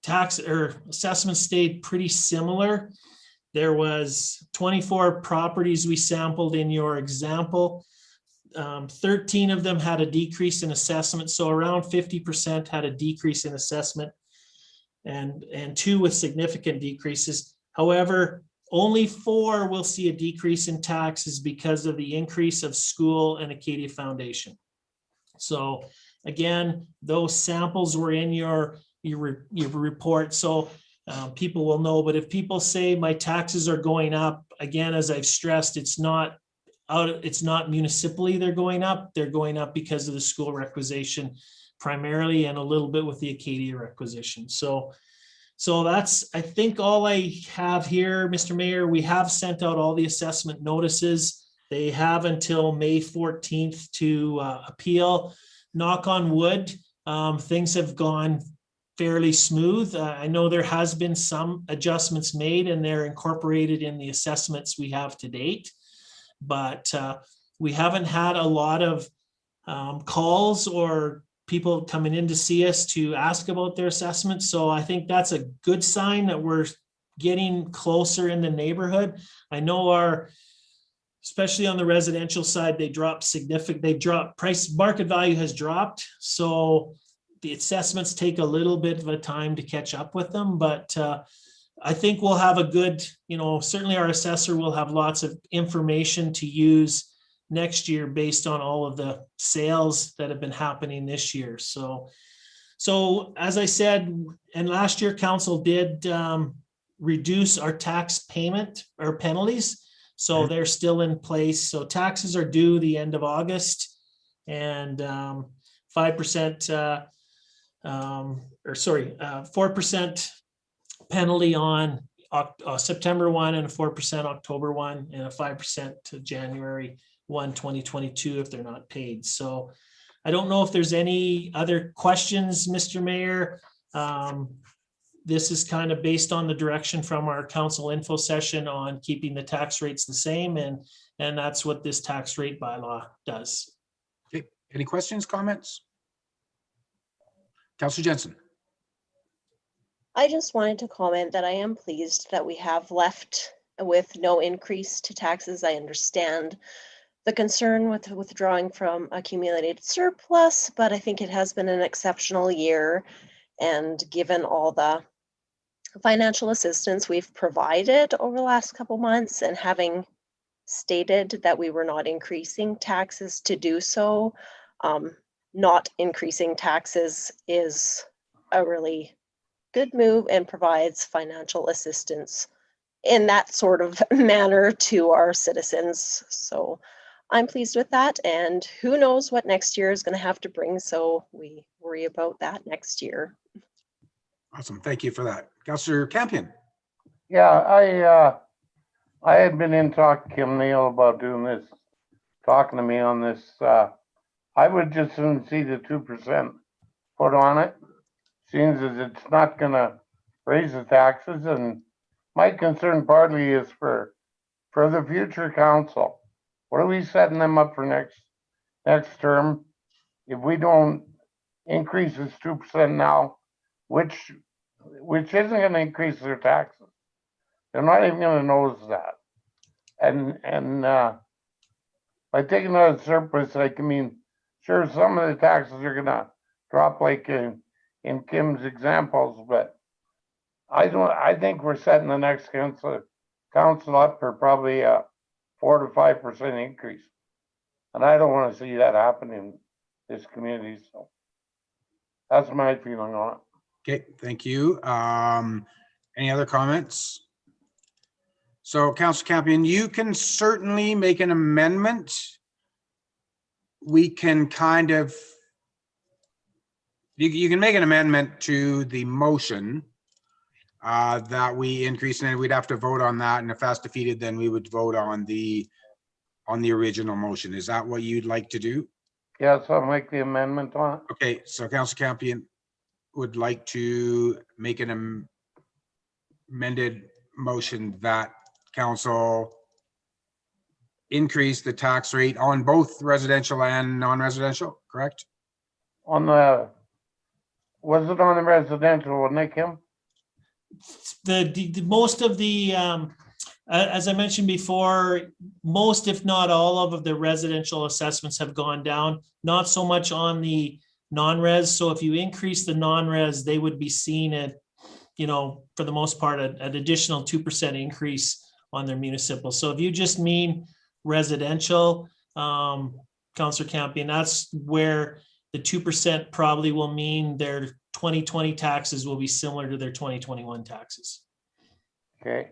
Speaker 1: tax or assessment stayed pretty similar. There was 24 properties we sampled in your example. 13 of them had a decrease in assessment. So around 50% had a decrease in assessment, and 2 with significant decreases. However, only 4 will see a decrease in taxes because of the increase of school and Acadia Foundation. So again, those samples were in your report. So people will know, but if people say my taxes are going up, again, as I've stressed, it's not municipally they're going up because of the school requisition. primarily, and a little bit with the Acadia requisition. So that's, I think, all I have here, Mr. Mayor. We have sent out all the assessment notices. They have until May 14th to appeal. Knock on wood, things have gone fairly smooth. I know there has been some adjustments made, and they're incorporated in the assessments we have to date. But we haven't had a lot of calls or people coming in to see us to ask about their assessments. So I think that's a good sign that we're getting closer in the neighborhood. I know especially on the residential side, they've dropped, price, market value has dropped. So the assessments take a little bit of a time to catch up with them, but I think we'll have a good, certainly our assessor will have lots of information to use next year based on all of the sales that have been happening this year. So as I said, and last year council did reduce our tax payment or penalties. So they're still in place. So taxes are due the end of August, and 5%, 4% penalty on September 1 and a 4% October 1 and a 5% to January 1, 2022 if they're not paid. So I don't know if there's any other questions, Mr. Mayor. This is kind of based on the direction from our council info session on keeping the tax rates the same, and that's what this tax rate bylaw does.
Speaker 4: Okay, any questions, comments? Councillor Jensen.
Speaker 13: I just wanted to comment that I am pleased that we have left with no increase to taxes. I understand the concern with withdrawing from accumulated surplus, but I think it has been an exceptional year. And given all the financial assistance we've provided over the last couple months, and having stated that we were not increasing taxes to do so, not increasing taxes is a really good move and provides financial assistance in that sort of manner to our citizens. So I'm pleased with that, and who knows what next year is going to have to bring, so we worry about that next year.
Speaker 4: Awesome, thank you for that. Councillor Campion.
Speaker 3: Yeah, I had been in talk to Kim Neal about doing this, talking to me on this. I would just soon see the 2% put on it. Seems as it's not gonna raise the taxes, and my concern partly is for the future council. What are we setting them up for next term? If we don't increase this 2% now, which isn't gonna increase their taxes. They're not even gonna notice that. And by taking out a surplus, sure, some of the taxes are gonna drop like in Kim's examples, but I think we're setting the next council up for probably a 4 to 5% increase. And I don't want to see that happen in this community. So that's my feeling on it.
Speaker 4: Okay, thank you. Any other comments? So Councillor Campion, you can certainly make an amendment. We can kind of, you can make an amendment to the motion that we increase, and we'd have to vote on that. And if that's defeated, then we would vote on the original motion. Is that what you'd like to do?
Speaker 3: Yeah, so I'll make the amendment on it.
Speaker 4: Okay, so Councillor Campion would like to make an amended motion that council increase the tax rate on both residential and non-residential, correct?
Speaker 3: Was it on the residential, wasn't it, Kim?
Speaker 1: The most of the, as I mentioned before, most, if not all of the residential assessments have gone down, not so much on the non-res. So if you increase the non-res, they would be seen at, for the most part, an additional 2% increase on their municipal. So if you just mean residential, Councillor Campion, that's where the 2% probably will mean their 2020 taxes will be similar to their 2021 taxes.
Speaker 3: Okay.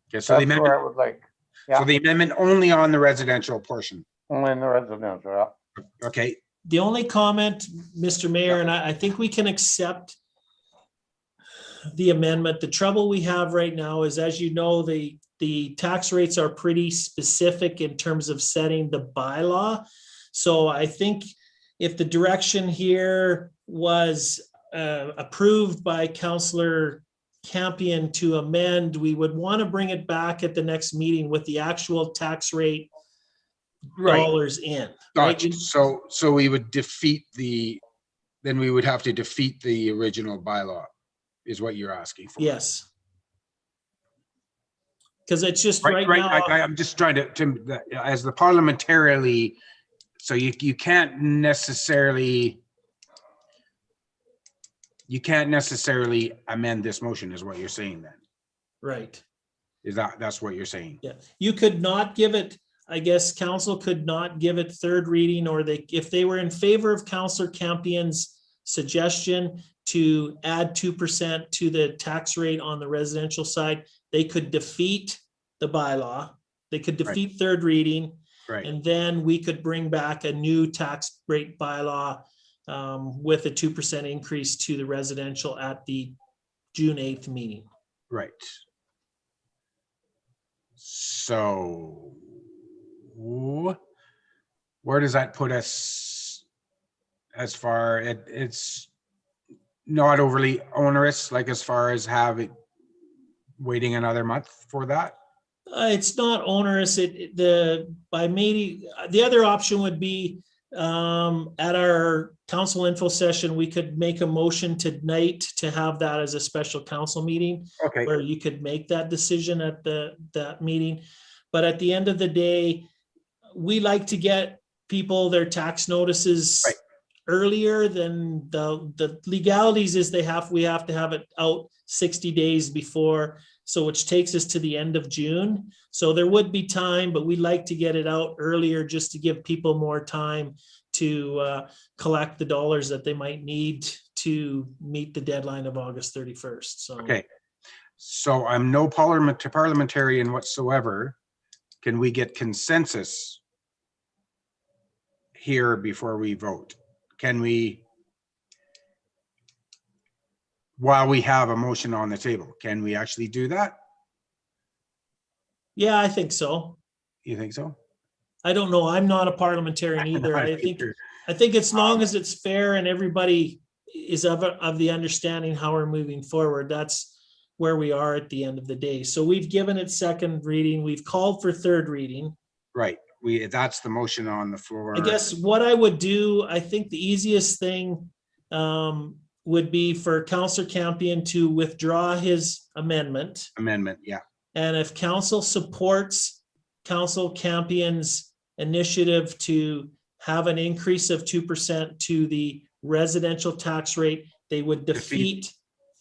Speaker 4: Okay, so the
Speaker 3: That's
Speaker 4: amendment,
Speaker 3: where I would like. Yeah,
Speaker 4: so the amendment only on the residential portion.
Speaker 3: only in the residential. Yeah.
Speaker 4: Okay,
Speaker 1: The only comment, Mr. Mayor, and I think we can accept the amendment. The trouble we have right now is, as you know, the tax rates are pretty specific in terms of setting the bylaw. So I think if the direction here was approved by Councillor Campion to amend, we would want to bring it back at the next meeting with the actual tax rate dollars in. Right?
Speaker 4: Gotcha. So we would then we would have to defeat the original bylaw, is what you're asking for.
Speaker 1: Yes. Because it's just
Speaker 4: Right,
Speaker 1: right now.
Speaker 4: I'm just trying to as the parliamentarily, so you can't necessarily amend this motion, is what you're saying then?
Speaker 1: Right.
Speaker 4: That's what you're saying?
Speaker 1: Yeah, you could not give it, I guess council could not give it third reading, or if they were in favor of Councillor Campion's suggestion to add 2% to the tax rate on the residential side, they could defeat the bylaw. They could defeat third reading.
Speaker 4: Right.
Speaker 1: And then we could bring back a new tax rate bylaw with a 2% increase to the residential at the June 8th meeting.
Speaker 4: Right. So where does that put us as far it's not overly onerous, like as far as waiting another month for that?
Speaker 1: It's not onerous. The other option would be at our council info session, we could make a motion tonight to have that as a special council meeting.
Speaker 4: Okay.
Speaker 1: Where you could make that decision at that meeting. But at the end of the day, we like to get people their tax notices earlier than the legalities is we have to have it out 60 days before. So which takes us to the end of June. So there would be time, but we like to get it out earlier just to give people more time to collect the dollars that they might need to meet the deadline of August 31st. So
Speaker 4: okay. So I'm no parliamentarian whatsoever. Can we get consensus here before we vote? Can we, while we have a motion on the table, can we actually do that?
Speaker 1: yeah, I think so.
Speaker 4: You think so?
Speaker 1: I don't know. I'm not a parliamentarian either. I think as long as it's fair and everybody is of the understanding how we're moving forward, that's where we are at the end of the day. So we've given it second reading. We've called for third reading.
Speaker 4: Right. That's the motion on the floor.
Speaker 1: I guess what I would do, I think the easiest thing would be for Councillor Campion to withdraw his amendment.
Speaker 4: Yeah.
Speaker 1: And if council supports Councillor Campion's initiative to have an increase of 2% to the residential tax rate, they would defeat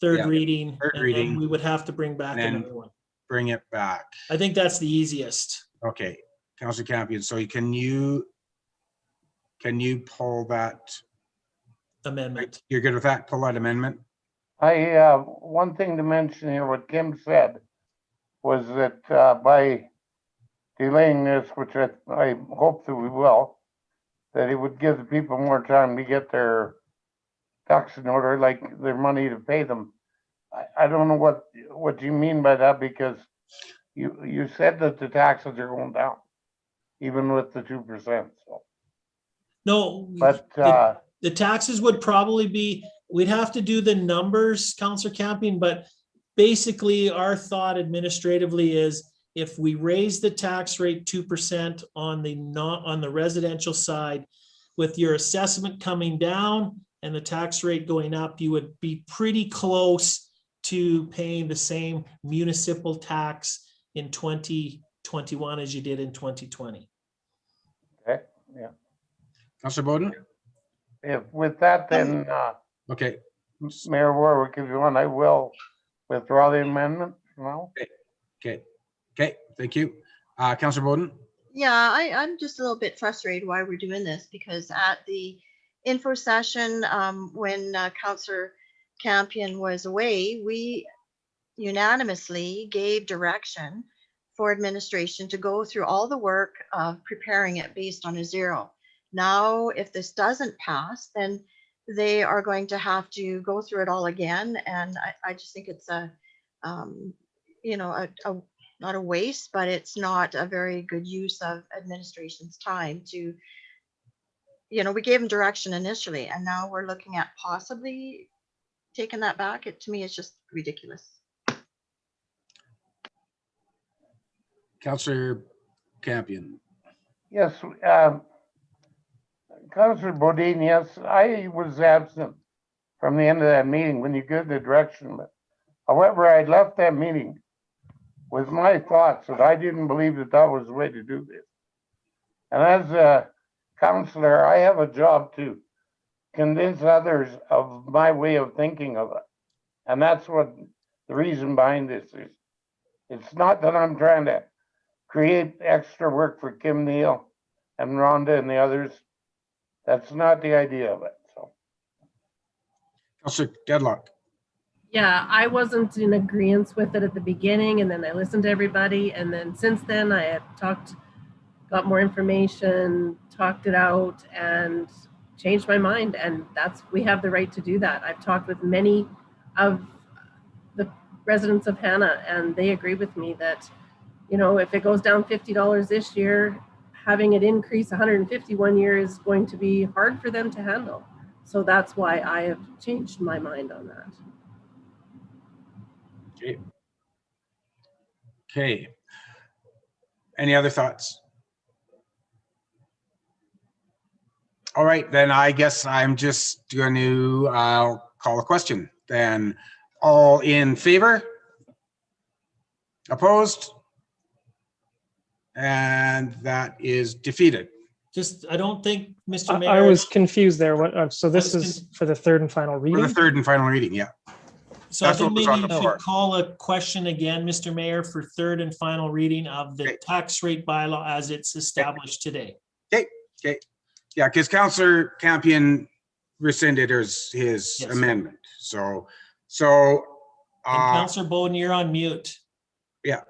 Speaker 1: third reading. Then we would have to bring back another one.
Speaker 4: Bring it back.
Speaker 1: I think that's the easiest.
Speaker 4: Okay, Councillor Campion. So can you pull that
Speaker 1: amendment?
Speaker 4: You're good with that? Pull that amendment?
Speaker 3: One thing to mention here, what Kim said was that by delaying this, which I hope that we will, that it would give the people more time to get their ducks in order, like their money to pay them. I don't know what you mean by that, because you said that the taxes are going down, even with the 2%. So.
Speaker 1: No,
Speaker 3: but
Speaker 1: the taxes would probably be, we'd have to do the numbers, Councillor Campion, but basically our thought administratively is if we raise the tax rate 2% on the residential side, with your assessment coming down and the tax rate going up, you would be pretty close to paying the same municipal tax in 2021 as you did in 2020.
Speaker 3: Okay, yeah.
Speaker 4: Councillor Bowden?
Speaker 3: If with that, then
Speaker 4: okay.
Speaker 3: Mayor Warwick, if you want, I will withdraw the amendment now.
Speaker 4: Okay, thank you. Councillor Bowden?
Speaker 5: Yeah, I'm just a little bit frustrated why we're doing this, because at the info session, when Councillor Campion was away, we unanimously gave direction for administration to go through all the work of preparing it based on a zero. Now, if this doesn't pass, then they are going to have to go through it all again. And I just think it's you know, not a waste, but it's not a very good use of administration's time to, you know, we gave them direction initially, and now we're looking at possibly taking that back. To me, it's just ridiculous.
Speaker 4: Councillor Campion.
Speaker 3: Yes, Councillor Bodine, yes, I was absent from the end of that meeting when you gave the direction. But however, I left that meeting with my thoughts that I didn't believe that that was the way to do this. And as a councillor, I have a job to convince others of my way of thinking of it. And that's what the reason behind this is. It's not that I'm trying to create extra work for Kim Neal and Rhonda and the others. That's not the idea of it. So,
Speaker 4: Councillor Deadlock.
Speaker 12: Yeah, I wasn't in agreement with it at the beginning, and then I listened to everybody, and then since then I have got more information, talked it out, and changed my mind. And we have the right to do that. I've talked with many of the residents of Hannah, and they agree with me that, you know, if it goes down $50 this year, having it increase 151 year is going to be hard for them to handle. So that's why I have changed my mind on that.
Speaker 4: Okay. Okay. Any other thoughts? All right, then I guess I'm just going to call a question. Then all in favor? Opposed? And that is defeated.
Speaker 1: Just, I don't think, Mr. Mayor.
Speaker 8: I was confused there. What? So this
Speaker 1: was
Speaker 8: is for the third and final reading?
Speaker 4: For the third and final reading, yeah.
Speaker 1: So I
Speaker 4: That's
Speaker 1: think
Speaker 4: what was
Speaker 1: maybe
Speaker 4: on
Speaker 1: you
Speaker 4: the
Speaker 1: should
Speaker 4: floor.
Speaker 1: call a question again, Mr. Mayor, for third and final reading of the
Speaker 4: Okay.
Speaker 1: tax rate bylaw as it's established today.
Speaker 4: Okay, okay. Yeah, because Councillor Campion rescinded his
Speaker 1: Yes.
Speaker 4: amendment. So
Speaker 1: And Councillor Bowden, you're on mute.
Speaker 4: yeah.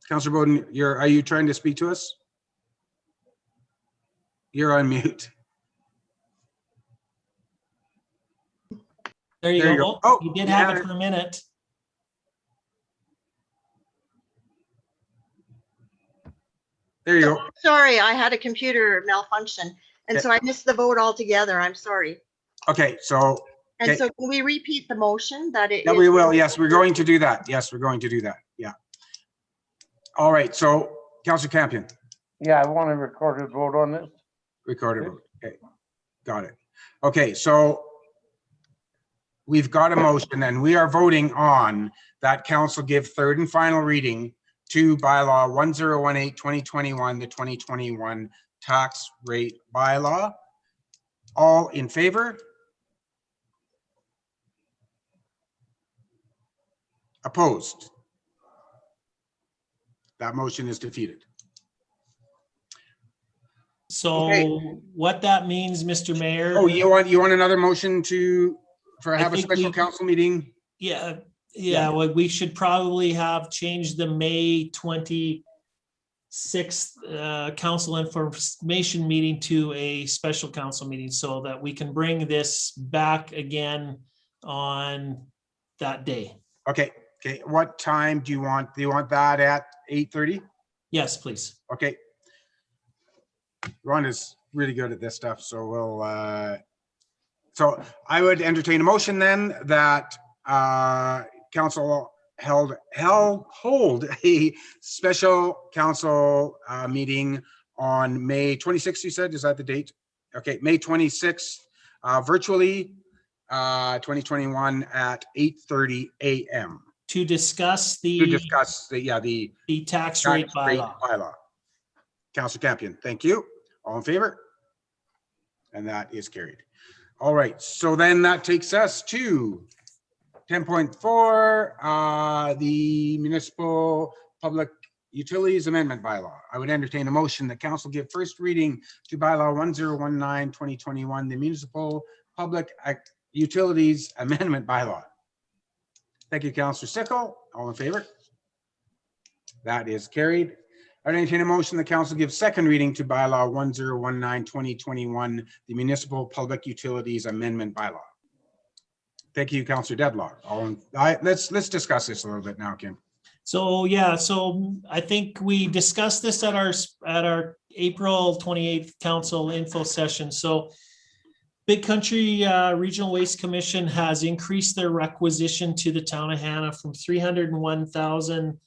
Speaker 4: Councillor Bowden, are you trying to speak to us? You're on mute.
Speaker 1: There you
Speaker 4: There
Speaker 1: go.
Speaker 4: you go.
Speaker 1: Oh,
Speaker 4: Oh,
Speaker 1: you did
Speaker 4: yeah.
Speaker 1: have it for a minute.
Speaker 4: There you go.
Speaker 5: Sorry, I had a computer malfunction, and
Speaker 4: Okay.
Speaker 5: so I missed the vote altogether. I'm sorry.
Speaker 4: Okay, so
Speaker 5: And
Speaker 4: Okay.
Speaker 5: so can we repeat the motion that it
Speaker 4: yeah,
Speaker 5: is?
Speaker 4: we will. Yes, we're going to do that. Yes, we're going to do that. Yeah. All right. So Councillor Campion,
Speaker 3: yeah, I want to record a vote on this.
Speaker 4: recorded vote. Okay, got it. Okay, so we've got a motion and we are voting on that council give third and final reading to bylaw 1018-2021, the 2021 tax rate bylaw. All in favor? Opposed? That motion is defeated.
Speaker 1: So
Speaker 4: Okay.
Speaker 1: what that means, Mr. Mayor.
Speaker 4: Oh, you want another motion for
Speaker 1: I
Speaker 4: have a
Speaker 1: think
Speaker 4: special
Speaker 1: we-
Speaker 4: council meeting?
Speaker 1: Yeah,
Speaker 4: Yeah.
Speaker 1: well, we should probably have changed the May 26th council information meeting to a special council meeting so that we can bring this back again on that day.
Speaker 4: Okay, okay. What time do you want? Do you want that at 8:30?
Speaker 1: Yes, please.
Speaker 4: Okay. Ron is really good at this stuff, so so I would entertain a motion then that council hold a special council meeting on May 26th, you said? Is that the date? Okay, May 26th, virtually, 2021 at 8:30 a.m.
Speaker 1: To discuss
Speaker 4: to discuss the
Speaker 1: tax rate bylaw.
Speaker 4: Councillor Campion, thank you. All in favor? And that is carried. All right, so then that takes us to 10.4, the Municipal Public Utilities Amendment Bylaw. I would entertain a motion that council give first reading to bylaw 1019-2021, the Municipal Public Utilities Amendment Bylaw. Thank you, Councillor Sickle. All in favor? That is carried. I entertain a motion the council gives second reading to bylaw 1019-2021, the municipal public utilities amendment bylaw. Thank you, Councillor Dedlock. Let's discuss this a little bit now, Kim.
Speaker 1: So, yeah, so I think we discussed this at our April 28th council info session. So Big Country Regional Waste Commission has increased their requisition to the town of Hannah from 301,000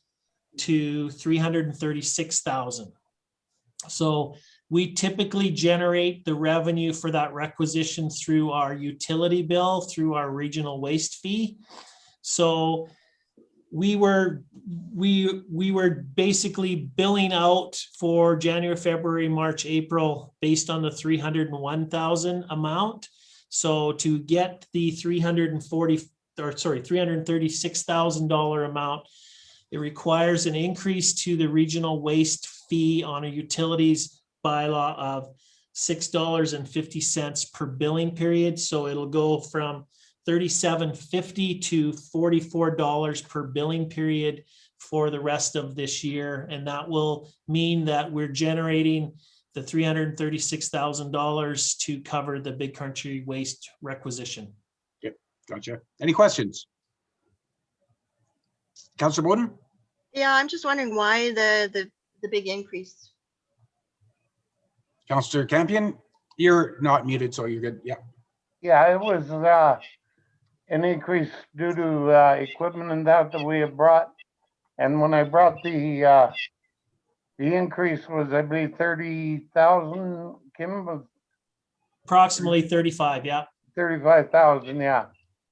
Speaker 1: to 336,000. So we typically generate the revenue for that requisition through our utility bill, through our regional waste fee. So we were basically billing out for January, February, March, April based on the 301,000 amount. So to get the $336,000 amount, it requires an increase to the regional waste fee on a utilities bylaw of $6.50 per billing period. So it'll go from $37.50 to $44 per billing period for the rest of this year. And that will mean that we're generating the $336,000 to cover the Big Country waste requisition.
Speaker 4: Yep, gotcha. Any questions? Councillor Bowden?
Speaker 5: Yeah, I'm just wondering why the big increase.
Speaker 4: Councillor Campion? You're not muted, so you're good. Yeah.
Speaker 3: Yeah, it was an increase due to equipment and that we have brought. And when I brought the increase was, I believe, 30,000, Kim, was
Speaker 1: Approximately 35, yeah.
Speaker 3: 35,000, yeah.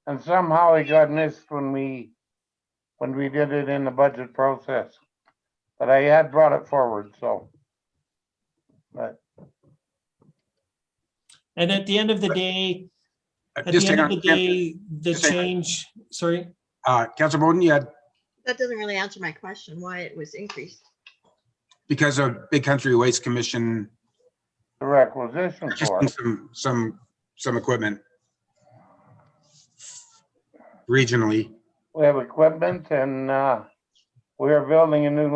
Speaker 3: And somehow it got missed when we did it in the budget process. But I had brought it forward, so. But
Speaker 1: And at the end of the day,
Speaker 4: Just hang on.
Speaker 1: the change, sorry.
Speaker 4: Councillor Bowden, you had,
Speaker 5: That doesn't really answer my question, why it was increased.
Speaker 4: because of Big Country Waste Commission
Speaker 3: the requisition for it.
Speaker 4: some equipment regionally.
Speaker 3: We have equipment and we are building a new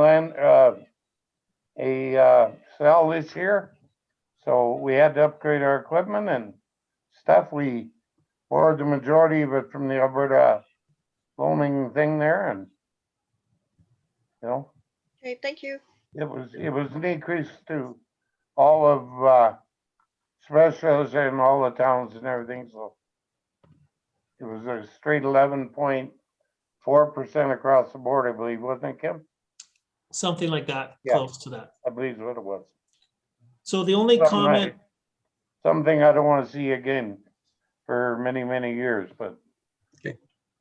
Speaker 3: cell this year. So we had to upgrade our equipment and stuff. We borrowed the majority of it from the Alberta loaning thing there, and you know,
Speaker 5: Okay, thank you.
Speaker 3: it was an increase to all of specials and all the towns and everything. So it was a straight 11.4% across the board, I believe, wasn't it, Kim?
Speaker 1: Something like that,
Speaker 3: Yeah.
Speaker 1: close to that.
Speaker 3: I believe is what it was.
Speaker 1: So the only comment,
Speaker 3: Something I don't want to see again for many, many years, but
Speaker 4: okay,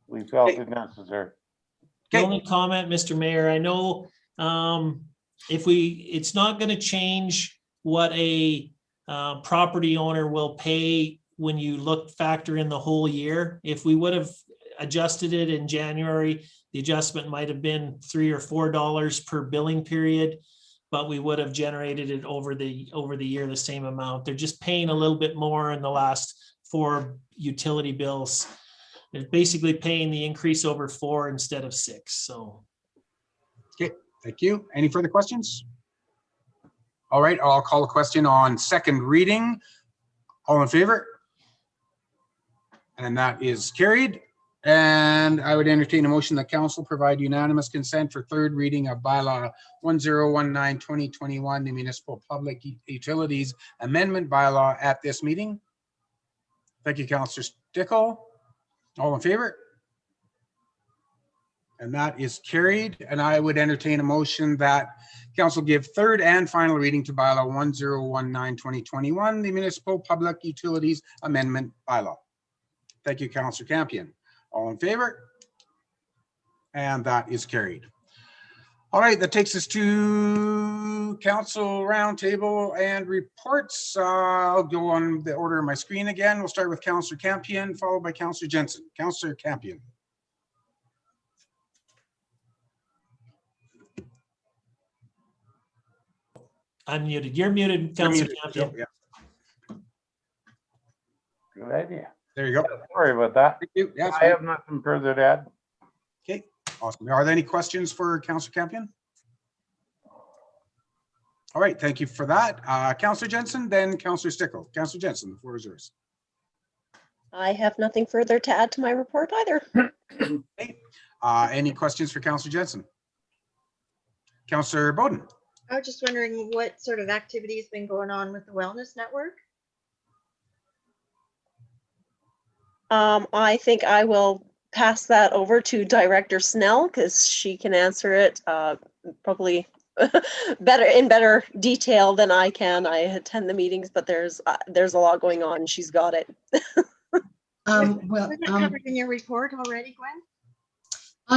Speaker 3: we felt it necessary.
Speaker 1: the only comment, Mr. Mayor, I know it's not going to change what a property owner will pay when you factor in the whole year. If we would have adjusted it in January, the adjustment might have been $3 or $4 per billing period, but we would have generated it over the year the same amount. They're just paying a little bit more in the last 4 utility bills. They're basically paying the increase over 4 instead of 6. So,
Speaker 4: okay, thank you. Any further questions? All right, I'll call a question on second reading. All in favor? And that is carried. And I would entertain a motion that council provide unanimous consent for third reading of bylaw 1019-2021, the municipal public utilities amendment bylaw at this meeting. Thank you, Councillor Stickle. All in favor? And that is carried. And I would entertain a motion that council give third and final reading to bylaw 1019-2021, the municipal public utilities amendment bylaw. Thank you, Councillor Campion. All in favor? And that is carried. All right, that takes us to council roundtable and reports. I'll go on the order of my screen again. We'll start with Councillor Campion, followed by Councillor Jensen. Councillor Campion.
Speaker 1: unmuted. You're muted, Councillor Campion.
Speaker 4: Yeah.
Speaker 3: Good idea.
Speaker 4: There you go.
Speaker 3: Sorry about that.
Speaker 4: Thank you. Yes,
Speaker 3: I have nothing further to add.
Speaker 4: okay, awesome. Are there any questions for Councillor Campion? All right, thank you for that. Councillor Jensen, then Councillor Stickle. Councillor Jensen, the floor is yours.
Speaker 13: I have nothing further to add to my report either.
Speaker 4: Any questions for Councillor Jensen? Councillor Bowden.
Speaker 5: I was just wondering what sort of activity has been going on with the Wellness Network?
Speaker 13: I think I will pass that over to Director Snell because she can answer it probably better detail than I can. I attend the meetings, but there's a lot going on. She's got it.
Speaker 9: Well,
Speaker 5: Was that covered in your report already, Gwen?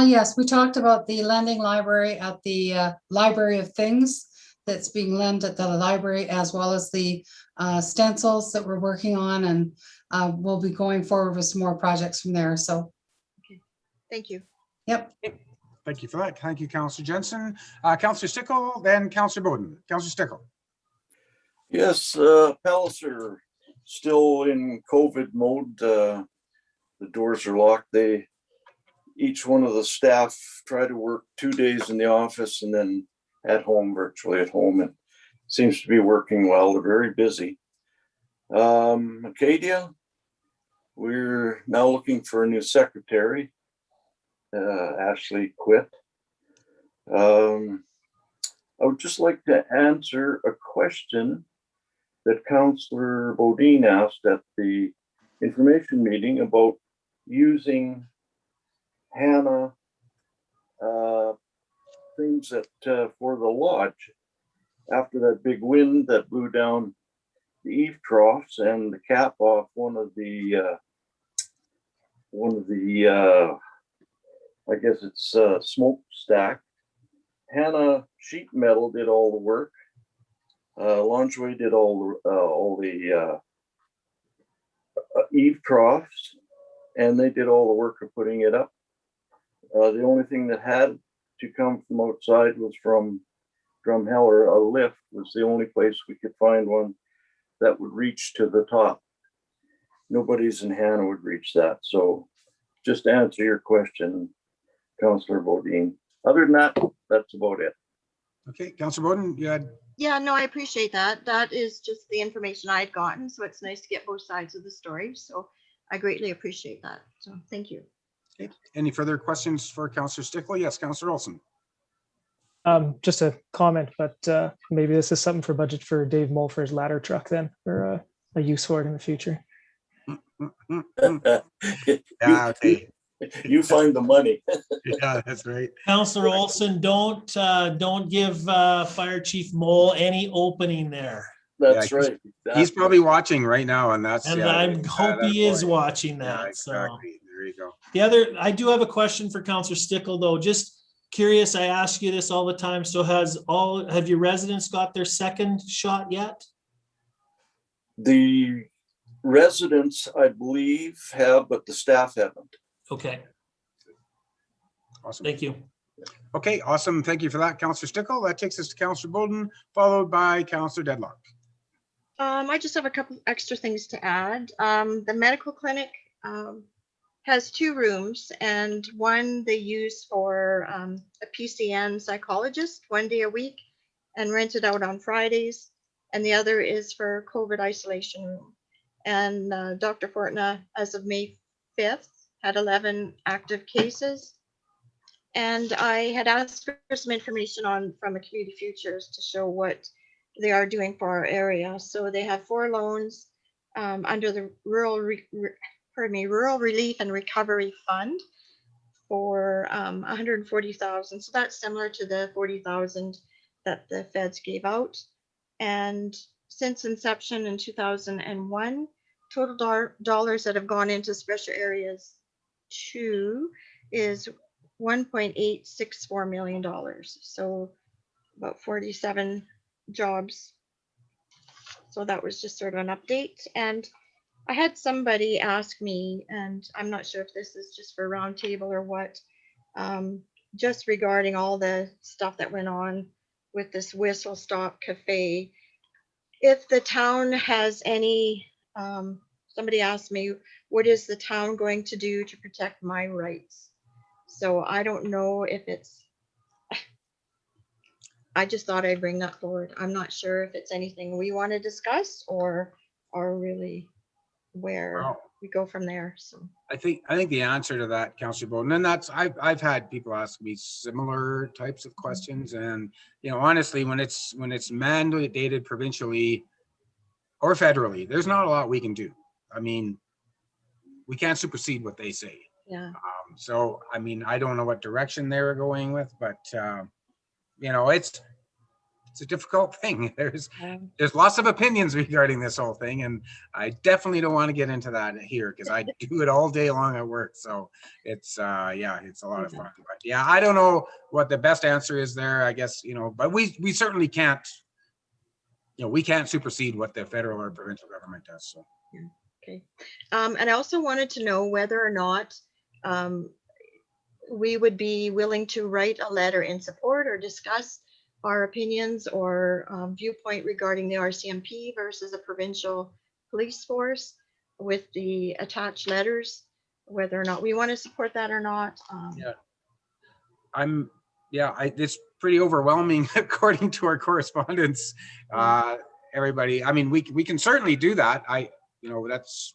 Speaker 9: yes, we talked about the lending library at the Library of Things that's being lent at the library, as well as the stencils that we're working on, and we'll be going forward with some more projects from there. So,
Speaker 5: okay, thank you.
Speaker 9: Yep.
Speaker 4: Thank you for that. Thank you, Councillor Jensen. Councillor Stickle, then Councillor Bowden. Councillor Stickle.
Speaker 2: Yes, Palliser still in COVID mode. The doors are locked. Each one of the staff try to work 2 days in the office and then at home, virtually at home, and seems to be working well. They're very busy. Acadia, we're now looking for a new secretary. Ashley quit. I would just like to answer a question that Councillor Bodine asked at the information meeting about using Hannah things that for the lodge after that big wind that blew down the eave troughs and the cap off one of the I guess it's smokestack. Hannah sheet metal did all the work. Lingerie did all the eave troughs, and they did all the work of putting it up. The only thing that had to come from outside was from Drumheller. A lift was the only place we could find one that would reach to the top. Nobody's in Hannah would reach that. So just to answer your question, Councillor Bodine. Other than that, that's about it.
Speaker 4: Okay, Councillor Bowden, you had.
Speaker 5: Yeah, no, I appreciate that. That is just the information I had gotten. So it's nice to get both sides of the story. So I greatly appreciate that. So thank you.
Speaker 4: Okay. Any further questions for Councillor Stickle? Yes, Councillor Olson.
Speaker 8: Just a comment, but maybe this is something for budget for Dave Mulfer's ladder truck then, or a use for it in the future.
Speaker 4: Yeah, okay.
Speaker 2: You find the money.
Speaker 4: Yeah, that's right.
Speaker 1: Councillor Olson, don't give Fire Chief Mole any opening there.
Speaker 2: That's
Speaker 4: Yeah,
Speaker 2: right.
Speaker 4: He's probably watching right now, and that's.
Speaker 1: And
Speaker 4: yeah,
Speaker 1: I hope he is watching that.
Speaker 4: Yeah,
Speaker 1: So
Speaker 4: exactly. There you go.
Speaker 1: I do have a question for Councillor Stickle though. Just curious, I ask you this all the time. So have your residents got their second shot yet?
Speaker 2: The residents, I believe, have, but the staff haven't.
Speaker 1: Okay.
Speaker 4: Awesome.
Speaker 1: Thank you.
Speaker 4: Okay, awesome. Thank you for that, Councillor Stickle. That takes us to Councillor Bowden, followed by Councillor Deadlock.
Speaker 5: I just have a couple extra things to add. The medical clinic has 2 rooms, and one they use for a PCN psychologist 1 day a week and rent it out on Fridays. And the other is for COVID isolation room. And Dr. Fortna, as of May 5th, had 11 active cases. And I had asked for some information from a Community Futures to show what they are doing for our area. So they have 4 loans under the Rural Relief and Recovery Fund for 140,000. So that's similar to the 40,000 that the feds gave out. And since inception in 2001, total dollars that have gone into special areas 2 is $1.864 million. So about 47 jobs. So that was just sort of an update. And I had somebody ask me, and I'm not sure if this is just for roundtable or what, just regarding all the stuff that went on with this Whistle Stop Cafe. If the town has any, somebody asked me, what is the town going to do to protect my rights? So I don't know if it's, I just thought I'd bring that forward. I'm not sure if it's anything we want to discuss or really where
Speaker 4: Well,
Speaker 5: we go from there. So,
Speaker 4: I think the answer to that, Councillor Bowden, and that's, I've had people ask me similar types of questions, and, you know, honestly, when it's mandated provincially or federally, there's not a lot we can do. I mean, we can't supersede what they say.
Speaker 5: yeah.
Speaker 4: So, I mean, I don't know what direction they were going with, but, you know, it's a difficult thing. There's lots of opinions regarding this whole thing, and I definitely don't want to get into that here because I do it all day long at work. So it's yeah, it's a lot of fun. But yeah, I don't know what the best answer is there. I guess, you know, but we certainly can't, you know, we can't supersede what the federal or provincial government does. So
Speaker 5: Okay. And I also wanted to know whether or not we would be willing to write a letter in support or discuss our opinions or viewpoint regarding the RCMP versus a provincial police force with the attached letters, whether or not we want to support that or not.
Speaker 4: It's pretty overwhelming according to our correspondence. Everybody, I mean, we can certainly do that.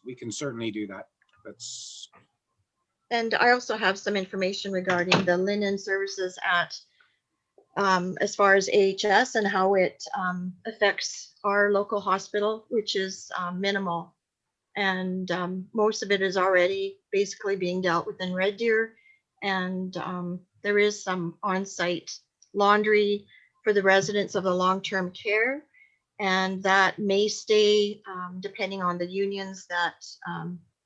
Speaker 4: We can certainly do that.
Speaker 5: And I also have some information regarding the linen services at as far as AHS and how it affects our local hospital, which is minimal. And most of it is already basically being dealt with in Red Deer. And there is some on-site laundry for the residents of the long-term care. And that may stay depending on the unions that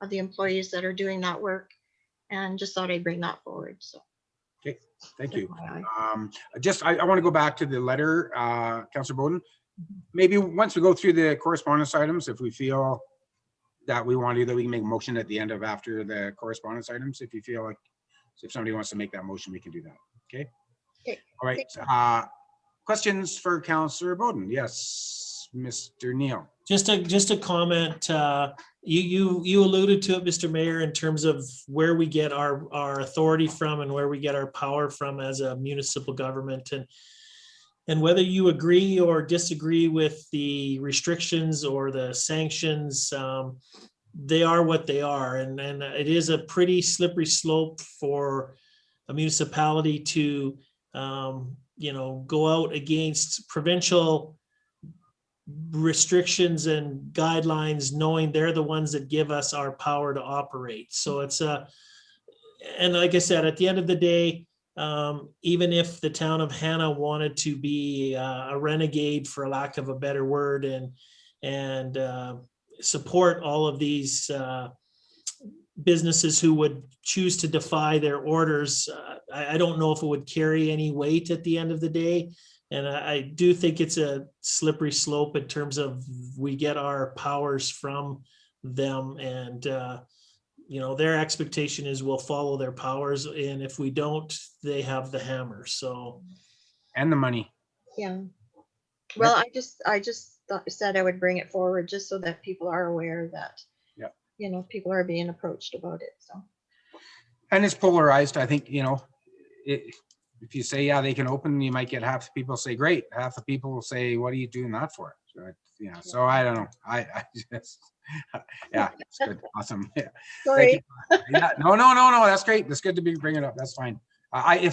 Speaker 5: of the employees that are doing that work. And just thought I'd bring that forward. So.
Speaker 4: Okay, thank you. I want to go back to the letter, Councillor Bowden. Maybe once we go through the correspondence items, if we feel that we want to, that we can make a motion at the end of after the correspondence items. If you feel like, if somebody wants to make that motion, we can do that. Okay.
Speaker 5: Okay.
Speaker 4: All right. Questions for Councillor Bowden? Yes, Mr. Neal.
Speaker 1: Just a comment. You alluded to it, Mr. Mayor, in terms of where we get our authority from and where we get our power from as a municipal government, and whether you agree or disagree with the restrictions or the sanctions, they are what they are, and it is a pretty slippery slope for a municipality to go out against provincial restrictions and guidelines, knowing they're the ones that give us our power to operate. So it's and like I said, at the end of the day, even if the town of Hannah wanted to be a renegade, for lack of a better word, and support all of these businesses who would choose to defy their orders, I don't know if it would carry any weight at the end of the day. And I do think it's a slippery slope in terms of we get our powers from them, and their expectation is we'll follow their powers, and if we don't, they have the hammer. So,
Speaker 4: and the money.
Speaker 5: Yeah. Well, I just said I would bring it forward just so that people are aware that people are being approached about it. So.
Speaker 4: And it's polarized. I think if you say, yeah, they can open, you might get half the people say, great. Half the people will say, what are you doing that for? So, so I don't know. I just, yeah, it's good. Awesome. Yeah.
Speaker 5: Sorry.
Speaker 4: Yeah, no, that's great. That's good to be bringing it up. That's fine. I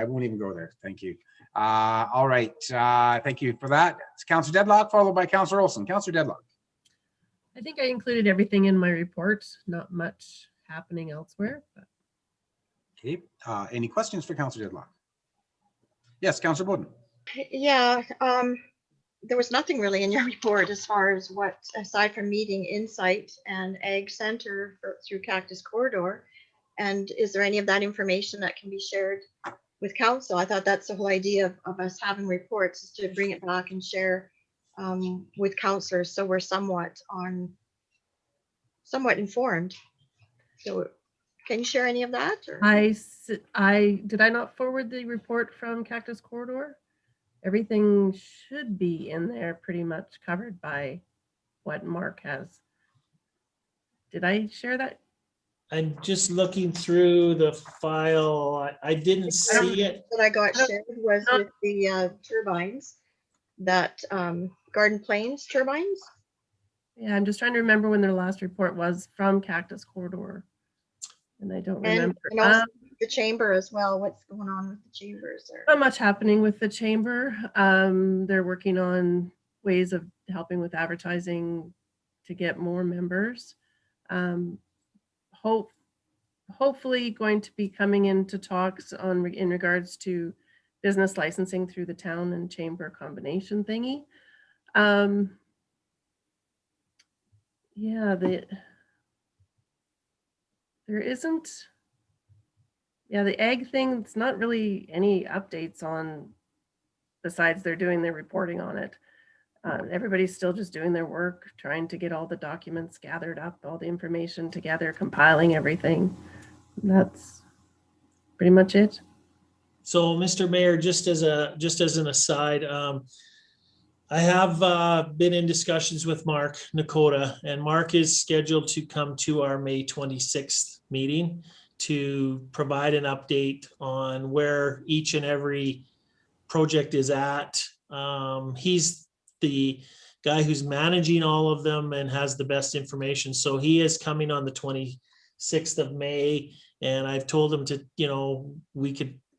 Speaker 4: won't even go there. Thank you. All right. Thank you for that. It's Councillor Deadlock, followed by Councillor Olson. Councillor Deadlock.
Speaker 12: I think I included everything in my report. Not much happening elsewhere. But.
Speaker 4: Okay. Any questions for Councillor Deadlock? Yes, Councillor Bowden.
Speaker 5: Yeah. There was nothing really in your report as far as what, aside from meeting Insight and Ag Center through Cactus Corridor. And is there any of that information that can be shared with council? I thought that's the whole idea of us having reports, is to bring it back and share with councillors, so we're somewhat informed. So can you share any of that? Or?
Speaker 12: Did I not forward the report from Cactus Corridor? Everything should be in there pretty much covered by what Mark has. Did I share that?
Speaker 1: I'm just looking through the file. I didn't see it.
Speaker 5: That I got shared was with the turbines, that Garden Plains turbines.
Speaker 12: Yeah, I'm just trying to remember when their last report was from Cactus Corridor. And I don't
Speaker 5: And,
Speaker 12: remember.
Speaker 5: and also the chamber as well. What's going on with the chambers?
Speaker 12: Not much happening with the chamber. They're working on ways of helping with advertising to get more members. Hopefully going to be coming into talks in regards to business licensing through the town and chamber combination thingy. Yeah, there isn't. Yeah, the egg thing, it's not really any updates on, besides they're doing their reporting on it. Everybody's still just doing their work, trying to get all the documents gathered up, all the information together, compiling everything. That's pretty much it.
Speaker 1: So, Mr. Mayor, just as an aside, I have been in discussions with Mark Nakota, and Mark is scheduled to come to our May 26th meeting to provide an update on where each and every project is at. He's the guy who's managing all of them and has the best information. So he is coming on the 26th of May, and I've told him to,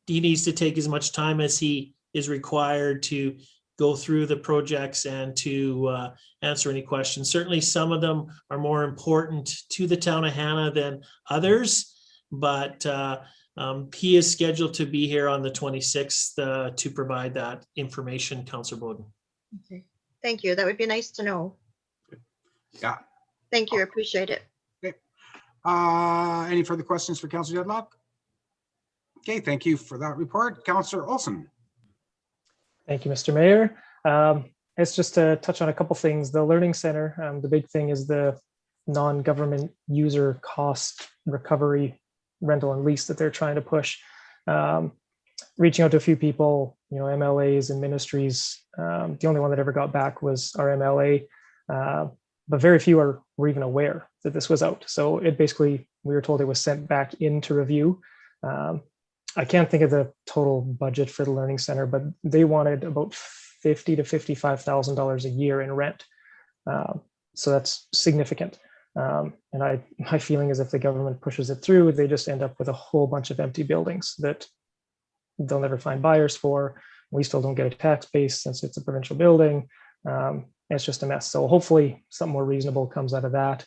Speaker 1: he needs to take as much time as he is required to go through the projects and to answer any questions. Certainly some of them are more important to the town of Hannah than others, but he is scheduled to be here on the 26th to provide that information, Councillor Bowden.
Speaker 5: Okay, thank you. That would be nice to know.
Speaker 4: Yeah.
Speaker 5: Thank you, I appreciate it.
Speaker 4: Okay. Any further questions for Councillor Deadlock? Okay, thank you for that report. Councillor Olson.
Speaker 8: Thank you, Mr. Mayor. It's just to touch on a couple things. The Learning Center, the big thing is the non-government user cost recovery rental and lease that they're trying to push. Reaching out to a few people, MLAs and ministries. The only one that ever got back was our MLA, but very few were even aware that this was out. So it basically, we were told it was sent back into review. I can't think of the total budget for the Learning Center, but they wanted about $50,000 to $55,000 a year in rent. So that's significant. And my feeling is if the government pushes it through, they just end up with a whole bunch of empty buildings that they'll never find buyers for. We still don't get a tax base since it's a provincial building. It's just a mess. So hopefully something more reasonable comes out of that.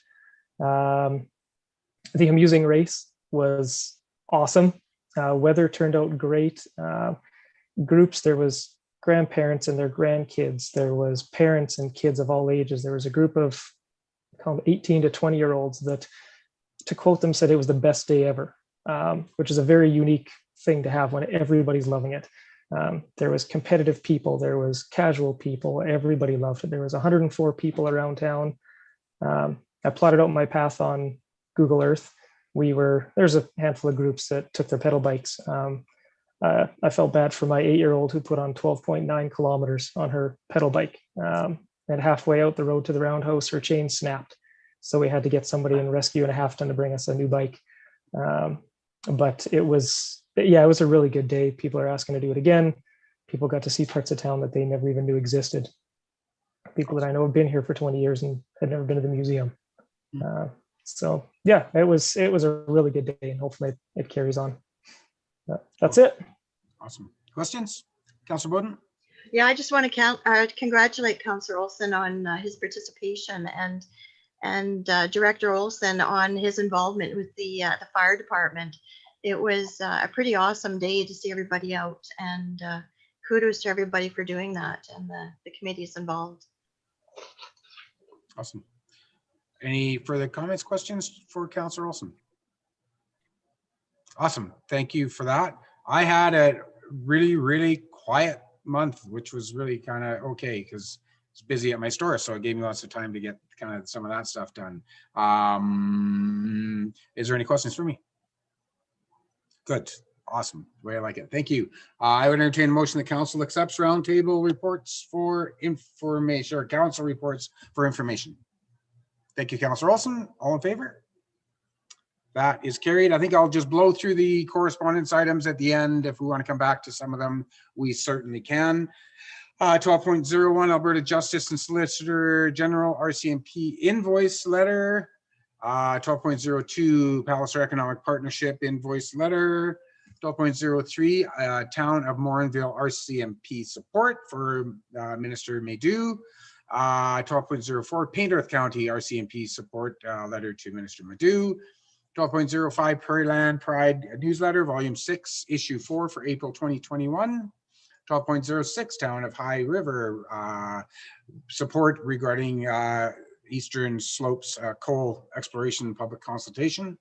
Speaker 8: The amusing race was awesome. Weather turned out great. Groups, there was grandparents and their grandkids. There was parents and kids of all ages. There was a group of 18 to 20-year-olds that, to quote them, said it was the best day ever, which is a very unique thing to have when everybody's loving it. There was competitive people. There was casual people. Everybody loved it. There was 104 people around town. I plotted out my path on Google Earth. There's a handful of groups that took their pedal bikes. I felt bad for my 8-year-old who put on 12.9 kilometers on her pedal bike. And halfway out the road to the roundhouse, her chain snapped. So we had to get somebody in rescue and a half ton to bring us a new bike. But it was a really good day. People are asking to do it again. People got to see parts of town that they never even knew existed. People that I know have been here for 20 years and had never been to the museum. So yeah, it was a really good day, and hopefully it carries on. That's it.
Speaker 4: Awesome. Questions? Councillor Bowden?
Speaker 5: Yeah, I just want to congratulate Councillor Olson on his participation and Director Olson on his involvement with the fire department. It was a pretty awesome day to see everybody out, and kudos to everybody for doing that and the committees involved.
Speaker 4: Awesome. Any further comments, questions for Councillor Olson? Awesome. Thank you for that. I had a really, really quiet month, which was really kind of okay because it's busy at my store. So it gave me lots of time to get kind of some of that stuff done. Is there any questions for me? Good. Awesome. The way I like it. Thank you. I would entertain a motion the council accepts roundtable reports for information, or council reports for information. Thank you, Councillor Olson. All in favor? That is carried. I think I'll just blow through the correspondence items at the end. If we want to come back to some of them, we certainly can. 12.01 Alberta Justice and Solicitor General RCMP invoice letter. 12.02 Palliser Economic Partnership invoice letter. 12.03 Town of Morinville RCMP support for Minister Maydew. 12.04 Paint Earth County RCMP support letter to Minister Maydew. 12.05 Prairieland Pride newsletter, volume 6, issue 4 for April 2021. 12.06 Town of High River support regarding Eastern Slopes coal exploration public consultation.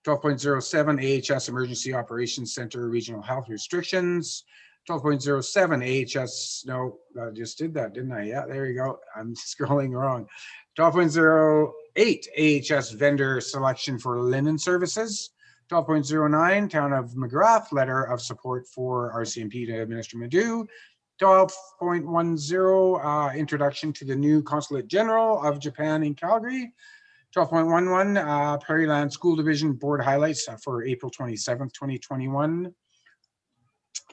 Speaker 4: 12.07 AHS Emergency Operations Center regional health restrictions. 12.07 AHS, no, I just did that, didn't I? Yeah, there you go. I'm scrolling wrong. 12.08 AHS vendor selection for linen services. 12.09 Town of McGrath letter of support for RCMP to Minister Maydew. 12.10 introduction to the new Consulate General of Japan in Calgary. 12.11 Prairieland School Division Board highlights for April 27th, 2021.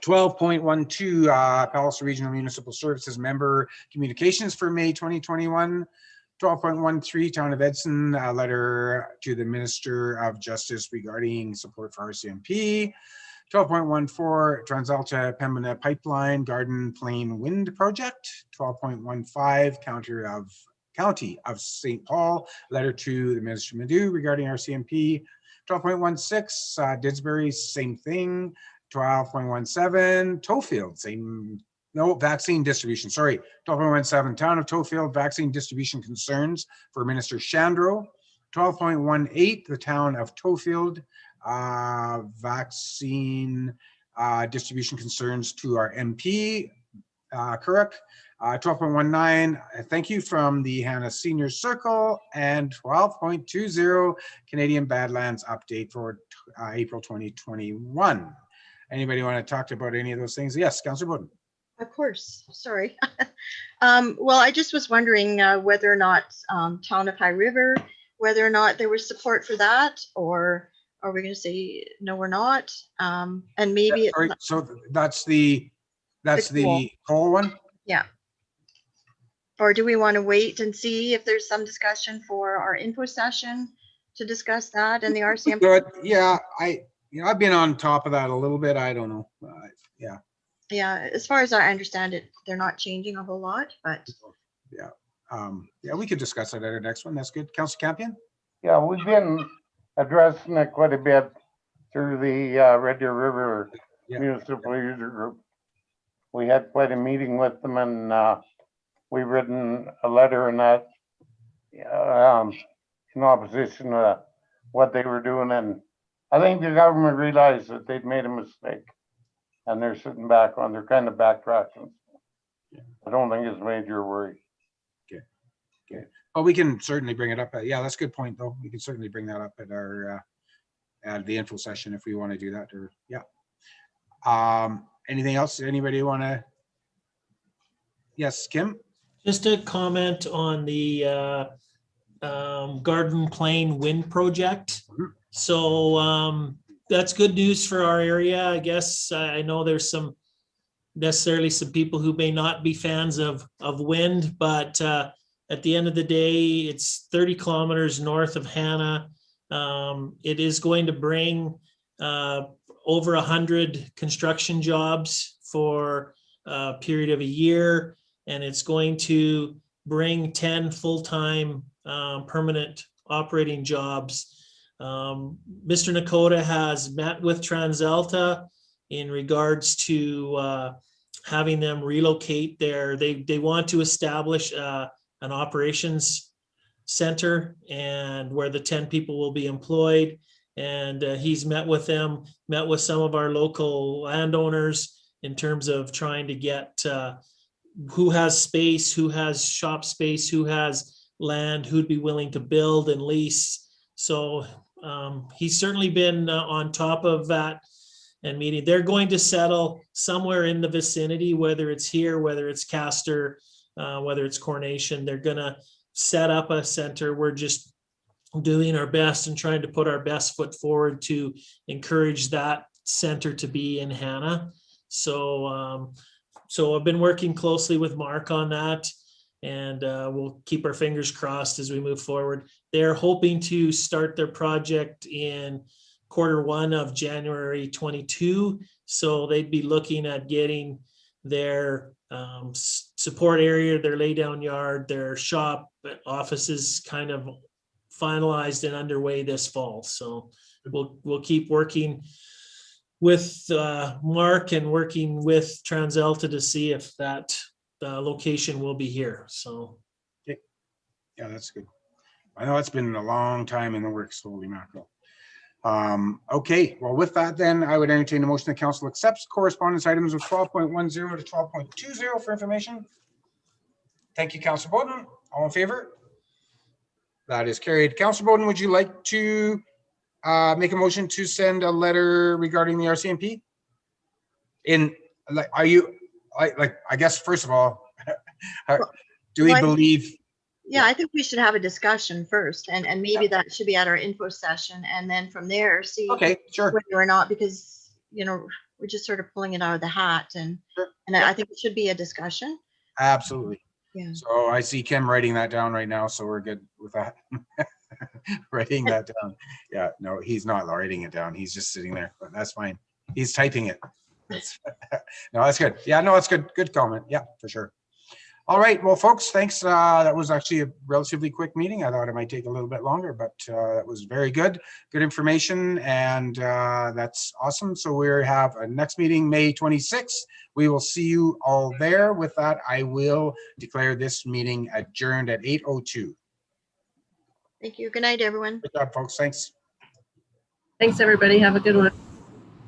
Speaker 4: 12.12 Palliser Regional Municipal Services member communications for May 2021. 12.13 Town of Edson letter to the Minister of Justice regarding support for RCMP. 12.14 TransAlta Pembina Pipeline Garden Plain Wind Project. 12.15 County of St. Paul letter to the Minister Maydew regarding RCMP. 12.16 Didsbury, same thing. 12.17 Tofield, same, no, vaccine distribution, sorry. 12.17 Town of Tofield vaccine distribution concerns for Minister Shandro. 12.18 the Town of Tofield vaccine distribution concerns to our MP, Kuruk. 12.19 thank you from the Hannah Senior Circle, and 12.20 Canadian Badlands update for April 2021. Anybody want to talk about any of those things? Yes, Councillor Bowden.
Speaker 5: Of course, sorry. Well, I just was wondering whether or not Town of High River, whether or not there was support for that, or are we going to say no, we're not? And maybe
Speaker 4: Sorry, so that's the coal one.
Speaker 5: Yeah. Or do we want to wait and see if there's some discussion for our info session to discuss that and the RCMP?
Speaker 4: Good. Yeah, I've been on top of that a little bit. I don't know. Yeah.
Speaker 5: Yeah, as far as I understand it, they're not changing a whole lot, but
Speaker 4: Yeah. Yeah, we could discuss that at our next one. That's good. Councillor Campion?
Speaker 3: Yeah, we've been addressing it quite a bit through the Red Deer River Municipal User Group. We had quite a meeting with them, and we've written a letter in that in opposition to what they were doing. And I think the government realized that they'd made a mistake, and they're sitting back on, they're kind of backtracking. I don't think it's a major worry.
Speaker 4: Okay. Well, we can certainly bring it up. Yeah, that's a good point, though. We can certainly bring that up at our at the info session if we want to do that. Or yeah. Anything else? Anybody want to? Yes, Kim.
Speaker 1: Just a comment on the Garden Plain Wind Project. So that's good news for our area. I guess I know there's some people who may not be fans of wind, but at the end of the day, it's 30 kilometers north of Hannah. It is going to bring over 100 construction jobs for a period of a year, and it's going to bring 10 full-time permanent operating jobs. Mr. Nakota has met with TransAlta in regards to having them relocate there. They want to establish an operations center, and where the 10 people will be employed. And he's met with them, met with some of our local landowners in terms of trying to get who has space, who has shop space, who has land, who'd be willing to build and lease. So he's certainly been on top of that and meeting. They're going to settle somewhere in the vicinity, whether it's here, whether it's Castor, whether it's Coronation. They're going to set up a center. We're just doing our best and trying to put our best foot forward to encourage that center to be in Hannah. So, so I've been working closely with Mark on that, and we'll keep our fingers crossed as we move forward. They're hoping to start their project in Q1 of January 22. So they'd be looking at getting their support area, their laydown yard, their shop, offices kind of finalized and underway this fall. So we'll keep working with Mark and working with TransAlta to see if that location will be here. So
Speaker 4: yeah, that's good. I know it's been a long time in the works, holy mackerel. Okay, well, with that, then I would entertain a motion that council accepts correspondence items of 12.10 to 12.20 for information. Thank you, Councillor Bowden. All in favor? That is carried. Councillor Bowden, would you like to make a motion to send a letter regarding the RCMP? In like, are you like? I guess first of all, do we believe?
Speaker 5: Yeah, I think we should have a discussion first, and maybe that should be at our info session, and then from there see
Speaker 4: Okay, sure.
Speaker 5: whether or not, because we're just sort of pulling it out of the hat, and I think it should be a discussion.
Speaker 4: Absolutely.
Speaker 5: Yeah.
Speaker 4: So I see Kim writing that down right now, so we're good with that. Writing that down. Yeah, no, he's not writing it down. He's just sitting there, but that's fine. He's typing it. That's no, that's good. Yeah, no, that's good. Good comment. Yeah, for sure. All right, well, folks, thanks. That was actually a relatively quick meeting. I thought it might take a little bit longer, but that was very good. Good information, and that's awesome. So we have a next meeting, May 26th. We will see you all there. With that, I will declare this meeting adjourned at 8:02.
Speaker 5: Thank you. Good night, everyone.
Speaker 4: Good job, folks. Thanks.
Speaker 12: Thanks, everybody. Have a good one.